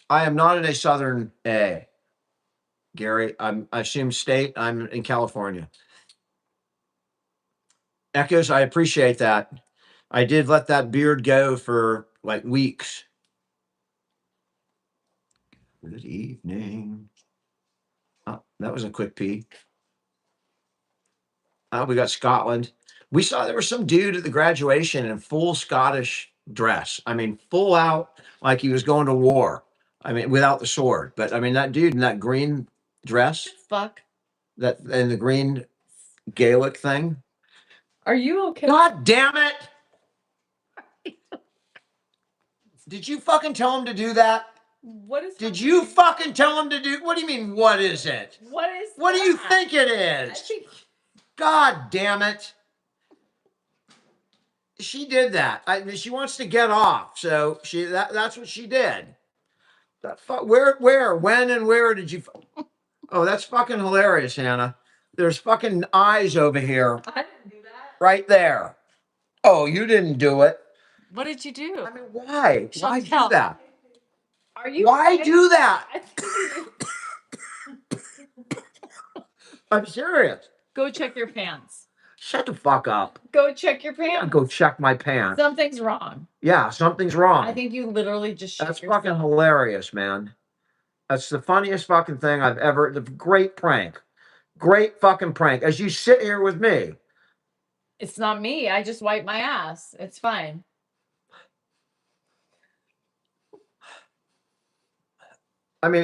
Speaker 1: I am not in a Southern A, Gary. I assume state. I'm in California. Echoes, I appreciate that. I did let that beard go for like weeks. Good evening. Oh, that was a quick pee. Oh, we got Scotland. We saw there was some dude at the graduation in full Scottish dress. I mean, full out, like he was going to war. I mean, without the sword. But I mean, that dude in that green dress,
Speaker 2: Fuck.
Speaker 1: that and the green Gaelic thing.
Speaker 2: Are you okay?
Speaker 1: God damn it! Did you fucking tell him to do that?
Speaker 2: What is
Speaker 1: Did you fucking tell him to do? What do you mean? What is it?
Speaker 2: What is
Speaker 1: What do you
Speaker 2: that?
Speaker 1: think it
Speaker 2: I
Speaker 1: is?
Speaker 2: think
Speaker 1: God damn it! She did that. I mean, she wants to get off, so that's what she did. Where, when, and where did you? Oh, that's fucking hilarious, Hannah. There's fucking eyes over here,
Speaker 2: I didn't do that.
Speaker 1: right there. Oh, you didn't do it.
Speaker 2: What did you do?
Speaker 1: I mean, why? Why do
Speaker 2: Chantel.
Speaker 1: that?
Speaker 2: Are you
Speaker 1: Why
Speaker 2: okay?
Speaker 1: do that?
Speaker 2: I think
Speaker 1: I'm serious.
Speaker 2: Go check your pants.
Speaker 1: Shut the fuck up.
Speaker 2: Go check your
Speaker 1: I gotta
Speaker 2: pants.
Speaker 1: go check my pants.
Speaker 2: Something's wrong.
Speaker 1: Yeah, something's wrong.
Speaker 2: I think you literally just shit
Speaker 1: That's
Speaker 2: yourself.
Speaker 1: fucking hilarious, man. That's the funniest fucking thing I've ever. The great prank. Great fucking prank. As you sit here with me.
Speaker 2: It's not me. I just wiped my ass. It's fine.
Speaker 1: I mean,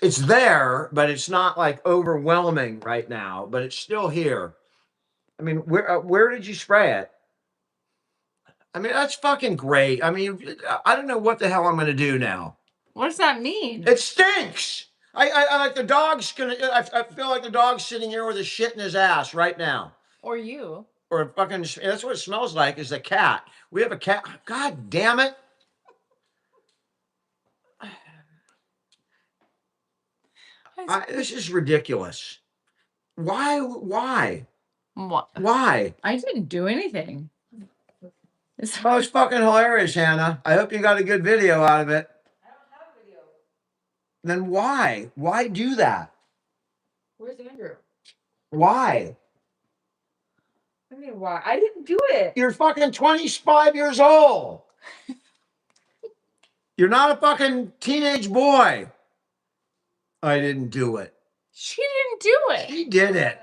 Speaker 1: it's there, but it's not like overwhelming right now. But it's still here. I mean, where did you spray it? I mean, that's fucking great. I mean, I don't know what the hell I'm going to do now.
Speaker 2: What does that mean?
Speaker 1: It stinks. I like the dog's gonna. I feel like the dog's sitting here with a shit in his ass right now.
Speaker 2: Or you.
Speaker 1: Or a fucking. That's what it smells like. Is a cat. We have a cat. God damn it. This is ridiculous. Why?
Speaker 2: What?
Speaker 1: Why?
Speaker 2: I didn't do anything.
Speaker 1: Oh, it's fucking hilarious, Hannah. I hope you got a good video out of it.
Speaker 2: I don't have a video.
Speaker 1: Then why? Why do that?
Speaker 2: Where's Andrew?
Speaker 1: Why?
Speaker 2: I mean, why? I didn't do it.
Speaker 1: You're fucking 25 years old. You're not a fucking teenage boy. I didn't do it.
Speaker 2: She didn't do it.
Speaker 1: She did it.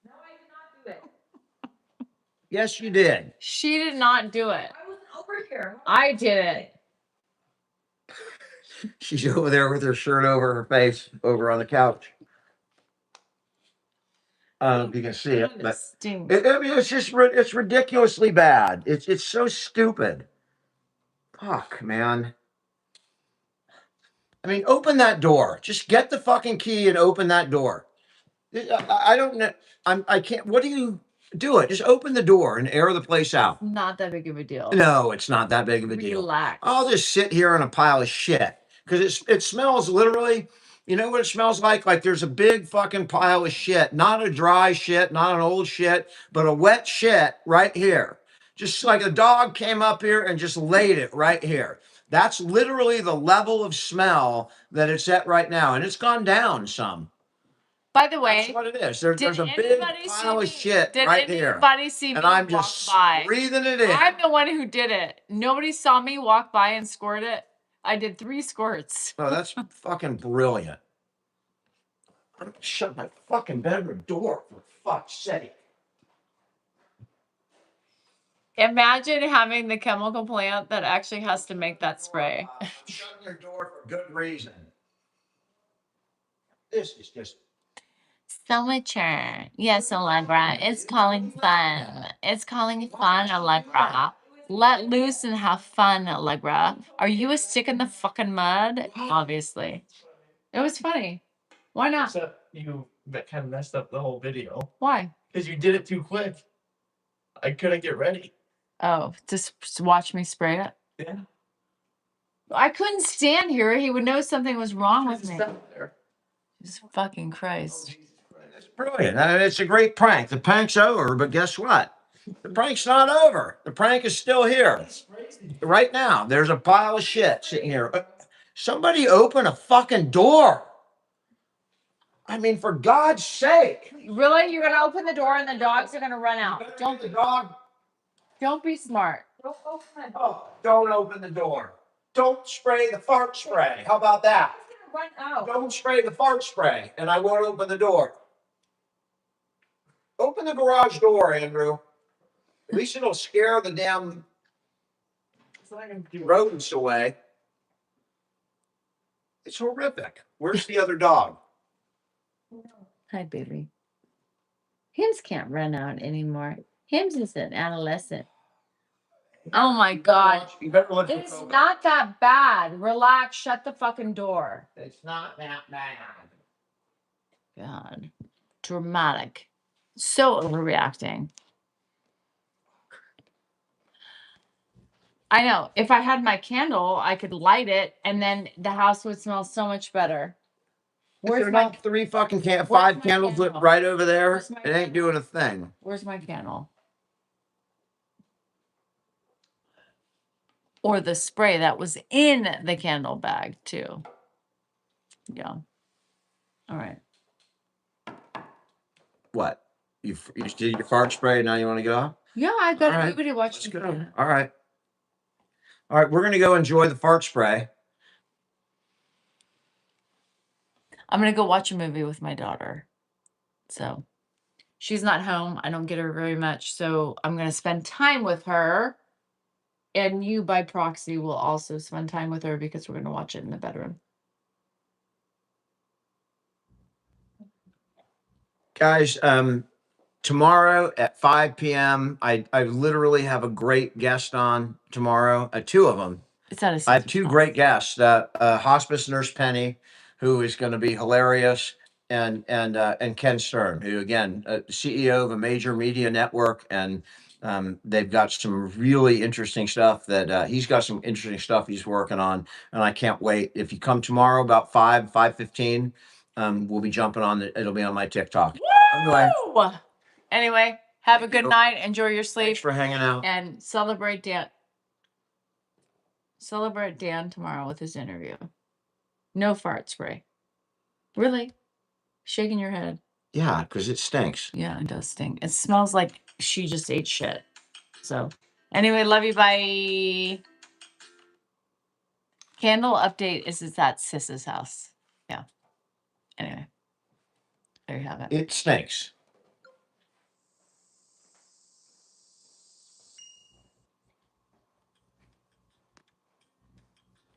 Speaker 2: No, I did not do it.
Speaker 1: Yes, you did.
Speaker 2: She did not do it. I wasn't over here. I did it.
Speaker 1: She's over there with her shirt over her face, over on the couch. You can see it, but I mean, it's just it's ridiculously bad. It's so stupid. Fuck, man. I mean, open that door. Just get the fucking key and open that door. I don't know. I can't. What do you do? It. Just open the door and air the place out.
Speaker 2: Not that big of a deal.
Speaker 1: No, it's not that big of a deal.
Speaker 2: Relax.
Speaker 1: I'll just sit here on a pile of shit because it smells literally. You know what it smells like? Like there's a big fucking pile of shit. Not a dry shit, not an old shit, but a wet shit right here. Just like a dog came up here and just laid it right here. That's literally the level of smell that it's at right now. And it's gone down some.
Speaker 2: By the
Speaker 1: That's
Speaker 2: way,
Speaker 1: what it is.
Speaker 2: did
Speaker 1: There's a big
Speaker 2: anybody see
Speaker 1: pile of
Speaker 2: me?
Speaker 1: shit
Speaker 2: Did
Speaker 1: right here.
Speaker 2: anybody see me
Speaker 1: And I'm
Speaker 2: walk
Speaker 1: just
Speaker 2: by?
Speaker 1: breathing it in.
Speaker 2: I'm the one who did it. Nobody saw me walk by and squirt it. I did 3 squirts.
Speaker 1: Oh, that's fucking brilliant. I'm gonna shut my fucking bedroom door for fuck's sake.
Speaker 2: Imagine having the chemical plant that actually has to make that spray.
Speaker 1: I'm shutting your door for good reason. This is just
Speaker 2: So mature. Yes, Allegra. It's calling fun. It's calling fun, Allegra. Let loose and have fun, Allegra. Are you a stick in the fucking mud? Obviously. It was funny. Why not?
Speaker 4: Except you kind of messed up the whole video
Speaker 2: Why?
Speaker 4: because you did it too quick. I couldn't get ready.
Speaker 2: Oh, just watch me spray it?
Speaker 4: Yeah.
Speaker 2: I couldn't stand here. He would know something was wrong with
Speaker 4: Just
Speaker 2: me.
Speaker 4: sat there.
Speaker 2: Jesus fucking Christ.
Speaker 1: it's brilliant. It's a great prank. The prank's over, but guess what? The prank's not over. The prank is still here.
Speaker 4: That's crazy.
Speaker 1: Right now, there's a pile of shit sitting here. Somebody open a fucking door. I mean, for God's sake.
Speaker 2: Really? You're gonna open the door and the dogs are gonna run out.
Speaker 1: Don't the dog.
Speaker 2: Don't be smart.
Speaker 1: Oh, don't open the door. Don't spray the fart spray. How about that?
Speaker 2: Run out.
Speaker 1: Don't spray the fart spray, and I won't open the door. Open the garage door, Andrew. At least it'll scare the damn
Speaker 4: It's not gonna do
Speaker 1: rodents away. It's horrific. Where's the other dog?
Speaker 2: Hi, baby. Hims can't run out anymore. Hims is an adolescent. Oh my God.
Speaker 1: You better look at
Speaker 2: It's not that bad. Relax. Shut the fucking door.
Speaker 1: It's not that bad.
Speaker 2: God. Dramatic. So overreacting. I know. If I had my candle, I could light it and then the house would smell so much better.
Speaker 1: Where's
Speaker 2: Where's my
Speaker 1: not 3 fucking
Speaker 2: Where's
Speaker 1: five
Speaker 2: my
Speaker 1: candles lit
Speaker 2: candle?
Speaker 1: right over there?
Speaker 2: Where's my
Speaker 1: It ain't
Speaker 2: candle?
Speaker 1: doing a thing.
Speaker 2: Where's my candle? Or the spray that was in the candle bag too. Yeah. All right.
Speaker 1: What? You did your fart spray, now you want to go?
Speaker 2: Yeah, I got
Speaker 1: All right.
Speaker 2: everybody
Speaker 1: Let's
Speaker 2: watching.
Speaker 1: go. All right. All right, we're gonna go enjoy the fart spray.
Speaker 2: I'm gonna go watch a movie with my daughter. So she's not home. I don't get her very much. So I'm gonna spend time with her. And you by proxy will also spend time with her because we're gonna watch it in the bedroom.
Speaker 1: Guys, tomorrow at 5 p.m. I literally have a great guest on tomorrow. 2 of them.
Speaker 2: It's at a
Speaker 1: I have 2 great guests. Hospice nurse Penny, who is going to be hilarious, and Ken Stern, who again, CEO of a major media network, and they've got some really interesting stuff that he's got some interesting stuff he's working on, and I can't wait. If you come tomorrow about 5:15, we'll be jumping on. It'll be on my TikTok.
Speaker 2: Woo! Anyway, have a good night. Enjoy your sleep.
Speaker 1: Thanks for hanging out.
Speaker 2: And celebrate Dan. Celebrate Dan tomorrow with his interview. No fart spray. Really? Shaking your head.
Speaker 1: Yeah, because it stinks.
Speaker 2: Yeah, it does stink. It smells like she just ate shit. So, anyway, love you. Bye. Candle update is it's at Sis's house. Yeah. Anyway, there you have it.
Speaker 1: It stinks.